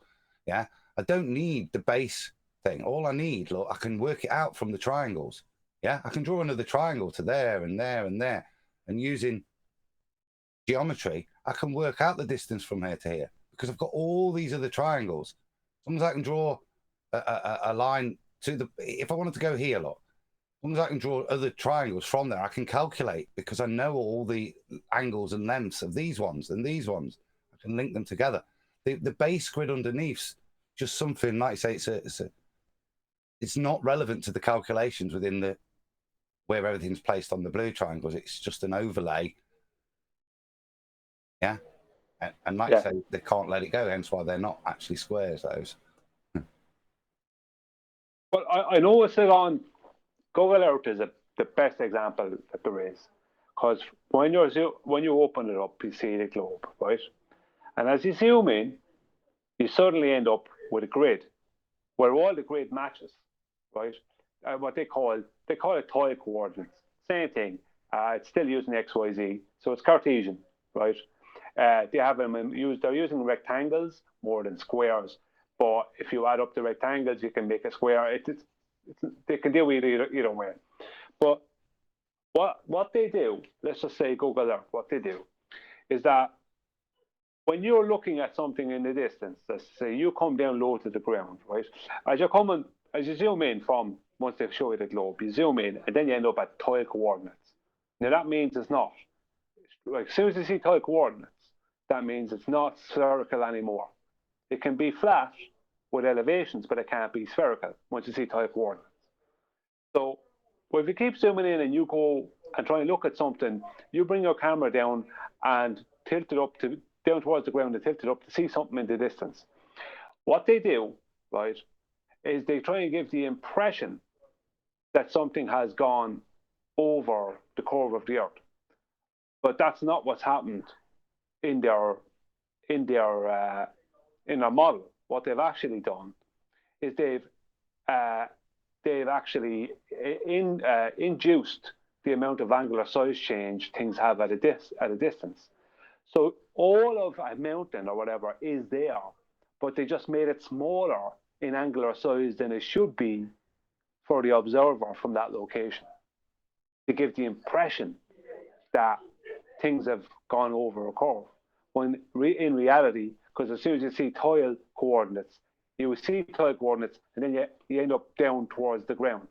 [SPEAKER 15] I don't need the base thing. All I need, look, I can work it out from the triangles. I can draw another triangle to there and there and there, and using geometry, I can work out the distance from here to here because I've got all these other triangles. Sometimes I can draw a line to the. If I wanted to go here, look, sometimes I can draw other triangles from there. I can calculate because I know all the angles and lengths of these ones and these ones. I can link them together. The base grid underneath's just something like say it's not relevant to the calculations within where everything's placed on the blue triangles. It's just an overlay. And like I say, they can't let it go, hence why they're not actually squares, those.
[SPEAKER 7] Well, I know it's on Google Earth is the best example that there is, because when you open it up, you see the globe, right? And as you zoom in, you suddenly end up with a grid where all the grid matches, right? What they call it tile coordinates. Same thing It's still using XYZ, so it's Cartesian, right? They're using rectangles more than squares, but if you add up the rectangles, you can make a square. They can deal with either way. But what they do, let's just say Google Earth, what they do is that when you're looking at something in the distance, let's say you come down low to the ground, right? As you zoom in from, once they show you the globe, you zoom in and then you end up at tile coordinates. Now that means it's not. Like, as soon as you see tile coordinates, that means it's not spherical anymore. It can be flat with elevations, but it can't be spherical once you see tile coordinates. So if you keep zooming in and you go and try and look at something, you bring your camera down and tilt it up down towards the ground and tilt it up to see something in the distance. What they do, right, is they try and give the impression that something has gone over the curve of the Earth. But that's not what's happened in their model. What they've actually done is they've actually induced the amount of angular size change things have at a distance. So all of a mountain or whatever is there, but they just made it smaller in angular size than it should be for the observer from that location, to give the impression that things have gone over a curve. When in reality, because as soon as you see tile coordinates, you will see tile coordinates, and then you end up down towards the ground.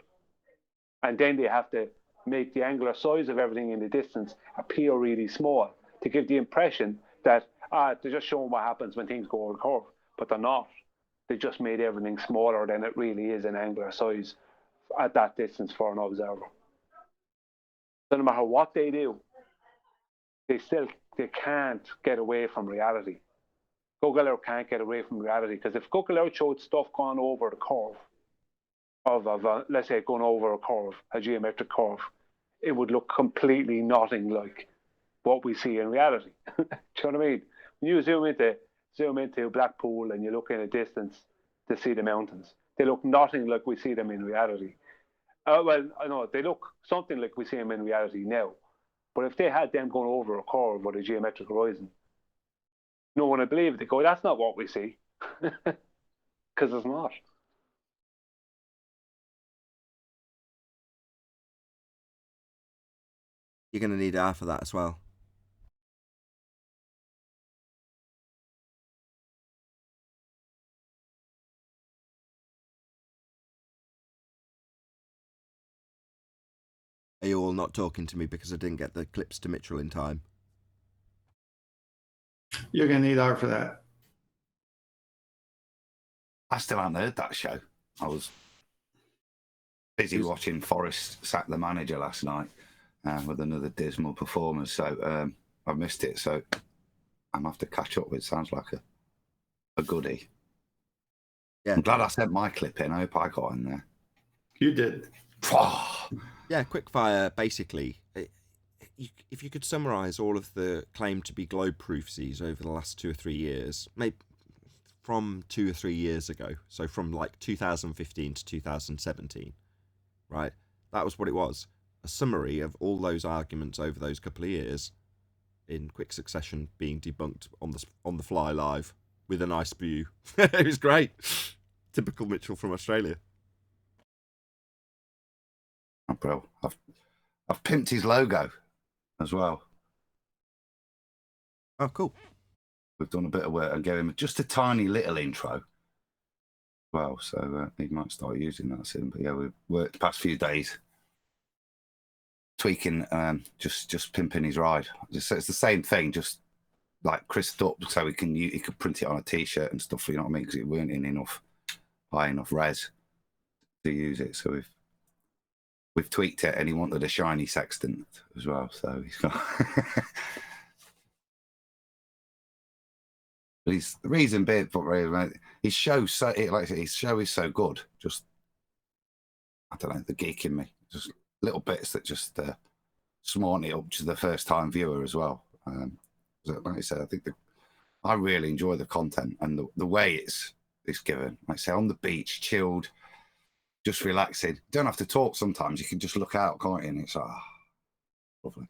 [SPEAKER 7] And then they have to make the angular size of everything in the distance appear really small to give the impression that they're just showing what happens when things go over a curve, but they're not. They just made everything smaller than it really is in angular size at that distance for an observer. So no matter what they do, they can't get away from reality. Google Earth can't get away from reality, because if Google Earth showed stuff going over the curve of let's say going over a curve, a geometric curve, it would look completely nothing like what we see in reality. Do you know what I mean? When you zoom into Blackpool and you look in a distance to see the mountains, they look nothing like we see them in reality. Well, I know they look something like we see them in reality now, but if they had them going over a curve with a geometric horizon, no one would believe it. They go, that's not what we see, because it's not.
[SPEAKER 1] You're going to need R for that as well. Are you all not talking to me because I didn't get the clips to Mitchell in time?
[SPEAKER 4] You're going to need R for that.
[SPEAKER 15] I still haven't heard that show. I was busy watching Forrest sack the manager last night with another dismal performance, so I missed it. So I'm going to have to catch up with it. Sounds like a goodie. Yeah, I'm glad I sent my clip in. I hope I got in there.
[SPEAKER 4] You did.
[SPEAKER 1] Yeah, quickfire, basically. If you could summarise all of the claim to be globe proofsies over the last 2 or 3 years, maybe from 2 or 3 years ago, so from like 2015 to 2017, right? That was what it was. A summary of all those arguments over those couple of years in quick succession being debunked on the fly live with a nice view. It was great. Typical Mitchell from Australia.
[SPEAKER 15] Oh, bro, I've pimped his logo as well.
[SPEAKER 1] Oh, cool.
[SPEAKER 15] We've done a bit of work and gave him just a tiny little intro. Well, so he might start using that soon. But yeah, we've worked the past few days tweaking, just pimping his ride. It's the same thing, just like crisped up, so he could print it on a T-shirt and stuff. You know what I mean? Because it weren't in high enough res to use it. So we've tweaked it, and he wanted a shiny Sextant as well. So he's got. But the reason being, his show his show is so good. Just, I don't know, the geek in me, just little bits that just smarten it up to the first time viewer as well. Like I said, I think I really enjoy the content and the way it's given. Like I say, on the beach, chilled, just relaxing. You don't have to talk sometimes. You can just look out, can't you? And it's Lovely.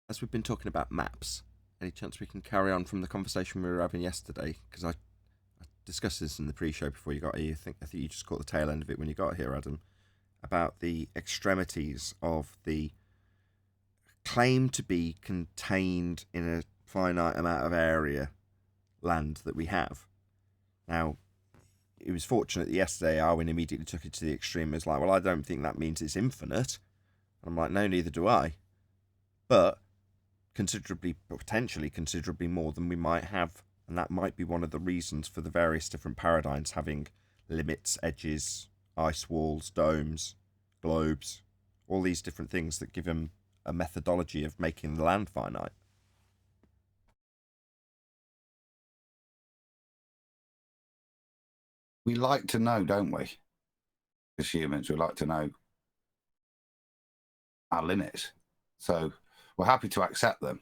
[SPEAKER 1] As we've been talking about maps, any chance we can carry on from the conversation we were having yesterday? Because I discussed this in the pre-show before you got here. I think you just caught the tail end of it when you got here, Adam, about the extremities of the claim to be contained in a finite amount of area land that we have. Now, it was fortunate that yesterday Arwin immediately took it to the extreme and was like, well, I don't think that means it's infinite. I'm like, no, neither do I. But potentially considerably more than we might have. And that might be one of the reasons for the various different paradigms having limits, edges, ice walls, domes, globes, all these different things that give them a methodology of making the land finite.
[SPEAKER 15] We like to know, don't we? As humans, we like to know our limits. So we're happy to accept them.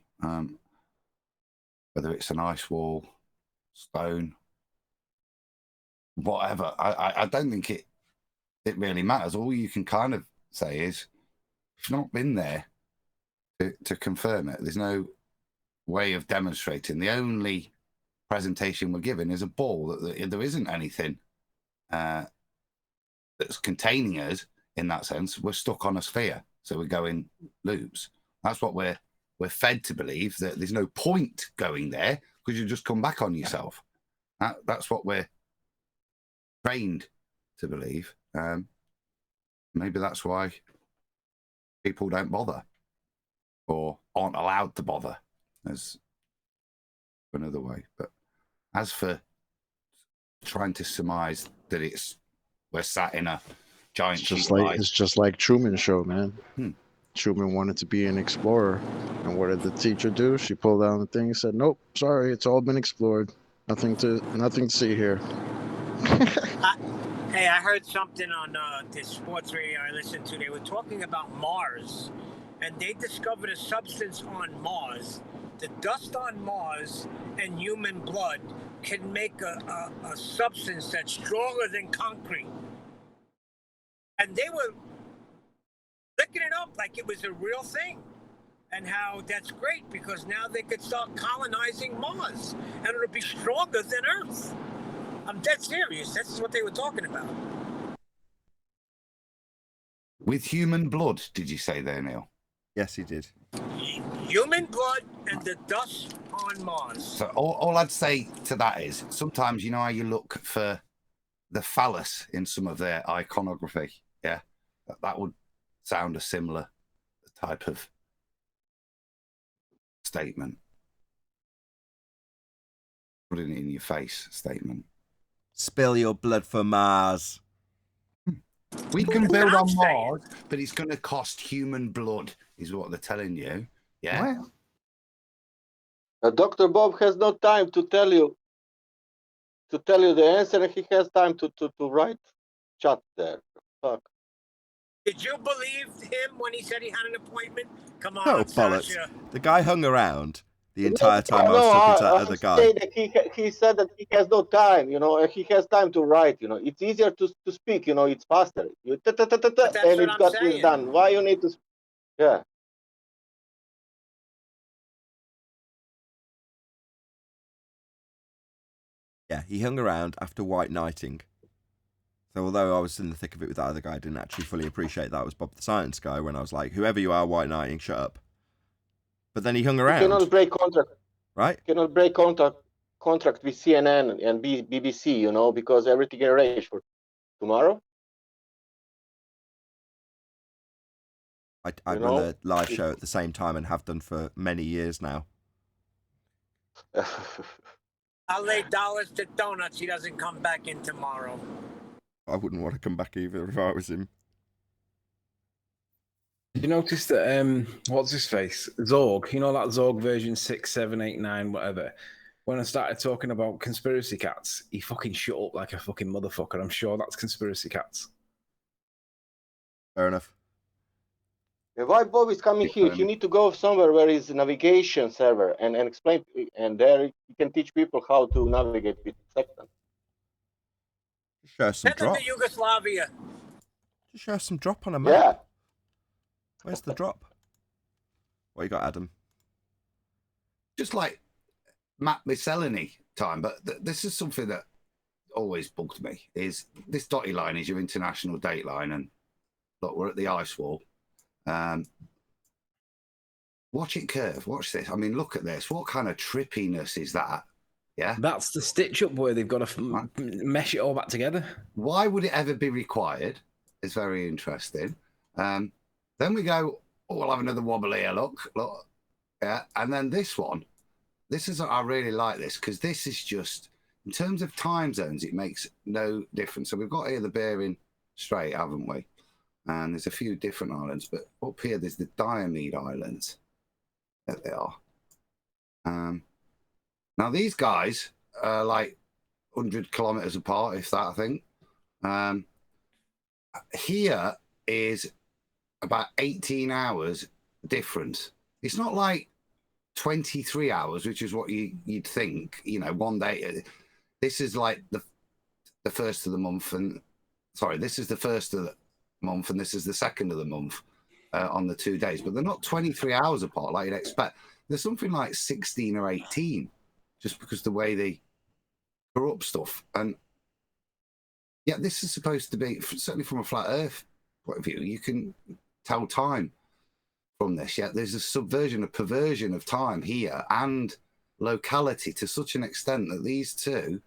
[SPEAKER 15] Whether it's an ice wall, stone, whatever. I don't think it really matters. All you can kind of say is, if you've not been there to confirm it, there's no way of demonstrating. The only presentation we're given is a ball. That there isn't anything that's containing us in that sense. We're stuck on a sphere, so we go in loops. That's what we're fed to believe, that there's no point going there because you just come back on yourself. That's what we're trained to believe. Maybe that's why people don't bother or aren't allowed to bother, as another way. But as for trying to surmise that we're sat in a giant
[SPEAKER 12] it's just like Truman Show, man. Truman wanted to be an explorer, and what did the teacher do? She pulled down the thing and said, "Nope, sorry, it's all been explored. Nothing to see here."
[SPEAKER 3] Hey, I heard something on this sports radio I listened to. They were talking about Mars, and they discovered a substance on Mars. The dust on Mars and human blood can make a substance that's stronger than concrete. And they were licking it up like it was a real thing. And how that's great because now they could start colonizing Mars and it'll be stronger than Earth. I'm dead serious. That's what they were talking about.
[SPEAKER 15] With human blood, did you say there, Neil?
[SPEAKER 1] Yes, he did.
[SPEAKER 3] Human blood and the dust on Mars.
[SPEAKER 15] So all I'd say to that is, sometimes you know how you look for the phallus in some of their iconography? Yeah, that would sound a similar type of statement. Putting it in your face statement.
[SPEAKER 1] Spill your blood for Mars.
[SPEAKER 15] We can build on Mars, but it's going to cost human blood, is what they're telling you. Yeah.
[SPEAKER 16] Dr. Bob has no time to tell you the answer, and he has time to write chat there. Fuck.
[SPEAKER 3] Did you believe him when he said he had an appointment? Come on,
[SPEAKER 1] Oh, bollocks.
[SPEAKER 3] Sasha.
[SPEAKER 1] The guy hung around the entire time I was talking to that other guy.
[SPEAKER 16] That he said that he has no time, he has time to write, it's easier to speak, it's faster. And it's got this done. Why you need to, yeah.
[SPEAKER 1] Yeah, he hung around after white knighting. So although I was in the thick of it with that other guy, I didn't actually fully appreciate that was Bob the Science guy when I was like, whoever you are, white knighting, shut up. But then he hung around.
[SPEAKER 16] You cannot break contract.
[SPEAKER 1] Right?
[SPEAKER 16] You cannot break contract with CNN and BBC, because everything arranged for tomorrow.
[SPEAKER 1] I run a live show at the same time and have done for many years now.
[SPEAKER 3] I'll lay dollars to donuts he doesn't come back in tomorrow.
[SPEAKER 1] I wouldn't want to come back either if I was him.
[SPEAKER 17] Did you notice that, what's his face? Zorg, that Zorg version 6, 7, 8, 9, whatever. When I started talking about conspiracy cats, he fucking shut up like a fucking motherfucker. I'm sure that's conspiracy cats.
[SPEAKER 1] Fair enough.
[SPEAKER 16] Why Bob is coming here? You need to go somewhere where is a navigation server and explain, and there you can teach people how to navigate with Sextant.
[SPEAKER 1] Show some
[SPEAKER 3] Send them to Yugoslavia.
[SPEAKER 1] To show some drop on a map.
[SPEAKER 16] Yeah.
[SPEAKER 1] Where's the drop? What you got, Adam?
[SPEAKER 15] Just like map miscellany time, but this is something that always bugged me. Is this dotted line is your international date line, and look, we're at the ice wall. Watch it curve. Watch this. I mean, look at this. What kind of trippiness is that? Yeah,
[SPEAKER 17] that's the stitch up where they've got to mesh it all back together.
[SPEAKER 15] Why would it ever be required? It's very interesting. Then we go, oh, we'll have another wobble here. Look, yeah, and then this one. This is, I really like this because this is just, in terms of time zones, it makes no difference. So we've got here the Bering Strait, haven't we? And there's a few different islands, but up here there's the Diomede Islands. There they are. Now these guys are like 100 kilometers apart, if that, I think. Here is about 18 hours difference. It's not like 23 hours, which is what you'd think, you know, one day. This is like the first of the month, and sorry, this is the first of the month, and this is the second of the month on the 2 days, but they're not 23 hours apart like you'd expect. There's something like 16 or 18, just because the way they corrupt stuff. And yeah, this is supposed to be, certainly from a flat Earth point of view, you can tell time from this. Yet there's a subversion, a perversion of time here and locality to such an extent that these two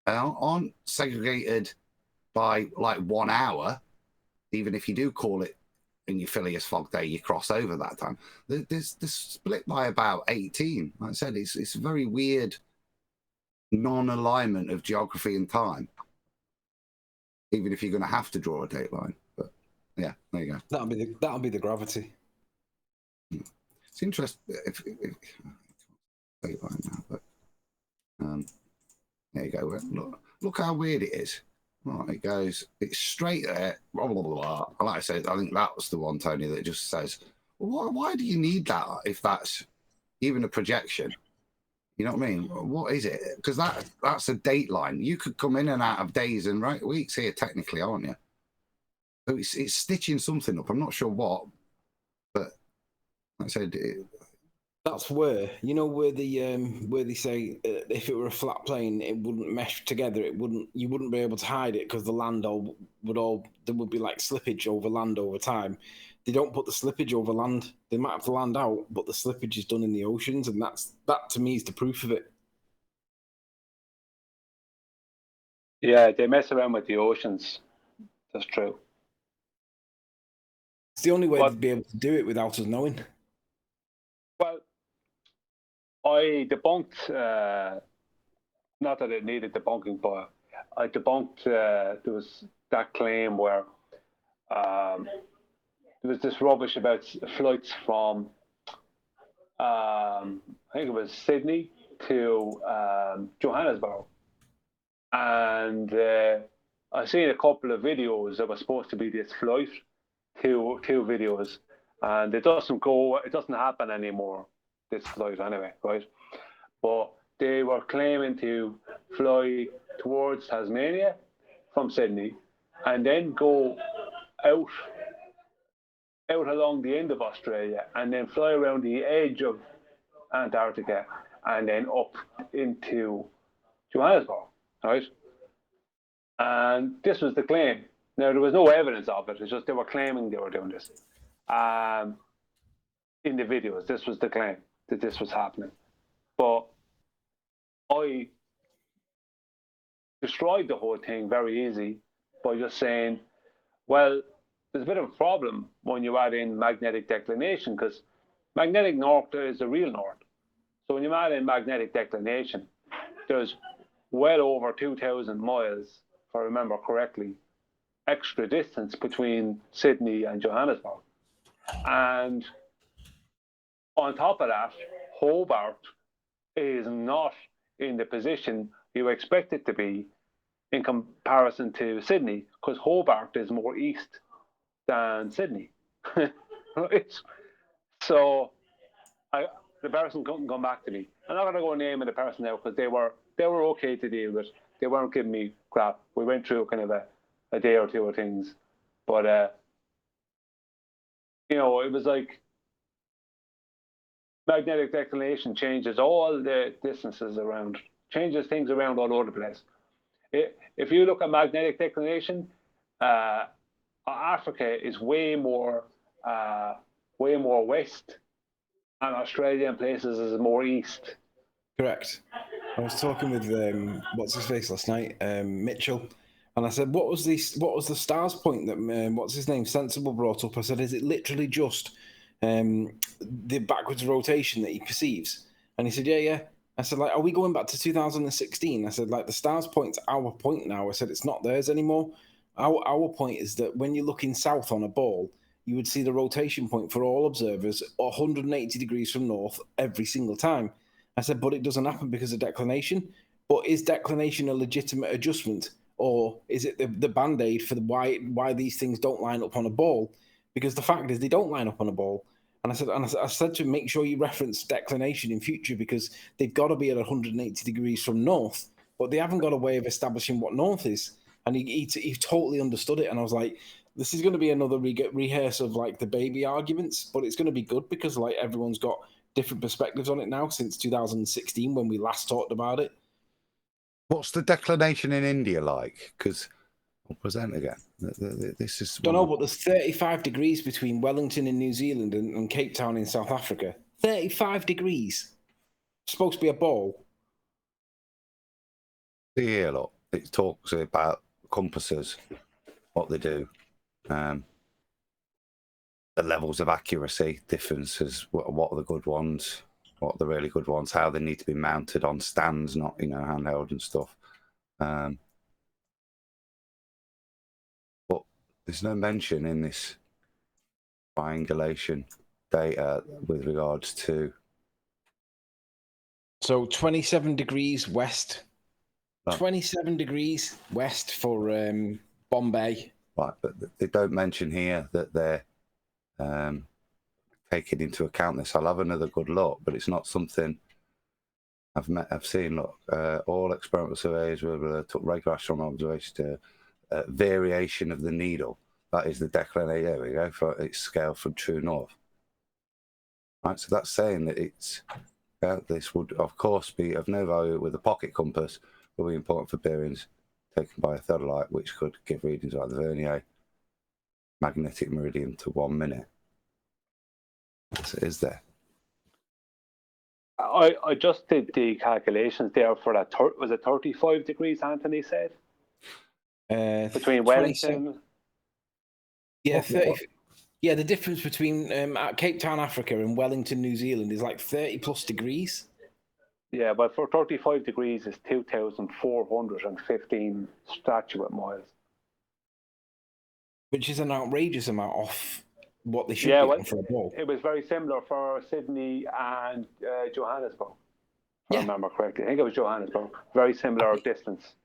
[SPEAKER 15] aren't segregated by like 1 hour. Even if you do call it in your Phileas Fogg day, you cross over that time. There's split by about 18. Like I said, it's a very weird non-alignment of geography and time. Even if you're going to have to draw a date line, but yeah, there you go.
[SPEAKER 17] That'll be the gravity.
[SPEAKER 15] It's interesting. If date line now, but there you go. Look how weird it is. Right, it goes. It's straight there. Blah, blah, blah, blah. And like I said, I think that was the one, Tony, that just says, well, why do you need that if that's even a projection? You know what I mean? What is it? Because that's a date line. You could come in and out of days and weeks here, technically, aren't you? So it's stitching something up. I'm not sure what, but like I said,
[SPEAKER 17] that's where, you know, where they say if it were a flat plane, it wouldn't mesh together. You wouldn't be able to hide it because the land there would be like slippage over land over time. They don't put the slippage over land. They might have to land out, but the slippage is done in the oceans, and that to me is the proof of it.
[SPEAKER 7] Yeah, they mess around with the oceans. That's true.
[SPEAKER 17] It's the only way they'd be able to do it without us knowing.
[SPEAKER 7] Well, I debunked, not that it needed debunking, but I debunked, there was that claim where there was this rubbish about flights from, I think it was Sydney to Johannesburg. And I've seen a couple of videos that were supposed to be this flight, two videos, and it doesn't happen anymore, this flight anyway, right? But they were claiming to fly towards Tasmania from Sydney and then go out along the end of Australia and then fly around the edge of Antarctica and then up into Johannesburg, right? And this was the claim. Now, there was no evidence of it. It's just they were claiming they were doing this. In the videos, this was the claim that this was happening. But I destroyed the whole thing very easy by just saying, well, there's a bit of a problem when you add in magnetic declination, because magnetic north is the real north. So when you add in magnetic declination, there's well over 2,000 miles, if I remember correctly, extra distance between Sydney and Johannesburg. And on top of that, Hobart is not in the position you expect it to be in comparison to Sydney, because Hobart is more east than Sydney. Right? So the person couldn't come back to me. I'm not going to go name the person now because they were okay to deal with. They weren't giving me crap. We went through kind of a day or two of things. But you know, it was like magnetic declination changes all the distances around, changes things around all over the place. If you look at magnetic declination, Africa is way more west, and Australia and places is more east.
[SPEAKER 17] Correct. I was talking with what's his face last night, Mitchell, and I said, "What was the stars point that what's his name, Sensible brought up?" I said, "Is it literally just the backwards rotation that he perceives?" And he said, "Yeah." I said, "Like, are we going back to 2016?" I said, "Like, the stars point's our point now." I said, "It's not theirs anymore. Our point is that when you're looking south on a ball, you would see the rotation point for all observers 180 degrees from north every single time." I said, "But it doesn't happen because of declination. But is declination a legitimate adjustment, or is it the band-aid for why these things don't line up on a ball? Because the fact is they don't line up on a ball." And I said to him, make sure you reference declination in future, because they've got to be at 180 degrees from north, but they haven't got a way of establishing what north is. And he totally understood it. And I was like, this is going to be another rehearse of like the baby arguments, but it's going to be good because like everyone's got different perspectives on it now since 2016 when we last talked about it.
[SPEAKER 15] What's the declination in India like? Because I'll present again. This is.
[SPEAKER 17] Don't know, but there's 35 degrees between Wellington in New Zealand and Cape Town in South Africa. 35 degrees. It's supposed to be a ball.
[SPEAKER 15] See here, look. It talks about compasses, what they do, the levels of accuracy, differences, what are the good ones, what are the really good ones, how they need to be mounted on stands, not handheld and stuff. But there's no mention in this triangulation data with regards to.
[SPEAKER 17] So 27 degrees west. 27 degrees west for Bombay.
[SPEAKER 15] Right, but they don't mention here that they're taking into account this. I'll have another good look, but it's not something I've seen. Look, all experimental surveys took regular astronomical observations to variation of the needle. That is the declination. There we go. For its scale from true north. Right, so that's saying that it's this would of course be of no value with a pocket compass. Will be important for bearings taken by a theodolite, which could give readings like the Vernier magnetic meridian to 1 minute. So is there?
[SPEAKER 7] I just did the calculations there for that. Was it 35 degrees? Anthony said between Wellington.
[SPEAKER 17] Yeah, 30. Yeah, the difference between Cape Town, Africa, and Wellington, New Zealand, is like 30+ degrees.
[SPEAKER 7] Yeah, but for 35 degrees is 2,415 statute miles.
[SPEAKER 17] Which is an outrageous amount off what they should be for a ball.
[SPEAKER 7] It was very similar for Sydney and Johannesburg, if I remember correctly. I think it was Johannesburg. Very similar distance.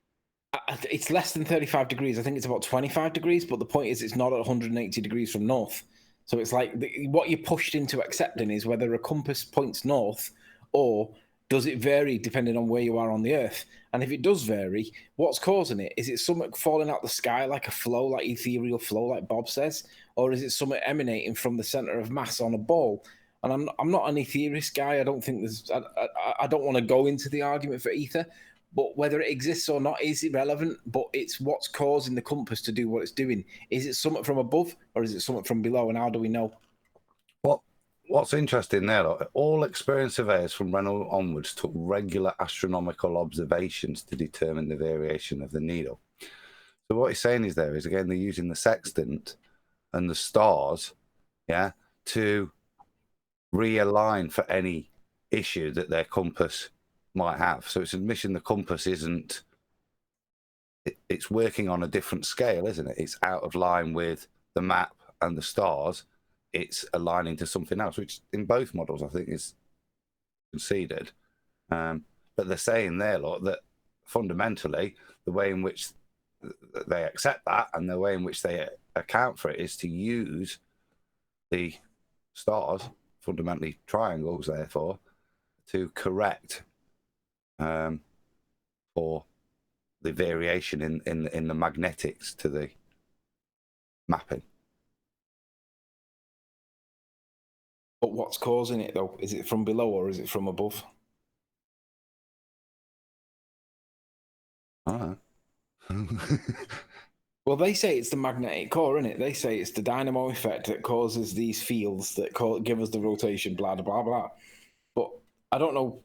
[SPEAKER 17] It's less than 35 degrees. I think it's about 25 degrees, but the point is it's not at 180 degrees from north. So it's like what you're pushed into accepting is whether a compass points north or does it vary depending on where you are on the Earth? And if it does vary, what's causing it? Is it something falling out the sky like a flow, like ethereal flow, like Bob says? Or is it something emanating from the center of mass on a ball? And I'm not an etherist guy. I don't think there's... I don't want to go into the argument for ether, but whether it exists or not is irrelevant, but it's what's causing the compass to do what it's doing. Is it something from above or is it something from below? And how do we know?
[SPEAKER 15] What's interesting there, look, all experienced surveyors from Reynolds onwards took regular astronomical observations to determine the variation of the needle. So what he's saying is there is, again, they're using the sextant and the stars, to realign for any issue that their compass might have. So it's admission the compass isn't, it's working on a different scale, isn't it? It's out of line with the map and the stars. It's aligning to something else, which in both models I think is conceded. But they're saying there, look, that fundamentally the way in which they accept that and the way in which they account for it is to use the stars, fundamentally triangles, therefore, to correct for the variation in the magnetics to the mapping.
[SPEAKER 17] But what's causing it though? Is it from below or is it from above?
[SPEAKER 15] All right.
[SPEAKER 17] Well, they say it's the magnetic core, isn't it? They say it's the dynamo effect that causes these fields that give us the rotation, blah, blah, blah. But I don't know.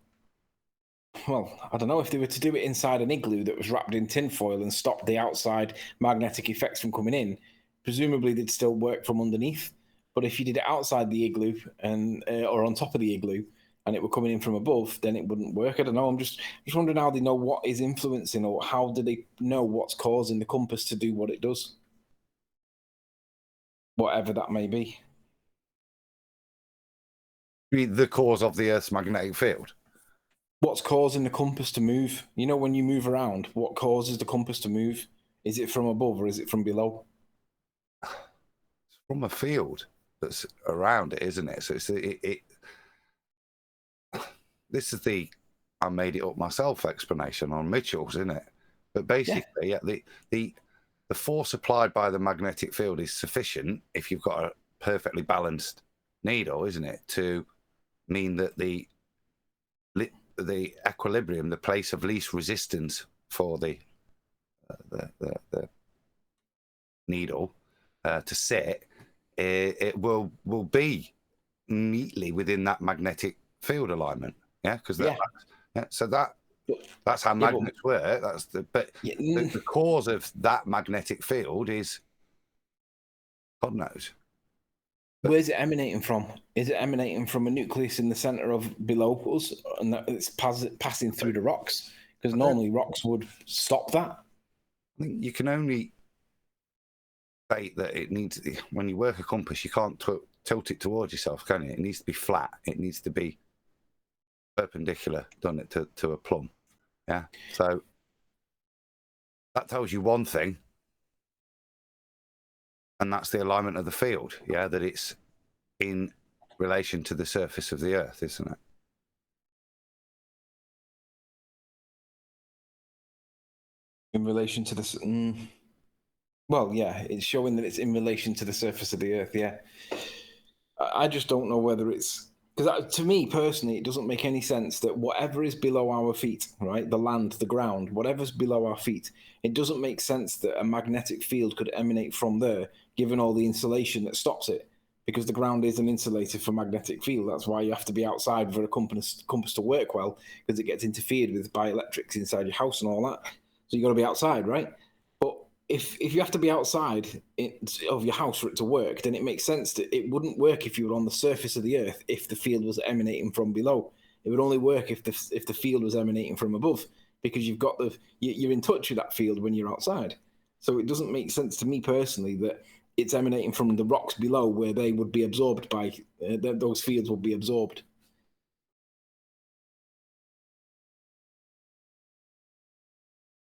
[SPEAKER 17] Well, I don't know if they were to do it inside an igloo that was wrapped in tinfoil and stop the outside magnetic effects from coming in, presumably they'd still work from underneath. But if you did it outside the igloo and or on top of the igloo and it were coming in from above, then it wouldn't work. I don't know. I'm just wondering how they know what is influencing, or how do they know what's causing the compass to do what it does, whatever that may be.
[SPEAKER 15] The cause of the Earth's magnetic field.
[SPEAKER 17] What's causing the compass to move? You know, when you move around, what causes the compass to move? Is it from above or is it from below?
[SPEAKER 15] It's from a field that's around it, isn't it? So it's this is the I made it up myself explanation on Mitchell's, isn't it? But basically, yeah, the force applied by the magnetic field is sufficient if you've got a perfectly balanced needle, isn't it, to mean that the equilibrium, the place of least resistance for the needle to sit, it will be neatly within that magnetic field alignment. Yeah, because so that's how magnets work. That's the cause of that magnetic field is God knows.
[SPEAKER 17] Where's it emanating from? Is it emanating from a nucleus in the center of below us, and that it's passing through the rocks? Because normally rocks would stop that.
[SPEAKER 15] I think you can only say that it needs. When you work a compass, you can't tilt it towards yourself, can you? It needs to be flat. It needs to be perpendicular, done it to a plumb. Yeah. So that tells you one thing. And that's the alignment of the field, yeah, that it's in relation to the surface of the Earth, isn't it?
[SPEAKER 17] In relation to this, well, yeah, it's showing that it's in relation to the surface of the Earth, yeah. I just don't know whether it's... Because to me, personally, it doesn't make any sense that whatever is below our feet, right, the land, the ground, whatever's below our feet, it doesn't make sense that a magnetic field could emanate from there, given all the insulation that stops it, because the ground is an insulator for magnetic field. That's why you have to be outside for a compass to work well, because it gets interfered with by electrics inside your house and all that. So you've got to be outside, right? But if you have to be outside of your house for it to work, then it makes sense that it wouldn't work if you were on the surface of the Earth if the field was emanating from below. It would only work if the field was emanating from above, because you're in touch with that field when you're outside. So it doesn't make sense to me personally that it's emanating from the rocks below, where they would be absorbed by those fields would be absorbed.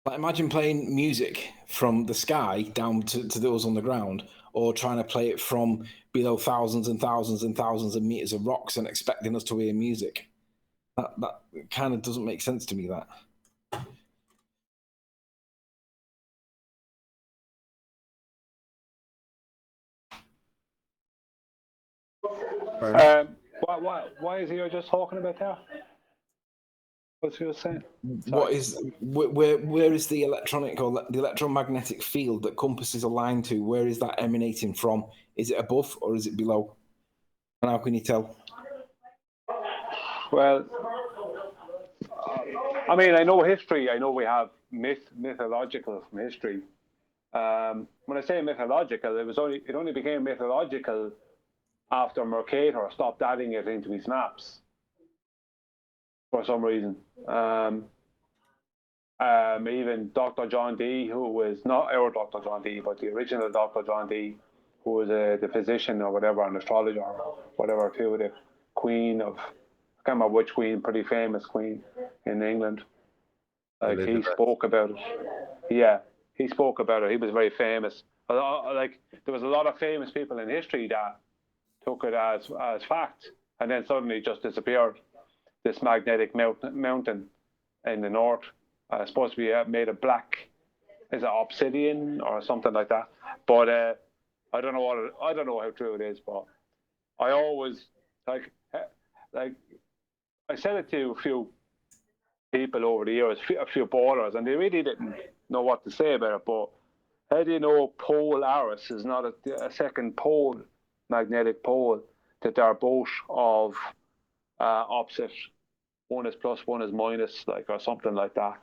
[SPEAKER 17] Like, imagine playing music from the sky down to those on the ground, or trying to play it from below thousands and thousands and thousands of meters of rocks and expecting us to hear music. That kind of doesn't make sense to me, that.
[SPEAKER 7] Why is he just talking about that? What's he saying?
[SPEAKER 17] Where is the electronic or the electromagnetic field that compass is aligned to? Where is that emanating from? Is it above or is it below? And how can you tell?
[SPEAKER 7] Well, I mean, I know history. I know we have mythological from history. When I say mythological, it only became mythological after Mercator stopped adding it into his maps for some reason. Even Dr. John Dee, who was not our Dr. John Dee, but the original Dr. John Dee, who was the physician or whatever, an astrologer or whatever, too, the queen of, I can't remember which queen, pretty famous queen in England. Like, he spoke about it. Yeah, he spoke about it. He was very famous. Like, there was a lot of famous people in history that took it as fact, and then suddenly just disappeared. This magnetic mountain in the north, supposed to be made of black, is it obsidian or something like that? But I don't know I don't know how true it is, but I always like I said it to a few people over the years, a few ballers, and they really didn't know what to say about it. But how do you know polaris is not a second pole, magnetic pole, that they're both of opposite? One is plus, one is minus, like, or something like that.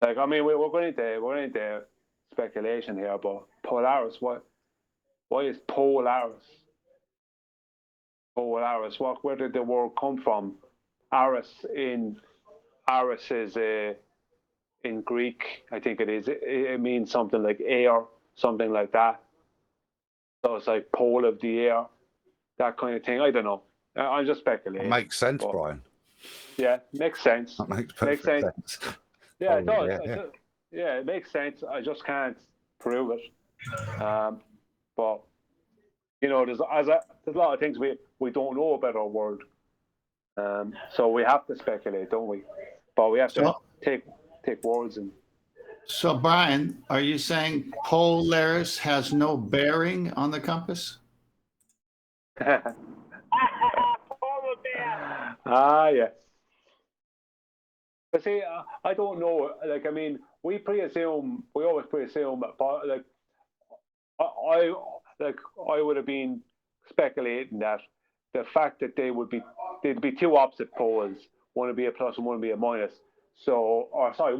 [SPEAKER 7] Like, I mean, we're going into speculation here, but polaris, why is polaris? Polaris, where did the word come from? Aris is in Greek, I think it is. It means something like air, something like that. So it's like pole of the air, that kind of thing. I don't know. I'm just speculating.
[SPEAKER 15] It makes sense, Brian.
[SPEAKER 7] Yeah, makes sense.
[SPEAKER 15] That makes perfect sense.
[SPEAKER 7] Yeah, it does.
[SPEAKER 15] Yeah.
[SPEAKER 7] Yeah, it makes sense. I just can't prove it. But you know, there's a lot of things we don't know about our world. So we have to speculate, don't we? But we have to take words and.
[SPEAKER 4] So, Brian, are you saying Polaris has no bearing on the compass?
[SPEAKER 7] Yes. But see, I don't know. Like, I mean, we always presume, like, I would have been speculating that the fact that they'd be two opposite poles, one would be a plus and one would be a minus. So, or sorry,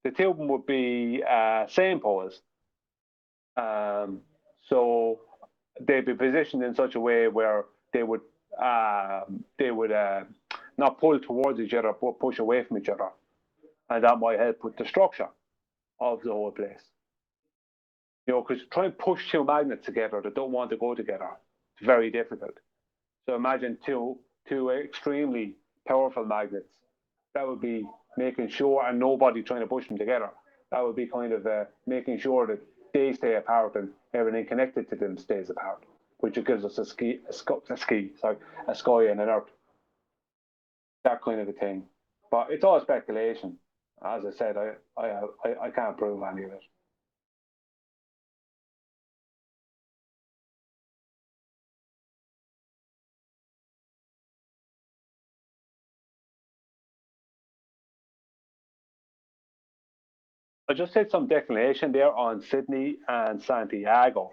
[SPEAKER 7] the two of them would be same poles. So they'd be positioned in such a way where they would not pull towards each other, but push away from each other, and that might help with the structure of the whole place. You know, because trying to push two magnets together that don't want to go together, it's very difficult. So imagine two extremely powerful magnets. That would be making sure, and nobody trying to push them together. That would be kind of making sure that they stay apart and everything connected to them stays apart, which gives us a sky and an earth. That kind of a thing. But it's all speculation. As I said, I can't prove any of it. I just did some declination there on Sydney and Santiago,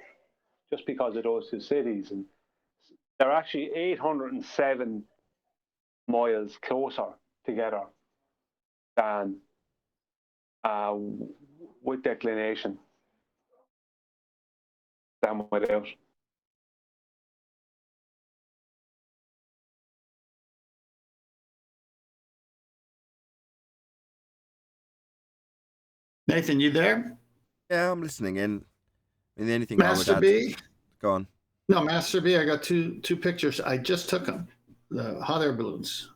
[SPEAKER 7] just because of those two cities, and they're actually 807 miles closer together than with declination than without.
[SPEAKER 4] Nathan, you there?
[SPEAKER 1] Yeah, I'm listening in. And the only thing
[SPEAKER 4] Master
[SPEAKER 1] I would
[SPEAKER 4] B?
[SPEAKER 1] add... Go on.
[SPEAKER 4] No, Master B, I got two pictures. I just took them. The hot air balloons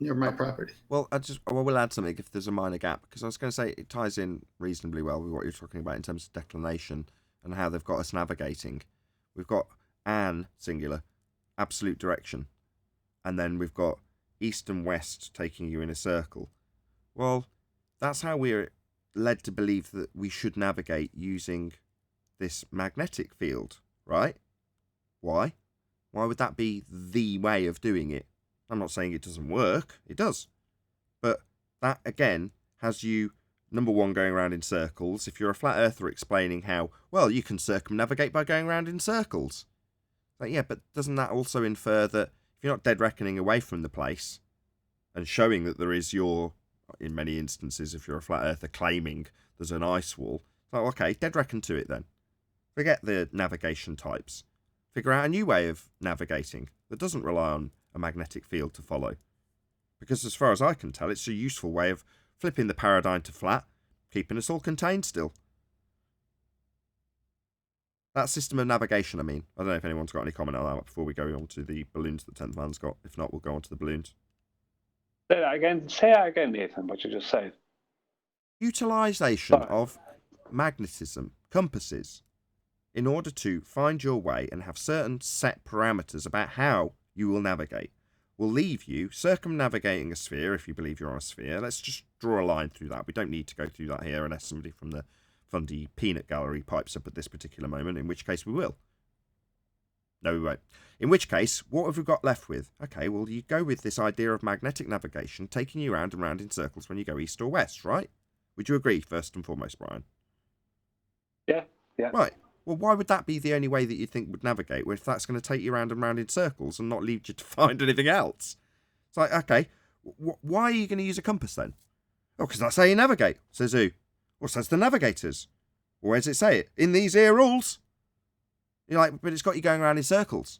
[SPEAKER 4] near my property.
[SPEAKER 1] Well, I will add something if there's a minor gap, because I was going to say it ties in reasonably well with what you're talking about in terms of declination and how they've got us navigating. We've got an singular, absolute direction, and then we've got east and west taking you in a circle. Well, that's how we're led to believe that we should navigate using this magnetic field, right? Why? Why would that be the way of doing it? I'm not saying it doesn't work. It does. But that, again, has you, number one, going around in circles. If you're a flat earther explaining how, well, you can circumnavigate by going around in circles. Like, yeah, but doesn't that also infer that if you're not dead reckoning away from the place and showing that there is in many instances, if you're a flat earther claiming there's an ice wall, like, okay, dead reckon to it then. Forget the navigation types. Figure out a new way of navigating that doesn't rely on a magnetic field to follow. Because as far as I can tell, it's a useful way of flipping the paradigm to flat, keeping us all contained still. That system of navigation, I mean. I don't know if anyone's got any comment on that before we go on to the balloons that 10th man's got. If not, we'll go on to the balloons.
[SPEAKER 7] Say that again, Nathan, what you just said.
[SPEAKER 1] Utilisation of magnetism, compasses, in order to find your way and have certain set parameters about how you will navigate, will leave you circumnavigating a sphere if you believe you're on a sphere. Let's just draw a line through that. We don't need to go through that here unless somebody from fundy peanut gallery pipes up at this particular moment, in which case we will. No, we won't. In which case, what have we got left with? Okay, well, you go with this idea of magnetic navigation taking you round and round in circles when you go east or west, right? Would you agree, first and foremost, Brian?
[SPEAKER 7] Yeah.
[SPEAKER 1] Right. Well, why would that be the only way that you think would navigate, if that's going to take you round and round in circles and not leave you to find anything else? It's like, okay, why are you going to use a compass then? Oh, because that's how you navigate. Says who? Well, says the navigators. Well, where does it say it? In these here rules. You're like, but it's got you going around in circles.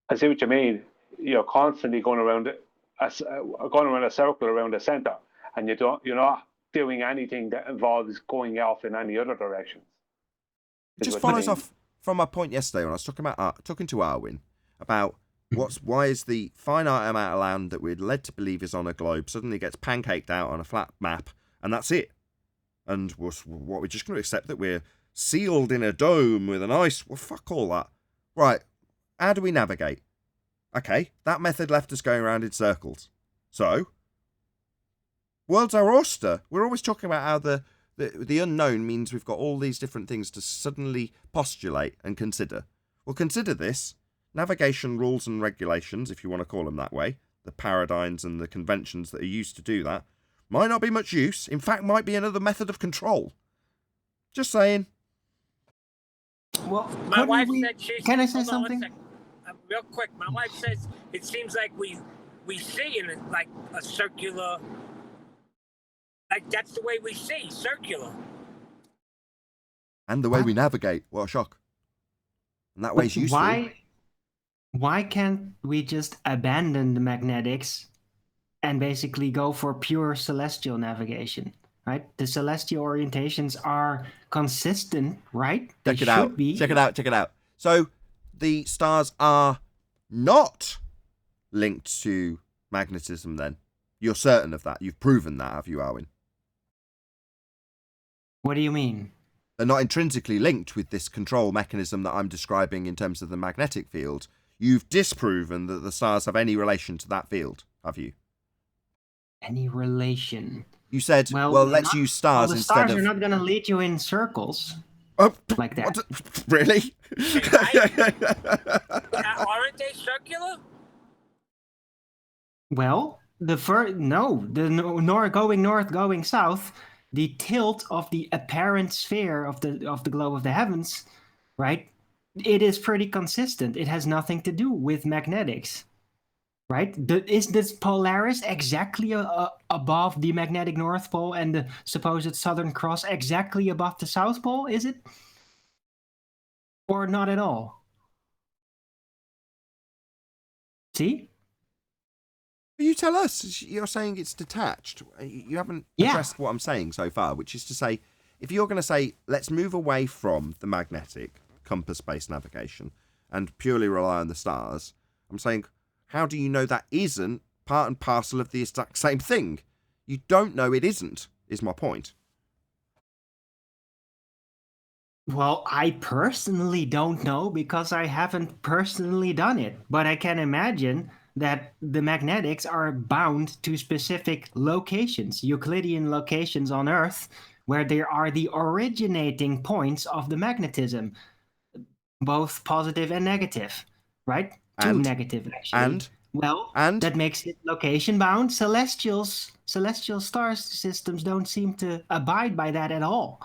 [SPEAKER 7] I see what you mean. You're constantly going around a circle around the center, and you're not doing anything that involves going off in any other directions.
[SPEAKER 1] It just follows off from my point yesterday when I was talking to Arwin about why is the finite amount of land that we're led to believe is on a globe suddenly gets pancaked out on a flat map, and that's it. And what we're just going to accept that we're sealed in a dome with an ice. Well, fuck all that. Right. How do we navigate? Okay, that method left us going around in circles. So, world's our oyster. We're always talking about how the unknown means we've got all these different things to suddenly postulate and consider. Well, consider this. Navigation rules and regulations, if you want to call them that way, the paradigms and the conventions that are used to do that, might not be much use. In fact, might be another method of control. Just saying.
[SPEAKER 8] Well,
[SPEAKER 3] my wife said she.
[SPEAKER 8] Can I say
[SPEAKER 3] hold on
[SPEAKER 8] something?
[SPEAKER 3] 1 second. Real quick, my wife says it seems like we see in it like a circular, like that's the way we see, circular.
[SPEAKER 1] And the way we navigate. What a shock. And that way's useful.
[SPEAKER 8] Why can't we just abandon the magnetics and basically go for pure celestial navigation? Right? The celestial orientations are consistent, right? They
[SPEAKER 1] Check it out. So the stars are not linked to magnetism then? You're certain of that? You've proven that, have you, Arwin?
[SPEAKER 8] What do you mean?
[SPEAKER 1] They're not intrinsically linked with this control mechanism that I'm describing in terms of the magnetic field. You've disproven that the stars have any relation to that field, have you?
[SPEAKER 8] Any relation?
[SPEAKER 1] You said, well let's use stars instead of...
[SPEAKER 8] The stars are not going to lead you in circles.
[SPEAKER 1] Oh,
[SPEAKER 8] like that.
[SPEAKER 1] Really?
[SPEAKER 3] Aren't they circular?
[SPEAKER 8] Well, going north, going south, the tilt of the apparent sphere of the globe of the heavens, right? It is pretty consistent. It has nothing to do with magnetics, right? Is this Polaris exactly above the magnetic North Pole and the supposed Southern Cross exactly above the South Pole? Is it? Or not at all? See?
[SPEAKER 1] You tell us. You're saying it's detached. You haven't addressed what I'm saying so far, which is to say, if you're going to say, let's move away from the magnetic compass-based navigation and purely rely on the stars, I'm saying, how do you know that isn't part and parcel of the exact same thing? You don't know it isn't, is my point.
[SPEAKER 8] Well, I personally don't know because I haven't personally done it, but I can imagine that the magnetics are bound to specific locations, Euclidean locations on Earth, where there are the originating points of the magnetism, both positive and negative, right? Two negative, actually. And that makes it location bound. Celestial star systems don't seem to abide by that at all.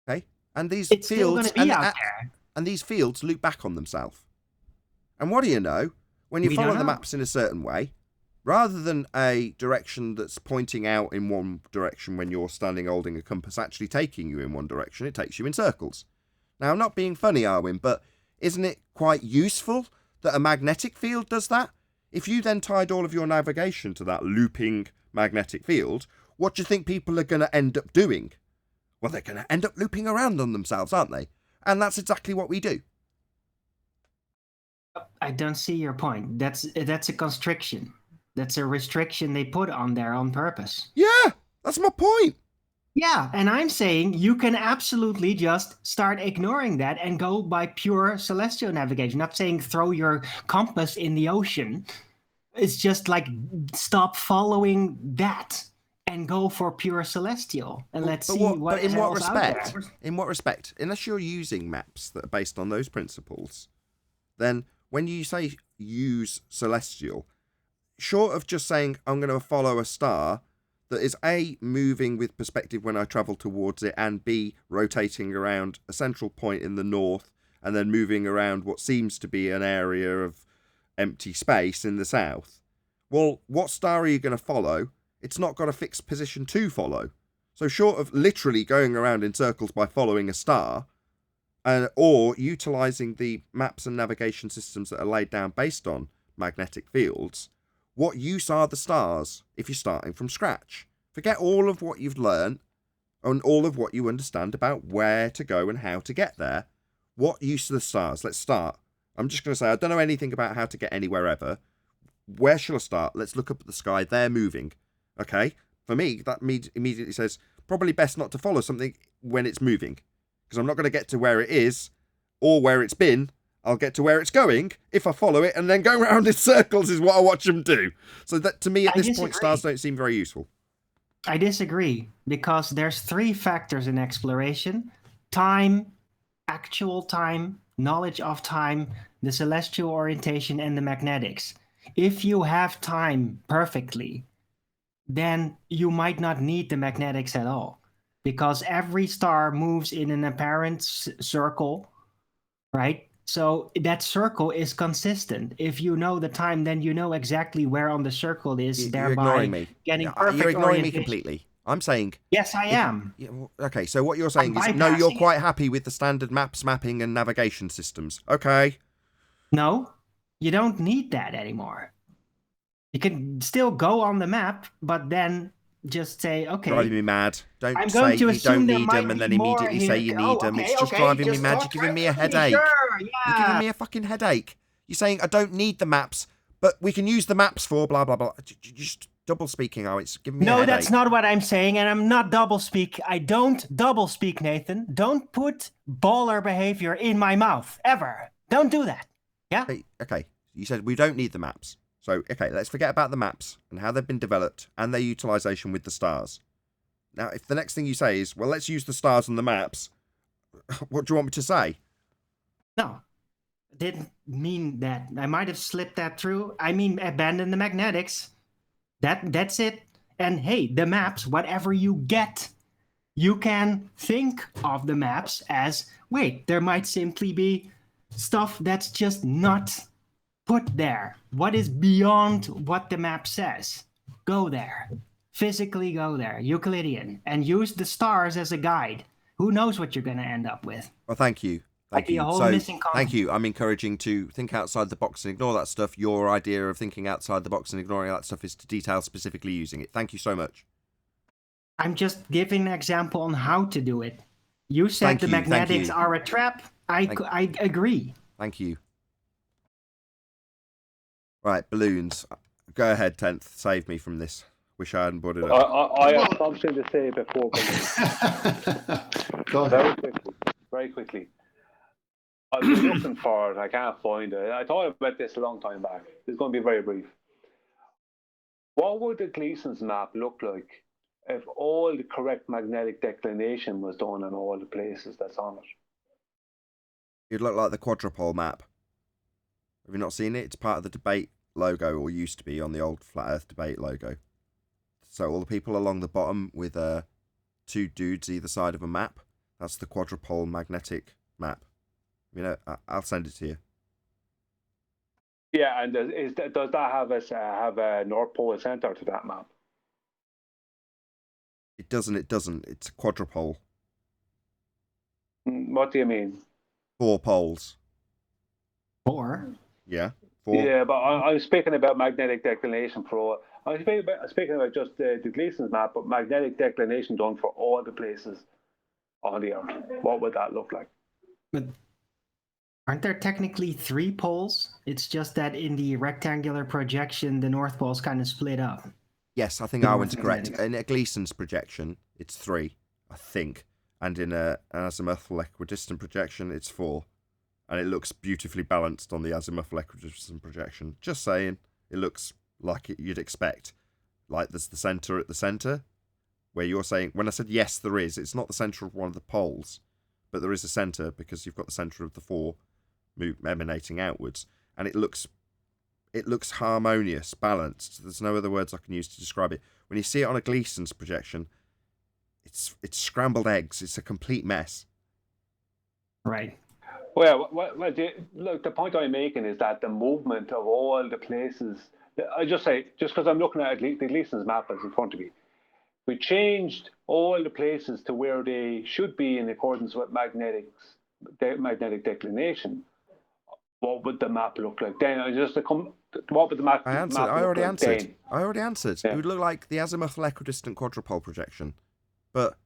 [SPEAKER 1] Okay, and these
[SPEAKER 8] It's still
[SPEAKER 1] fields
[SPEAKER 8] gonna be out there.
[SPEAKER 1] And these fields loop back on themselves. And what do you know? When you
[SPEAKER 8] We
[SPEAKER 1] follow
[SPEAKER 8] don't
[SPEAKER 1] the
[SPEAKER 8] know.
[SPEAKER 1] maps in a certain way, rather than a direction that's pointing out in one direction when you're standing holding a compass actually taking you in one direction, it takes you in circles. Now, I'm not being funny, Arwin, but isn't it quite useful that a magnetic field does that? If you then tied all of your navigation to that looping magnetic field, what do you think people are going to end up doing? Well, they're going to end up looping around on themselves, aren't they? And that's exactly what we do.
[SPEAKER 8] I don't see your point. That's a constriction. That's a restriction they put on there on purpose.
[SPEAKER 1] Yeah, that's my point.
[SPEAKER 8] Yeah, and I'm saying you can absolutely just start ignoring that and go by pure celestial navigation. Not saying throw your compass in the ocean. It's just like stop following that and go for pure celestial, and let's see
[SPEAKER 1] But
[SPEAKER 8] what
[SPEAKER 1] in what
[SPEAKER 8] else out there.
[SPEAKER 1] respect? In what respect? Unless you're using maps that are based on those principles, then when you say use celestial, short of just saying I'm going to follow a star that is A, moving with perspective when I travel towards it, and B, rotating around a central point in the north and then moving around what seems to be an area of empty space in the south. Well, what star are you going to follow? It's not got a fixed position to follow. So short of literally going around in circles by following a star, or utilising the maps and navigation systems that are laid down based on magnetic fields, what use are the stars if you're starting from scratch? Forget all of what you've learned and all of what you understand about where to go and how to get there. What use are the stars? Let's start. I'm just going to say, I don't know anything about how to get anywhere ever. Where shall I start? Let's look up at the sky. They're moving. Okay? For me, that immediately says, probably best not to follow something when it's moving. Because I'm not going to get to where it is or where it's been. I'll get to where it's going if I follow it, and then going around in circles is what I watch them do. So that, to me, at this point, stars don't seem very useful.
[SPEAKER 8] I disagree, because there's 3 factors in exploration: time, actual time, knowledge of time, the celestial orientation, and the magnetics. If you have time perfectly, then you might not need the magnetics at all, because every star moves in an apparent circle, right? So that circle is consistent. If you know the time, then you know exactly where on the circle it is,
[SPEAKER 1] You're ignoring me.
[SPEAKER 8] getting perfect
[SPEAKER 1] You're ignoring me
[SPEAKER 8] orientation.
[SPEAKER 1] completely. I'm saying...
[SPEAKER 8] Yes, I am.
[SPEAKER 1] Okay, so what you're saying is, no, you're quite happy with the standard maps, mapping, and navigation systems. Okay.
[SPEAKER 8] No, you don't need that anymore. You can still go on the map, but then just say, okay.
[SPEAKER 1] Driving me mad. Don't
[SPEAKER 8] I'm
[SPEAKER 1] say
[SPEAKER 8] going to
[SPEAKER 1] you
[SPEAKER 8] assume
[SPEAKER 1] don't
[SPEAKER 8] there
[SPEAKER 1] need
[SPEAKER 8] might
[SPEAKER 1] them and then
[SPEAKER 8] be more
[SPEAKER 1] immediately say you
[SPEAKER 8] here.
[SPEAKER 1] need them. It's just driving me mad. You're giving me a headache.
[SPEAKER 8] Sure,
[SPEAKER 1] You're
[SPEAKER 8] yeah.
[SPEAKER 1] giving me a fucking headache. You're saying I don't need the maps, but we can use the maps for blah, blah, blah. You're just double speaking. Oh, it's giving me a
[SPEAKER 8] No,
[SPEAKER 1] headache.
[SPEAKER 8] that's not what I'm saying, and I'm not double speak. I don't double speak, Nathan. Don't put baller behavior in my mouth, ever. Don't do that. Yeah?
[SPEAKER 1] Okay. You said we don't need the maps. So, okay, let's forget about the maps and how they've been developed and their utilization with the stars. Now, if the next thing you say is, well, let's use the stars and the maps, what do you want me to say?
[SPEAKER 8] No, didn't mean that. I might have slipped that through. I mean, abandon the magnetics. That's it. And hey, the maps, whatever you get, you can think of the maps as, wait, there might simply be stuff that's just not put there. What is beyond what the map says? Go there. Physically go there. Euclidean. And use the stars as a guide. Who knows what you're going to end up with?
[SPEAKER 1] Well, thank you. Thank you.
[SPEAKER 8] A whole
[SPEAKER 1] So,
[SPEAKER 8] missing concept.
[SPEAKER 1] thank you. I'm encouraging to think outside the box and ignore that stuff. Your idea of thinking outside the box and ignoring that stuff is to detail specifically using it. Thank you so much.
[SPEAKER 8] I'm just giving an example on how to do it. You said the magnetics are a trap. I agree.
[SPEAKER 1] Thank you. Right, balloons. Go ahead, 10th. Save me from this. Wish I hadn't brought it up.
[SPEAKER 7] I have something to say before.
[SPEAKER 4] Go ahead.
[SPEAKER 7] Very quickly. I've been looking for it. I can't find it. I thought about this a long time back. It's going to be very brief. What would the Gleason's map look like if all the correct magnetic declination was done in all the places that's on it?
[SPEAKER 1] It'd look like the quadrupole map. Have you not seen it? It's part of the debate logo, or used to be on the old Flat Earth debate logo. So all the people along the bottom with 2 dudes either side of a map, that's the quadrupole magnetic map. You know, I'll send it to you.
[SPEAKER 7] Yeah, and does that have a North Pole center to that map?
[SPEAKER 1] It doesn't. It's a quadrupole.
[SPEAKER 7] What do you mean?
[SPEAKER 1] 4 poles.
[SPEAKER 8] 4?
[SPEAKER 1] Yeah, 4.
[SPEAKER 7] Yeah, but I'm speaking about magnetic declination for. I'm speaking about just the Gleason's map, but magnetic declination done for all the places on the Earth. What would that look like?
[SPEAKER 8] But aren't there technically 3 poles? It's just that in the rectangular projection, the North Pole's kind of split up.
[SPEAKER 1] Yes, I think Arwen's correct. In a Gleason's projection, it's 3, I think. And in an azimuthal equidistant projection, it's 4. And it looks beautifully balanced on the azimuthal equidistant projection. Just saying, it looks like you'd expect. Like there's the centre at the centre, where you're saying, when I said yes, there is, it's not the centre of one of the poles, but there is a centre because you've got the centre of the four emanating outwards, and it looks harmonious, balanced. There's no other words I can use to describe it. When you see it on a Gleason's projection, it's scrambled eggs. It's a complete mess.
[SPEAKER 8] Right.
[SPEAKER 7] Well, look, the point I'm making is that the movement of all the places, I just say, just because I'm looking at the Gleason's map that's in front of me, we changed all the places to where they should be in accordance with magnetic declination. What would the map look like then? What would the map?
[SPEAKER 1] I answered. I already answered.
[SPEAKER 7] Yeah.
[SPEAKER 1] It would look like the azimuthal equidistant quadrupole projection, but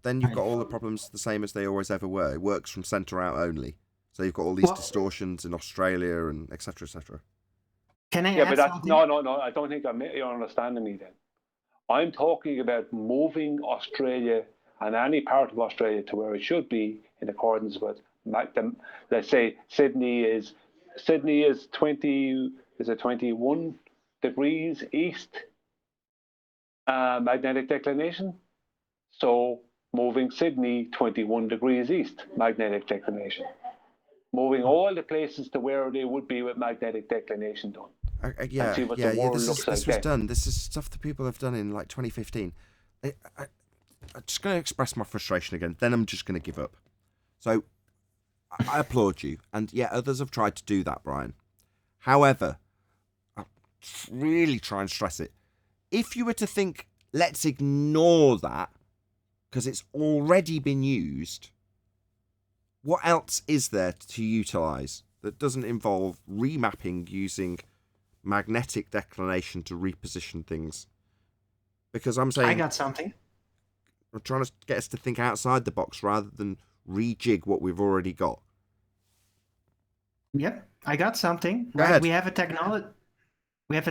[SPEAKER 1] then you've got all the problems the same as they always ever were. It works from centre out only, so you've got all these distortions in Australia and etc. etc.
[SPEAKER 8] Can I?
[SPEAKER 7] Yeah,
[SPEAKER 8] add
[SPEAKER 7] but that's
[SPEAKER 8] something?
[SPEAKER 7] no. I don't think you're understanding me. Then I'm talking about moving Australia and any part of Australia to where it should be in accordance with. Let's say Sydney is 21 degrees east magnetic declination. So moving Sydney 21 degrees east magnetic declination. Moving all the places to where they would be with magnetic declination done.
[SPEAKER 1] Yeah. This was done. This is stuff that people have done in like 2015. I'm just going to express my frustration again. Then I'm just going to give up. So I applaud you, and others have tried to do that, Brian. However, I really try and stress it. If you were to think, let's ignore that because it's already been used, what else is there to utilise that doesn't involve remapping using magnetic declination to reposition things? Because I'm saying,
[SPEAKER 8] I got something.
[SPEAKER 1] I'm trying to get us to think outside the box rather than rejig what we've already got.
[SPEAKER 8] Yep, I got something.
[SPEAKER 1] Go ahead.
[SPEAKER 8] We have a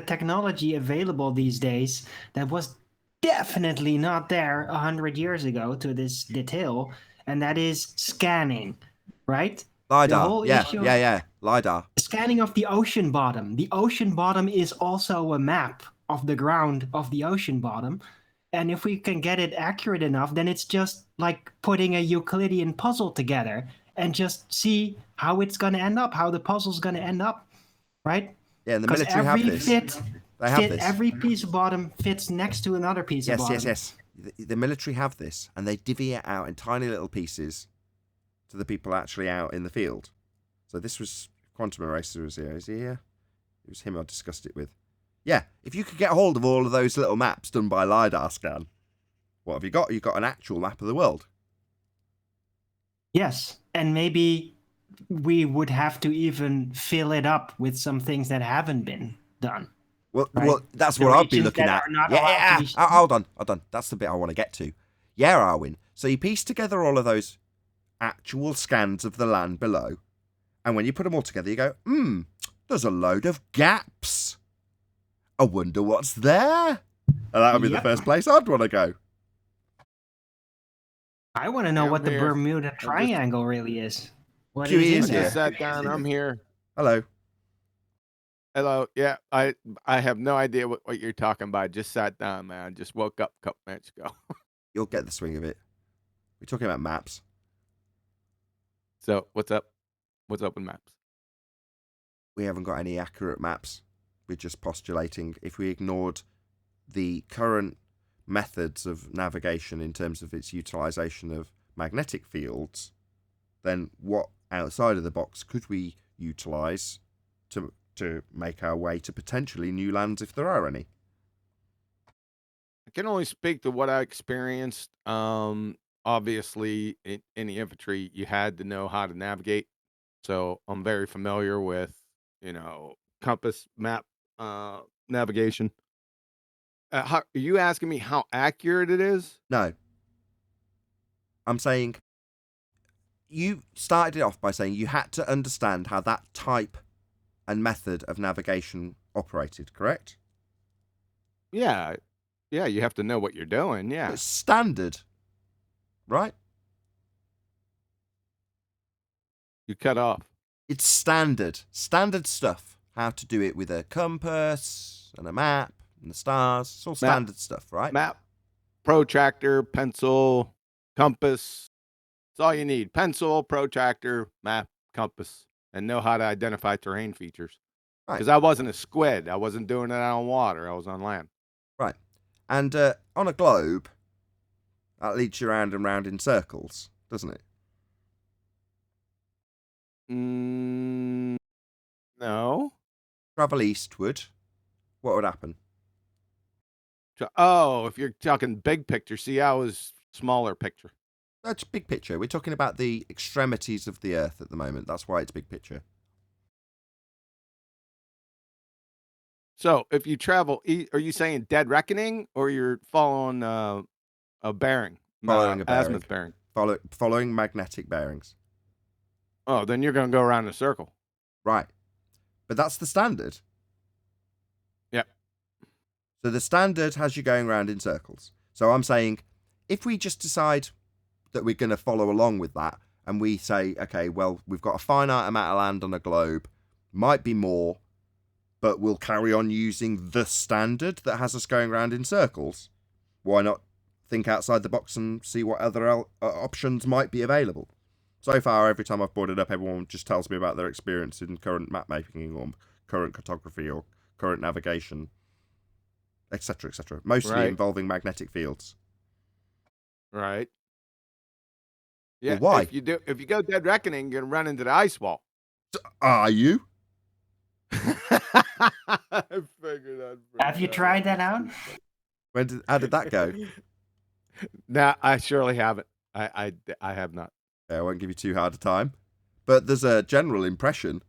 [SPEAKER 8] technology available these days that was definitely not there 100 years ago to this detail, and that is scanning, right?
[SPEAKER 1] LiDAR, yeah, LiDAR.
[SPEAKER 8] Scanning of the ocean bottom. The ocean bottom is also a map of the ground of the ocean bottom. And if we can get it accurate enough, then it's just like putting a Euclidean puzzle together and just see how it's going to end up, how the puzzle's going to end up, right?
[SPEAKER 1] Yeah, and the military have this.
[SPEAKER 8] Every piece of bottom fits next to another piece of bottom.
[SPEAKER 1] Yes. The military have this, and they divvy it out in tiny little pieces to the people actually out in the field. So this was Quantum Eraser was here. Is he here? It was him I discussed it with. Yeah, if you could get hold of all of those little maps done by LiDAR scan, what have you got? You've got an actual map of the world.
[SPEAKER 8] Yes, and maybe we would have to even fill it up with some things that haven't been done.
[SPEAKER 1] Well,
[SPEAKER 8] right?
[SPEAKER 1] well, that's
[SPEAKER 8] The
[SPEAKER 1] what I'd be
[SPEAKER 8] regions
[SPEAKER 1] looking
[SPEAKER 8] that
[SPEAKER 1] at.
[SPEAKER 8] are not
[SPEAKER 1] Yeah,
[SPEAKER 8] allowed to be-
[SPEAKER 1] hold on. That's the bit I want to get to. Yeah, Arwin. So you piece together all of those actual scans of the land below, and when you put them all together, you go, there's a load of gaps. I wonder what's there. And that would be the first place I'd want to go.
[SPEAKER 8] I want to know what the Bermuda Triangle really is. What
[SPEAKER 1] QE
[SPEAKER 8] is
[SPEAKER 1] is
[SPEAKER 8] in
[SPEAKER 1] here.
[SPEAKER 8] there?
[SPEAKER 18] Just sat down. I'm here.
[SPEAKER 1] Hello.
[SPEAKER 18] Hello. Yeah, I have no idea what you're talking about. I just sat down, man. I just woke up a couple minutes ago.
[SPEAKER 1] You'll get the swing of it. We're talking about maps.
[SPEAKER 18] So what's up? What's up with maps?
[SPEAKER 1] We haven't got any accurate maps. We're just postulating if we ignored the current methods of navigation in terms of its utilization of magnetic fields, then what outside of the box could we utilize to make our way to potentially new lands if there are any?
[SPEAKER 18] I can only speak to what I experienced. Obviously, in the infantry, you had to know how to navigate. So I'm very familiar with, compass map navigation. Are you asking me how accurate it is?
[SPEAKER 1] No. I'm saying you started it off by saying you had to understand how that type and method of navigation operated, correct?
[SPEAKER 18] Yeah. Yeah, you have to know what you're doing. Yeah.
[SPEAKER 1] It's standard, right?
[SPEAKER 18] You cut off.
[SPEAKER 1] It's standard stuff. How to do it with a compass and a map and the stars. It's all standard stuff, right?
[SPEAKER 18] Map. protractor, pencil, compass. That's all you need. Pencil, protractor, map, compass, and know how to identify terrain features. Because I wasn't a squid. I wasn't doing it on water. I was on land.
[SPEAKER 1] Right. And on a globe, that leads you round and round in circles, doesn't it?
[SPEAKER 18] No.
[SPEAKER 1] Travel eastward, what would happen?
[SPEAKER 18] Oh, if you're talking big picture, see, I was smaller picture.
[SPEAKER 1] That's big picture. We're talking about the extremities of the Earth at the moment. That's why it's big picture.
[SPEAKER 18] So if you travel, are you saying dead reckoning, or you're following a bearing?
[SPEAKER 1] Following a bearing.
[SPEAKER 18] Azimuth bearing.
[SPEAKER 1] Following magnetic bearings.
[SPEAKER 18] Oh, then you're going to go around in a circle.
[SPEAKER 1] Right. But that's the standard.
[SPEAKER 18] Yep.
[SPEAKER 1] So the standard has you going around in circles. So I'm saying, if we just decide that we're going to follow along with that, and we say, okay, well, we've got a finite amount of land on a globe, might be more, but we'll carry on using the standard that has us going around in circles. Why not think outside the box and see what other options might be available? So far, every time I've brought it up, everyone just tells me about their experience in current map making or current cartography or current navigation, etc., etc. Mostly involving magnetic fields.
[SPEAKER 18] Right. Yeah.
[SPEAKER 1] Well, why?
[SPEAKER 18] If you go dead reckoning, you're gonna run into the ice wall.
[SPEAKER 1] Are you?
[SPEAKER 18] I figured that.
[SPEAKER 8] Have you tried that out?
[SPEAKER 1] How did that go?
[SPEAKER 18] Nah, I surely haven't. I have not.
[SPEAKER 1] I won't give you too hard a time. But there's a general impression,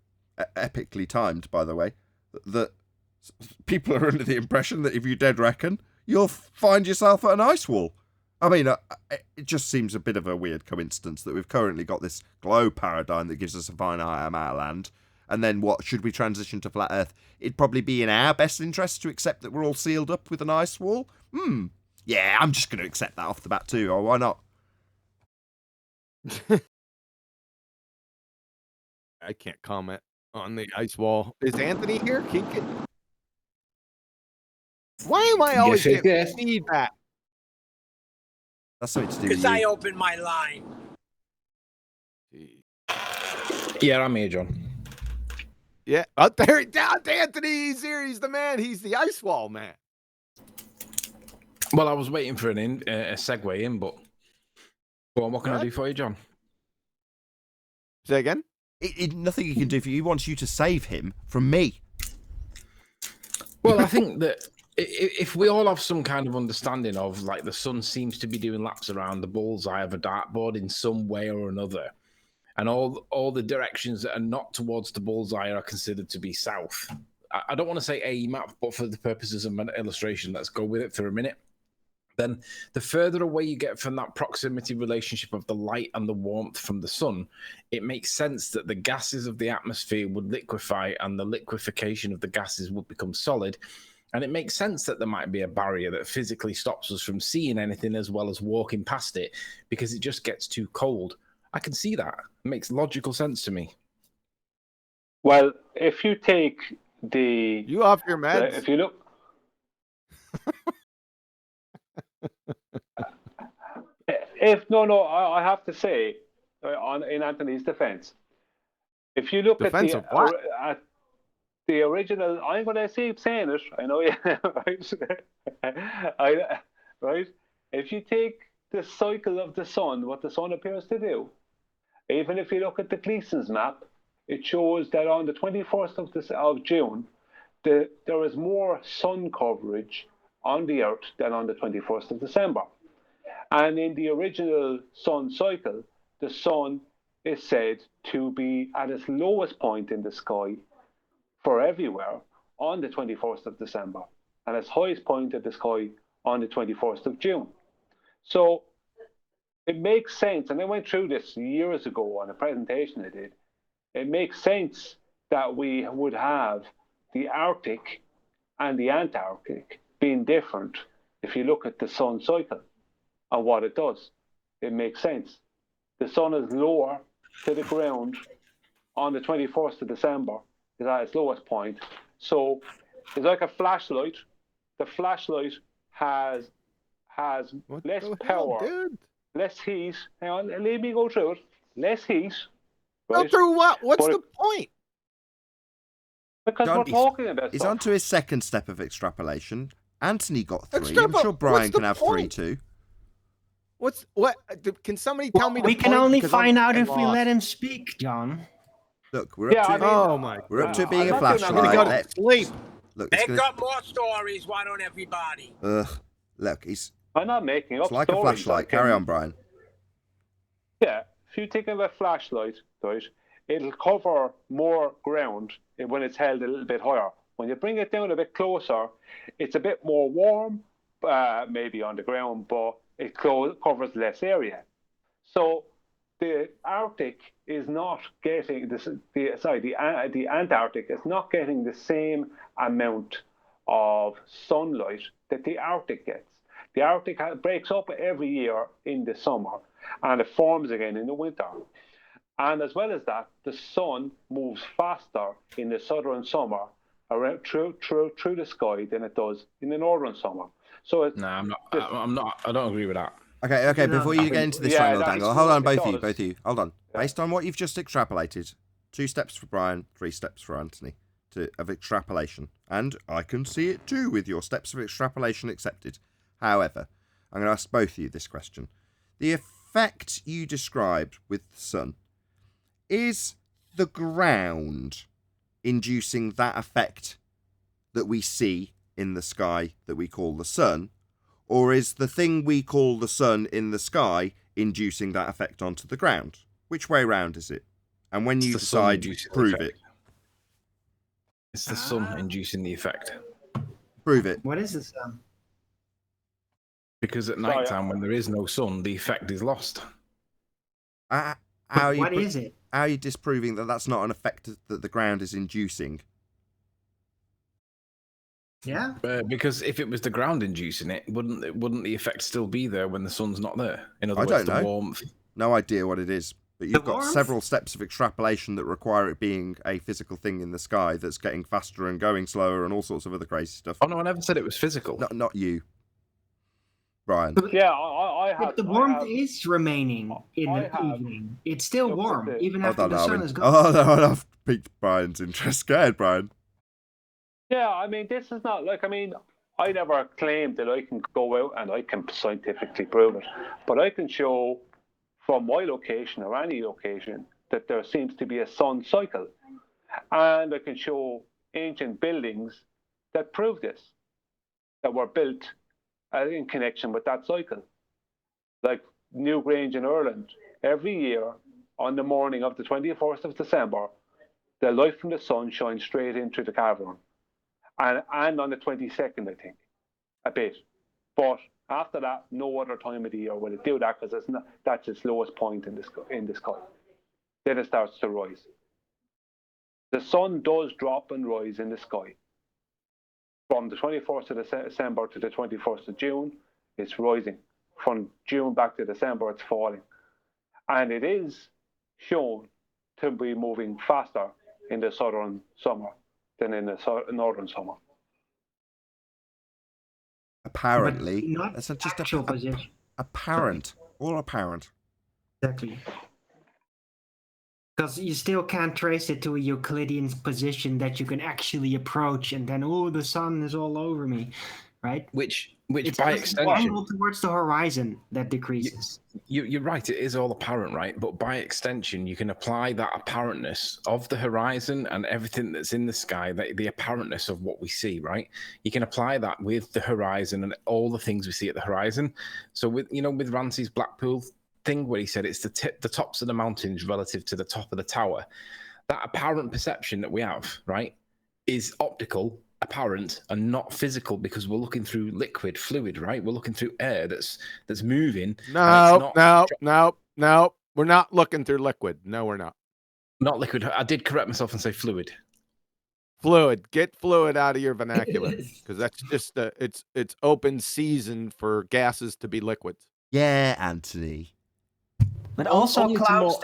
[SPEAKER 1] epically timed, by the way, that people are under the impression that if you dead reckon, you'll find yourself at an ice wall. I mean, it just seems a bit of a weird coincidence that we've currently got this globe paradigm that gives us a finite amount of land. And then what, should we transition to flat Earth? It'd probably be in our best interest to accept that we're all sealed up with an ice wall. Yeah, I'm just going to accept that off the bat too. Or why not?
[SPEAKER 18] I can't comment on the ice wall. Is Anthony here? Why am I always getting feedback?
[SPEAKER 1] That's something to do with
[SPEAKER 3] Because
[SPEAKER 1] you.
[SPEAKER 3] I opened my line.
[SPEAKER 17] Yeah, I'm here, John.
[SPEAKER 18] Yeah, up there, Anthony. He's here. He's the man. He's the ice wall man.
[SPEAKER 17] Well, I was waiting for a segue in, but what can I do for you, John?
[SPEAKER 18] Say again?
[SPEAKER 1] Nothing he can do for you. He wants you to save him from me.
[SPEAKER 17] Well, I think that if we all have some kind of understanding of, like, the sun seems to be doing laps around the bullseye of a dartboard in some way or another, and all the directions that are not towards the bullseye are considered to be south. I don't want to say a map, but for the purposes of an illustration, let's go with it for a minute. Then the further away you get from that proximity relationship of the light and the warmth from the sun, it makes sense that the gases of the atmosphere would liquefy and the liquefaction of the gases would become solid. And it makes sense that there might be a barrier that physically stops us from seeing anything as well as walking past it because it just gets too cold. I can see that. It makes logical sense to me.
[SPEAKER 7] Well, if you take the...
[SPEAKER 18] You off your meds?
[SPEAKER 7] If you look... I have to say, in Anthony's defense, if you look at the original, I'm going to keep saying it. I know, right? If you take the cycle of the sun, what the sun appears to do, even if you look at the Gleason's map, it shows that on the 21st of June, there is more sun coverage on the Earth than on the 21st of December. And in the original sun cycle, the sun is said to be at its lowest point in the sky for everywhere on the 21st of December, and its highest point in the sky on the 21st of June. So it makes sense, and I went through this years ago on a presentation I did, it makes sense that we would have the Arctic and the Antarctic being different if you look at the sun cycle and what it does. It makes sense. The sun is lower to the ground on the 21st of December, is at its lowest point. So it's like a flashlight. The flashlight has has
[SPEAKER 18] What
[SPEAKER 7] less
[SPEAKER 18] the hell,
[SPEAKER 7] power,
[SPEAKER 18] dude?
[SPEAKER 7] less heat. Hang on, let me go through it. Less heat.
[SPEAKER 18] Go
[SPEAKER 7] Right?
[SPEAKER 18] through what? What's
[SPEAKER 7] But
[SPEAKER 18] the point?
[SPEAKER 7] Because
[SPEAKER 1] John,
[SPEAKER 7] we're talking about
[SPEAKER 1] he's
[SPEAKER 7] stuff.
[SPEAKER 1] on to his second step of extrapolation. Anthony got 3. I'm
[SPEAKER 18] Extrapo-
[SPEAKER 1] sure
[SPEAKER 18] what's
[SPEAKER 1] Brian
[SPEAKER 18] the
[SPEAKER 1] can have 3
[SPEAKER 18] point?
[SPEAKER 1] too.
[SPEAKER 18] What? Can somebody tell me the
[SPEAKER 8] We can
[SPEAKER 18] point?
[SPEAKER 8] only
[SPEAKER 18] Because I'm
[SPEAKER 8] find out
[SPEAKER 18] fucking
[SPEAKER 8] if we let
[SPEAKER 18] lost.
[SPEAKER 8] him speak, John.
[SPEAKER 1] Look, we're up to
[SPEAKER 18] oh my
[SPEAKER 1] we're up to it
[SPEAKER 18] God.
[SPEAKER 1] being
[SPEAKER 7] I'm
[SPEAKER 1] a
[SPEAKER 7] not doing
[SPEAKER 18] I'm gonna
[SPEAKER 1] flashlight.
[SPEAKER 18] go to sleep.
[SPEAKER 1] Look, it's
[SPEAKER 3] Make
[SPEAKER 1] gonna.
[SPEAKER 3] up more stories. Why don't everybody?
[SPEAKER 1] Ugh. Look,
[SPEAKER 7] I'm not making up
[SPEAKER 1] it's like a
[SPEAKER 7] stories.
[SPEAKER 1] flashlight. Carry on, Brian.
[SPEAKER 7] Yeah, if you think of a flashlight, right, it'll cover more ground when it's held a little bit higher. When you bring it down a bit closer, it's a bit more warm, maybe on the ground, but it covers less area. So the Arctic is not getting the Antarctic is not getting the same amount of sunlight that the Arctic gets. The Arctic breaks up every year in the summer, and it forms again in the winter. And as well as that, the sun moves faster in the southern summer around through the sky than it does in the northern summer. So it's
[SPEAKER 17] I'm not. I don't agree with that.
[SPEAKER 1] Okay. Before you get into this triangle dangle, hold on, both of you. Hold on. Based on what you've just extrapolated, 2 steps for Brian, 3 steps for Anthony of extrapolation, and I can see it too with your steps of extrapolation accepted. However, I'm going to ask both of you this question: the effect you described with the sun, is the ground inducing that effect that we see in the sky that we call the sun? Or is the thing we call the sun in the sky inducing that effect onto the ground? Which way round is it? And when you decide, prove it.
[SPEAKER 17] It's the sun inducing the effect.
[SPEAKER 1] Prove it.
[SPEAKER 8] What is the sun?
[SPEAKER 17] Because at night time, when there is no sun, the effect is lost.
[SPEAKER 8] What is it?
[SPEAKER 1] How are you disproving that that's not an effect that the ground is inducing?
[SPEAKER 8] Yeah.
[SPEAKER 17] Because if it was the ground inducing it, wouldn't the effect still be there when the sun's not there? In other
[SPEAKER 1] I
[SPEAKER 17] words,
[SPEAKER 1] don't know.
[SPEAKER 17] the warmth.
[SPEAKER 1] No idea what it is. But you've got
[SPEAKER 8] warmth?
[SPEAKER 1] several steps of extrapolation that require it being a physical thing in the sky that's getting faster and going slower and all sorts of other crazy stuff.
[SPEAKER 17] Oh no, I never said it was physical.
[SPEAKER 1] Not you, Brian.
[SPEAKER 7] Yeah, I have.
[SPEAKER 8] But the warmth is remaining in the evening. It's still warm, even after the sun is gone.
[SPEAKER 1] Oh, no, I've piqued Brian's interest. Go ahead, Brian.
[SPEAKER 7] Yeah, I mean, this is not like, I never claimed that I can go out and I can scientifically prove it, but I can show from my location or any location that there seems to be a sun cycle, and I can show ancient buildings that prove this, that were built in connection with that cycle. Like Newgrange in Ireland, every year on the morning of the 21st of December, the light from the sun shines straight into the cavern. And on the 22nd, I think, a bit. But after that, no other time of the year will it do that, because that's its lowest point in the sky. Then it starts to rise. The sun does drop and rise in the sky. From the 21st of December to the 21st of June, it's rising. From June back to December, it's falling. And it is shown to be moving faster in the southern summer than in the northern summer.
[SPEAKER 1] Apparently, that's not just
[SPEAKER 8] actual position.
[SPEAKER 1] Apparent, all apparent.
[SPEAKER 8] Exactly. Because you still can't trace it to a Euclidean position that you can actually approach, and then the sun is all over me, right?
[SPEAKER 17] Which
[SPEAKER 8] it's
[SPEAKER 17] by
[SPEAKER 8] just
[SPEAKER 17] extension,
[SPEAKER 8] angle towards the horizon that decreases.
[SPEAKER 17] You're right. It is all apparent, right? But by extension, you can apply that apparentness of the horizon and everything that's in the sky, the apparentness of what we see, right? You can apply that with the horizon and all the things we see at the horizon. So with Ranci's Blackpool thing, where he said it's the tops of the mountains relative to the top of the tower, that apparent perception that we have, right, is optical, apparent, and not physical, because we're looking through liquid fluid, right? We're looking through air that's moving.
[SPEAKER 18] No. We're not looking through liquid. No, we're not.
[SPEAKER 17] Not liquid. I did correct myself and say fluid.
[SPEAKER 18] Fluid. Get fluid out of your vernacular, because that's just it's open season for gases to be liquids.
[SPEAKER 1] Yeah, Anthony.
[SPEAKER 8] But also
[SPEAKER 17] only
[SPEAKER 8] clouds,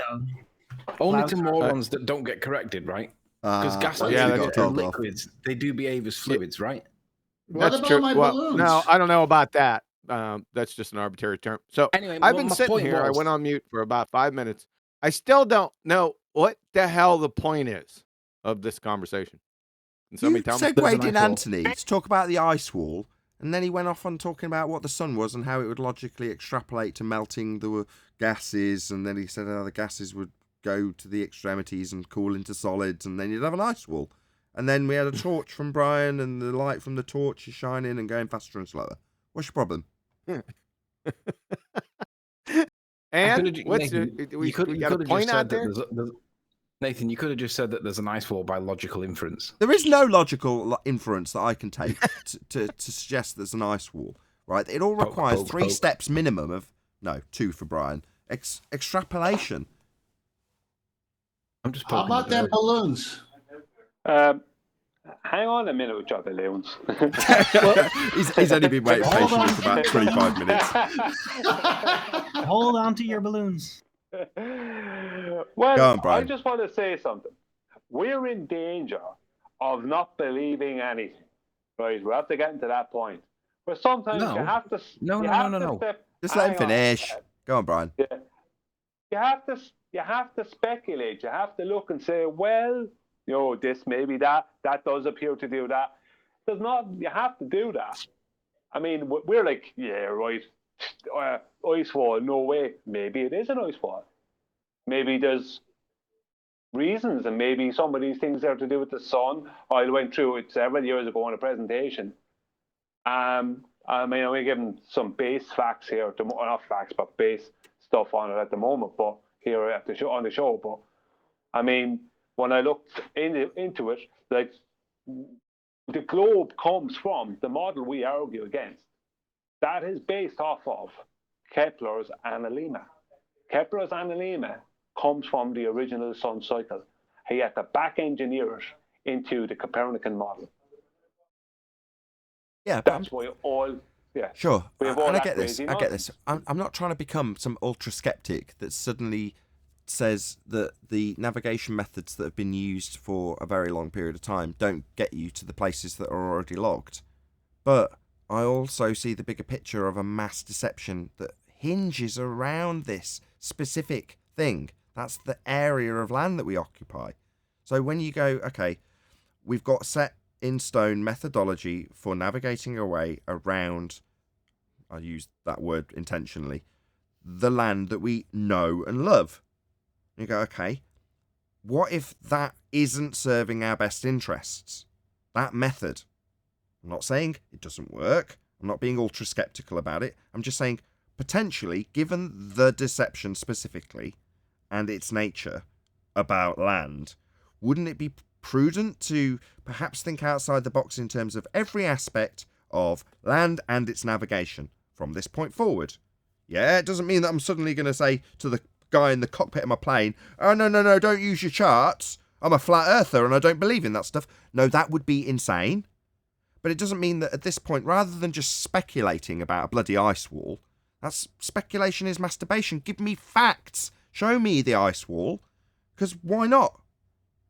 [SPEAKER 17] only to morons that don't get corrected, right? Because gases and liquids, they do behave as fluids, right?
[SPEAKER 4] What about my balloons?
[SPEAKER 18] No, I don't know about that. that's just an arbitrary term. So
[SPEAKER 17] Anyway,
[SPEAKER 18] I've
[SPEAKER 17] well,
[SPEAKER 18] been
[SPEAKER 17] my
[SPEAKER 18] sitting
[SPEAKER 17] point
[SPEAKER 18] here. I
[SPEAKER 17] was-
[SPEAKER 18] went on mute for about 5 minutes. I still don't know what the hell the point is of this conversation. Can somebody
[SPEAKER 1] You
[SPEAKER 18] tell me?
[SPEAKER 1] segued in Anthony to talk about the ice wall, and then he went off on talking about what the sun was and how it would logically extrapolate to melting the gases, and then he said how the gases would go to the extremities and cool into solids, and then you'd have an ice wall. And then we had a torch from Brian, and the light from the torch is shining and going faster and slower. What's your problem?
[SPEAKER 18] And what's
[SPEAKER 17] Nathan,
[SPEAKER 18] we got a
[SPEAKER 17] could have
[SPEAKER 18] point
[SPEAKER 17] just
[SPEAKER 18] out
[SPEAKER 17] said
[SPEAKER 18] there?
[SPEAKER 17] that Nathan, you could have just said that there's an ice wall by logical inference.
[SPEAKER 1] There is no logical inference that I can take to suggest there's an ice wall, right? It all requires three steps minimum of, no, 2 for Brian, extrapolation.
[SPEAKER 17] I'm just
[SPEAKER 4] How about them balloons?
[SPEAKER 7] Hang on a minute with your balloons.
[SPEAKER 1] He's only been waiting
[SPEAKER 8] Hold
[SPEAKER 1] patiently
[SPEAKER 8] on.
[SPEAKER 1] for about 25 minutes.
[SPEAKER 8] Hold on to your balloons.
[SPEAKER 7] Well,
[SPEAKER 1] Go on, Brian.
[SPEAKER 7] I just want to say something. We're in danger of not believing anything, right? We have to get into that point. But sometimes
[SPEAKER 17] No.
[SPEAKER 7] you have to.
[SPEAKER 17] No,
[SPEAKER 7] you
[SPEAKER 17] no,
[SPEAKER 7] have
[SPEAKER 17] no,
[SPEAKER 7] to
[SPEAKER 17] no.
[SPEAKER 7] step-
[SPEAKER 1] Just let him
[SPEAKER 7] hang on.
[SPEAKER 1] finish. Go on, Brian.
[SPEAKER 7] Yeah. You have to speculate. You have to look and say, well, this maybe that does appear to do that. Does not. You have to do that. I mean, we're like, yeah, right. Ice wall, no way. Maybe it is an ice wall. Maybe there's reasons, and maybe some of these things are to do with the sun. I went through it several years ago in a presentation. I mean, we're giving some base facts here, not facts, but base stuff on it at the moment. But here at the show, on the show, but I mean, when I looked into it, like the globe comes from the model we argue against. That is based off of Kepler's analemma. Kepler's analemma comes from the original sun cycle. He had to back engineer it into the Copernican model.
[SPEAKER 1] Yeah,
[SPEAKER 7] that's why all. Yeah.
[SPEAKER 1] Sure,
[SPEAKER 7] We have all
[SPEAKER 1] and I
[SPEAKER 7] that
[SPEAKER 1] get this.
[SPEAKER 7] crazy
[SPEAKER 1] I get
[SPEAKER 7] nonsense.
[SPEAKER 1] this. I'm not trying to become some ultra skeptic that suddenly says that the navigation methods that have been used for a very long period of time don't get you to the places that are already logged. But I also see the bigger picture of a mass deception that hinges around this specific thing. That's the area of land that we occupy. So when you go, okay, we've got set in stone methodology for navigating away around, I use that word intentionally, the land that we know and love. You go, okay, what if that isn't serving our best interests? That method. I'm not saying it doesn't work. I'm not being ultra skeptical about it. I'm just saying, potentially, given the deception specifically and its nature about land, wouldn't it be prudent to perhaps think outside the box in terms of every aspect of land and its navigation from this point forward? Yeah, it doesn't mean that I'm suddenly going to say to the guy in the cockpit of my plane, oh, no, don't use your charts. I'm a flat earther and I don't believe in that stuff. No, that would be insane. But it doesn't mean that at this point, rather than just speculating about a bloody ice wall, that's speculation is masturbation. Give me facts. Show me the ice wall. Because why not?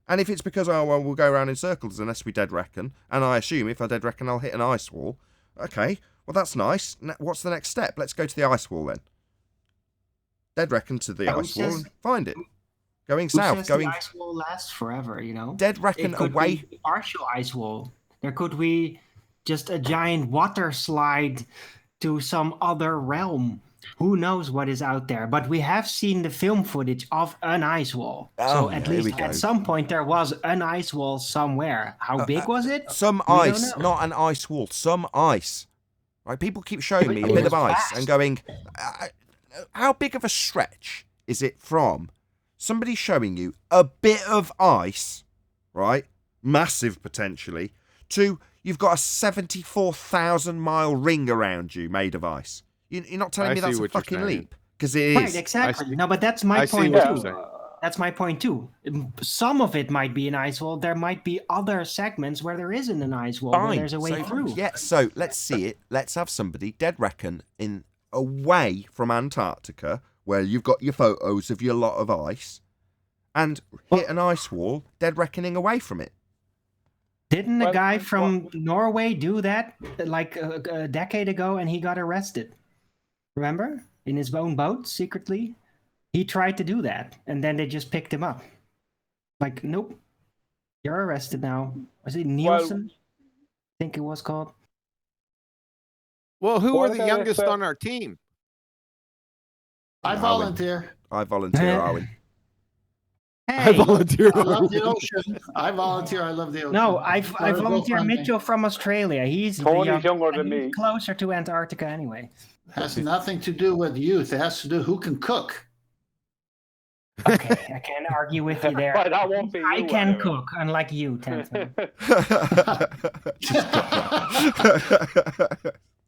[SPEAKER 1] And if it's because, oh, well, we'll go around in circles unless we dead reckon, and I assume if I dead reckon I'll hit an ice wall, okay, well, that's nice. What's the next step? Let's go to the ice wall then. Dead reckon to the ice wall and find it. Going south,
[SPEAKER 8] The
[SPEAKER 1] going...
[SPEAKER 8] ice wall lasts forever,
[SPEAKER 1] Dead reckon
[SPEAKER 8] It could
[SPEAKER 1] away...
[SPEAKER 8] be partial ice wall. There could be just a giant water slide to some other realm. Who knows what is out there? But we have seen the film footage of an ice wall. So at least at some point there was an ice wall somewhere. How big was it?
[SPEAKER 1] Some
[SPEAKER 8] We don't
[SPEAKER 1] ice,
[SPEAKER 8] know.
[SPEAKER 1] not an ice wall. Some ice. Right? People keep showing me a bit of ice and going, how big of a stretch is it from somebody showing you a bit of ice, right? Massive potentially, to you've got a 74,000 mile ring around you made of ice. You're not telling me that's a fucking leap, because it is.
[SPEAKER 8] Right, exactly. No, but that's my point too. That's my point too. Some of it might be an ice wall. There might be other segments where there isn't an ice wall, where there's a way through.
[SPEAKER 1] Yeah, so let's see it. Let's have somebody dead reckon in away from Antarctica, where you've got your photos of your lot of ice, and hit an ice wall, dead reckoning away from it.
[SPEAKER 8] Didn't a guy from Norway do that like a decade ago, and he got arrested? Remember, in his own boat secretly, he tried to do that, and then they just picked him up. Like, nope, you're arrested now. Was it Nielsen? I think it was called.
[SPEAKER 18] Well, who are the youngest on our team?
[SPEAKER 4] I volunteer.
[SPEAKER 1] I volunteer, Arwen.
[SPEAKER 18] I volunteer.
[SPEAKER 4] I love the ocean. I volunteer. I love the ocean.
[SPEAKER 8] No, I volunteer Mitchell from Australia. He's
[SPEAKER 7] Tony's younger than
[SPEAKER 8] he's
[SPEAKER 7] me.
[SPEAKER 8] closer to Antarctica anyway.
[SPEAKER 4] Has nothing to do with youth. It has to do who can cook.
[SPEAKER 8] Okay, I can't argue with you there.
[SPEAKER 7] But that won't be
[SPEAKER 8] I
[SPEAKER 7] you,
[SPEAKER 8] can
[SPEAKER 7] anyway.
[SPEAKER 8] cook, unlike you, Tenton.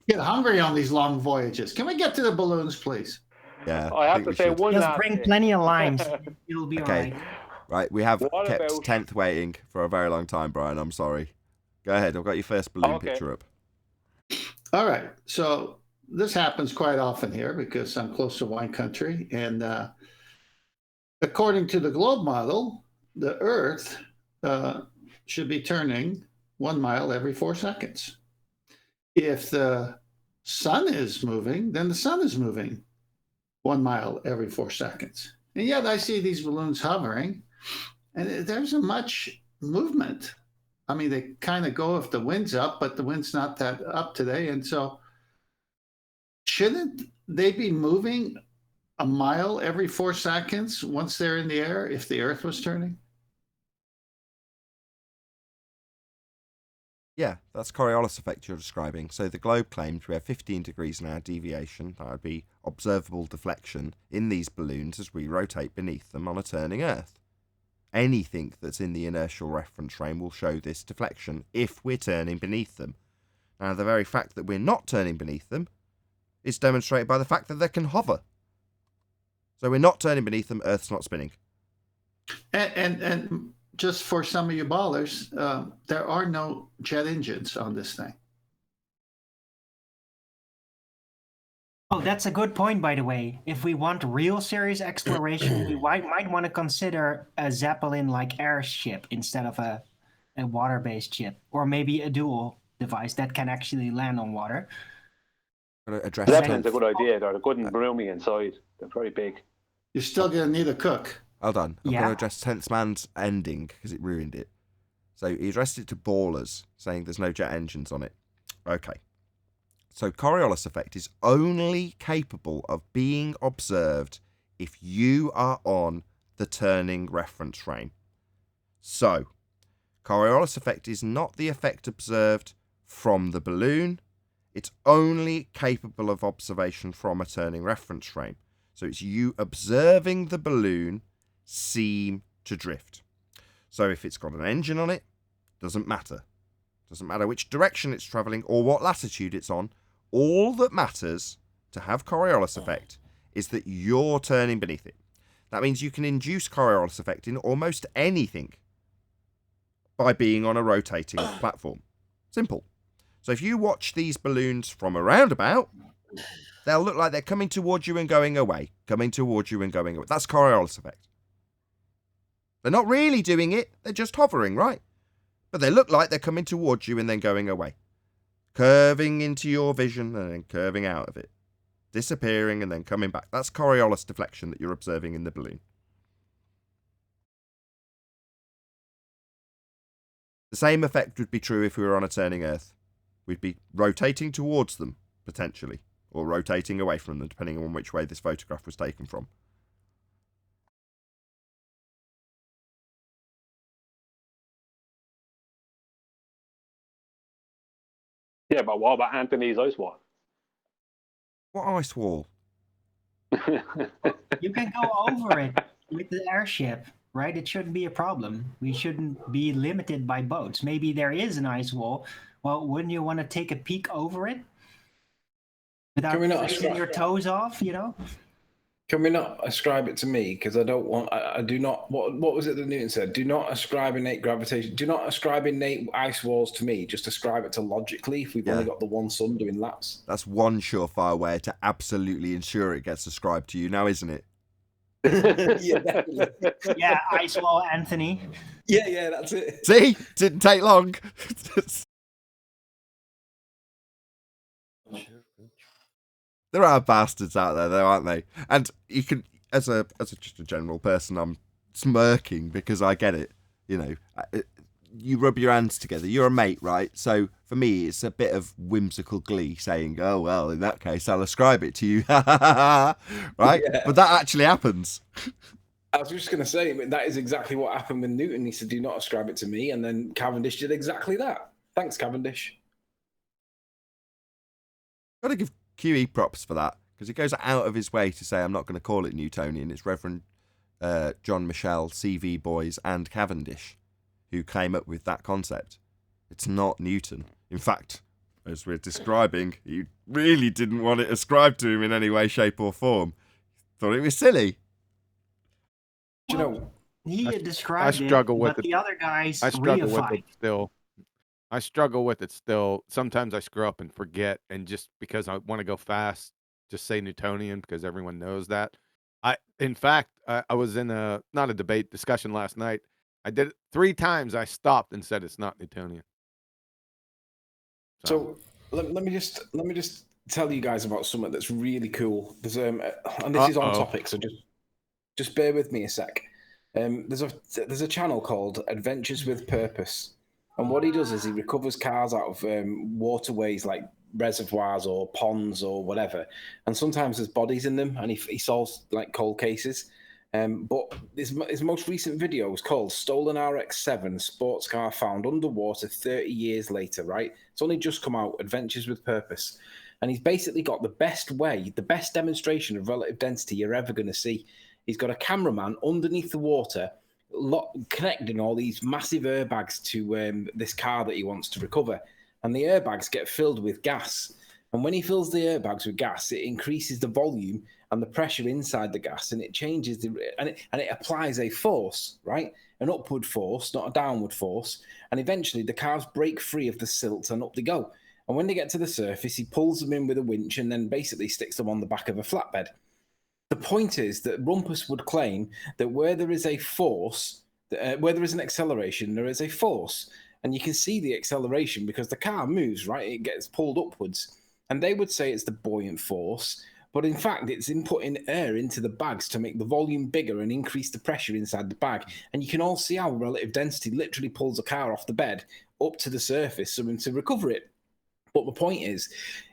[SPEAKER 4] Get hungry on these long voyages. Can we get to the balloons, please?
[SPEAKER 1] Yeah.
[SPEAKER 7] I have to say one
[SPEAKER 8] Just
[SPEAKER 7] last
[SPEAKER 8] bring
[SPEAKER 7] thing.
[SPEAKER 8] plenty of limes. It'll be
[SPEAKER 1] Okay.
[SPEAKER 8] alright.
[SPEAKER 1] Right, we have
[SPEAKER 7] What
[SPEAKER 1] kept
[SPEAKER 7] about-
[SPEAKER 1] 10th waiting for a very long time, Brian. I'm sorry. Go ahead. I've got your first balloon
[SPEAKER 7] Okay.
[SPEAKER 1] picture up.
[SPEAKER 4] All right. So this happens quite often here because I'm close to wine country. And according to the globe model, the Earth should be turning 1 mile every 4 seconds. If the sun is moving, then the sun is moving 1 mile every 4 seconds. And yet I see these balloons hovering, and there's a much movement. I mean, they kind of go if the wind's up, but the wind's not that up today. And so shouldn't they be moving 1 mile every 4 seconds once they're in the air if the Earth was turning?
[SPEAKER 1] Yeah, that's Coriolis effect you're describing. So the globe claims we have 15 degrees an hour deviation, that would be observable deflection, in these balloons as we rotate beneath them on a turning Earth. Anything that's in the inertial reference frame will show this deflection if we're turning beneath them. Now, the very fact that we're not turning beneath them is demonstrated by the fact that they can hover. So we're not turning beneath them, Earth's not spinning.
[SPEAKER 4] And just for some of you ballers, there are no jet engines on this thing.
[SPEAKER 8] Oh, that's a good point, by the way. If we want real serious exploration, we might want to consider a Zeppelin-like airship instead of a water-based ship, or maybe a dual device that can actually land on water.
[SPEAKER 7] Zeppelin's a good idea. They're good and roomy inside. They're very big.
[SPEAKER 4] You're still going to need a cook.
[SPEAKER 1] Hold on. I'm
[SPEAKER 8] Yeah.
[SPEAKER 1] going to address 10th Man's ending because it ruined it. So he addressed it to ballers, saying there's no jet engines on it. Okay. So Coriolis effect is only capable of being observed if you are on the turning reference frame. So, Coriolis effect is not the effect observed from the balloon. It's only capable of observation from a turning reference frame. So it's you observing the balloon seem to drift. So if it's got an engine on it, doesn't matter. Doesn't matter which direction it's travelling or what latitude it's on. All that matters to have Coriolis effect is that you're turning beneath it. That means you can induce Coriolis effect in almost anything by being on a rotating platform. Simple. So if you watch these balloons from a roundabout, they'll look like they're coming towards you and going away. Coming towards you and going away. That's Coriolis effect. They're not really doing it. They're just hovering, right? But they look like they're coming towards you and then going away. Curving into your vision and then curving out of it. Disappearing and then coming back. That's Coriolis deflection that you're observing in the balloon. The same effect would be true if we were on a turning Earth. We'd be rotating towards them, potentially. Or rotating away from them, depending on which way this photograph was taken from.
[SPEAKER 7] Yeah, but what about Anthony's ice wall?
[SPEAKER 1] What ice wall?
[SPEAKER 8] You can go over it with the airship, right? It shouldn't be a problem. We shouldn't be limited by boats. Maybe there is an ice wall. Well, wouldn't you want to take a peek over it? Without
[SPEAKER 17] Can we not
[SPEAKER 8] freezing your toes off, you know?
[SPEAKER 17] Can we not ascribe it to me? Because I don't want, I do not, what was it that Newton said? Do not ascribe innate gravitation. Do not ascribe innate ice walls to me. Just ascribe it to logically if we've only got the one sun doing laps.
[SPEAKER 1] That's one surefire way to absolutely ensure it gets ascribed to you now, isn't it?
[SPEAKER 17] Yeah, definitely.
[SPEAKER 8] Yeah, I saw Anthony.
[SPEAKER 17] Yeah, that's it.
[SPEAKER 1] See, didn't take long. There are bastards out there, though, aren't they? And you can, as just a general person, I'm smirking because I get it. You know, you rub your hands together. You're a mate, right? So for me, it's a bit of whimsical glee saying, "Oh well, in that case, I'll ascribe it to you," right?
[SPEAKER 17] Yeah.
[SPEAKER 1] But that actually happens.
[SPEAKER 17] I was just going to say that is exactly what happened with Newton. He said, "Do not ascribe it to me," and then Cavendish did exactly that. Thanks, Cavendish.
[SPEAKER 1] Got to give QE props for that, because he goes out of his way to say, I'm not going to call it Newtonian. It's Reverend John Michel, CV Boys, and Cavendish who came up with that concept. It's not Newton. In fact, as we're describing, he really didn't want it ascribed to him in any way, shape, or form. Thought it was silly.
[SPEAKER 17] Do you know,
[SPEAKER 8] he had described
[SPEAKER 18] I struggle
[SPEAKER 8] it,
[SPEAKER 18] with
[SPEAKER 8] but
[SPEAKER 18] it.
[SPEAKER 8] the other guys
[SPEAKER 18] I struggle
[SPEAKER 8] reified.
[SPEAKER 18] with it still. I struggle with it still. Sometimes I screw up and forget, and just because I want to go fast, just say Newtonian because everyone knows that. In fact, I was in not a debate discussion last night. I did it 3 times. I stopped and said it's not Newtonian.
[SPEAKER 17] So let me just tell you guys about something that's really cool. There's and this is on topic, so just bear with me a sec. There's a channel called Adventures with Purpose, and what he does is he recovers cars out of waterways like reservoirs or ponds or whatever, and sometimes there's bodies in them, and he solves like cold cases. But his most recent video was called "Stolen RX-7 Sports Car Found Underwater 30 Years Later." Right, it's only just come out. Adventures with Purpose, and he's basically got the best demonstration of relative density you're ever going to see. He's got a cameraman underneath the water, connecting all these massive airbags to this car that he wants to recover. And the airbags get filled with gas. And when he fills the airbags with gas, it increases the volume and the pressure inside the gas, and it changes and it applies a force, right? An upward force, not a downward force. And eventually the cars break free of the silt and up they go. And when they get to the surface, he pulls them in with a winch and then basically sticks them on the back of a flatbed. The point is that Rumpus would claim that where there is a force, where there is an acceleration, there is a force. And you can see the acceleration because the car moves, right? It gets pulled upwards. And they would say it's the buoyant force, but in fact, it's inputting air into the bags to make the volume bigger and increase the pressure inside the bag. And you can all see how relative density literally pulls a car off the bed up to the surface to recover it. But the point is,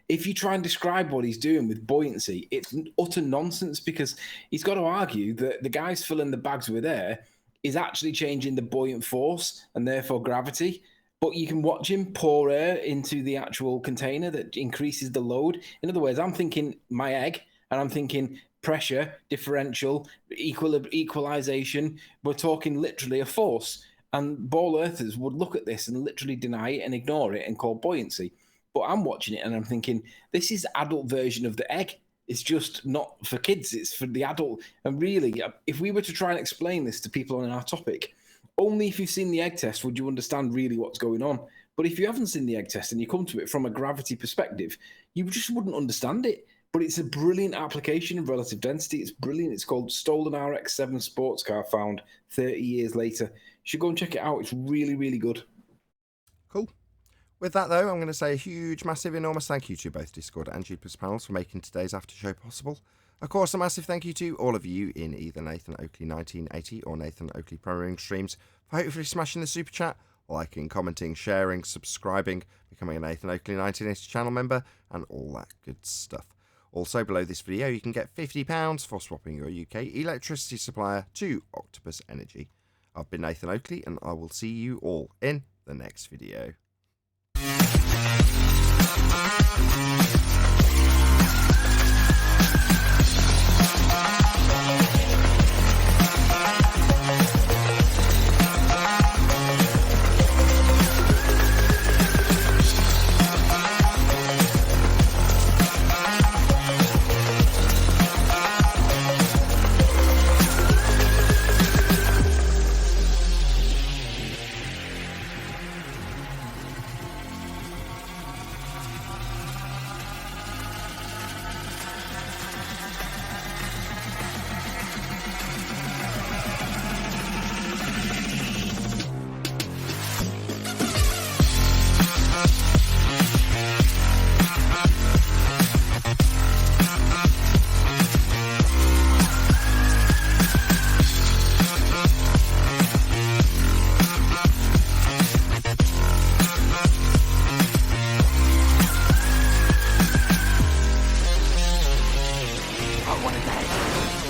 [SPEAKER 17] if you try and describe what he's doing with buoyancy, it's utter nonsense, because he's got to argue that the guys filling the bags with air is actually changing the buoyant force and therefore gravity. But you can watch him pour air into the actual container that increases the load. In other words, I'm thinking my egg, and I'm thinking pressure, differential, equalization. We're talking literally a force. And ball earthers would look at this and literally deny it and ignore it and call buoyancy. But I'm watching it and I'm thinking, this is adult version of the egg. It's just not for kids. It's for the adult. And really, if we were to try and explain this to people on our topic, only if you've seen the egg test would you understand really what's going on. But if you haven't seen the egg test and you come to it from a gravity perspective, you just wouldn't understand it. But it's a brilliant application of relative density. It's brilliant. It's called Stolen RX-7 Sports Car Found 30 Years Later. You should go and check it out. It's really, really good.
[SPEAKER 1] Cool. With that, though, I'm going to say a huge, massive, enormous thank you to both Discord and Jupiter's panels for making today's after show possible. Of course, a massive thank you to all of you in either Nathan Oakley 1980 or Nathan Oakley Premiering streams for hopefully smashing the super chat, liking, commenting, sharing, subscribing, becoming a Nathan Oakley 1980 channel member, and all that good stuff. Also, below this video, you can get £50 for swapping your UK electricity supplier to Octopus Energy. I've been Nathan Oakley, and I will see you all in the next video.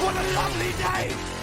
[SPEAKER 19] what a lovely day!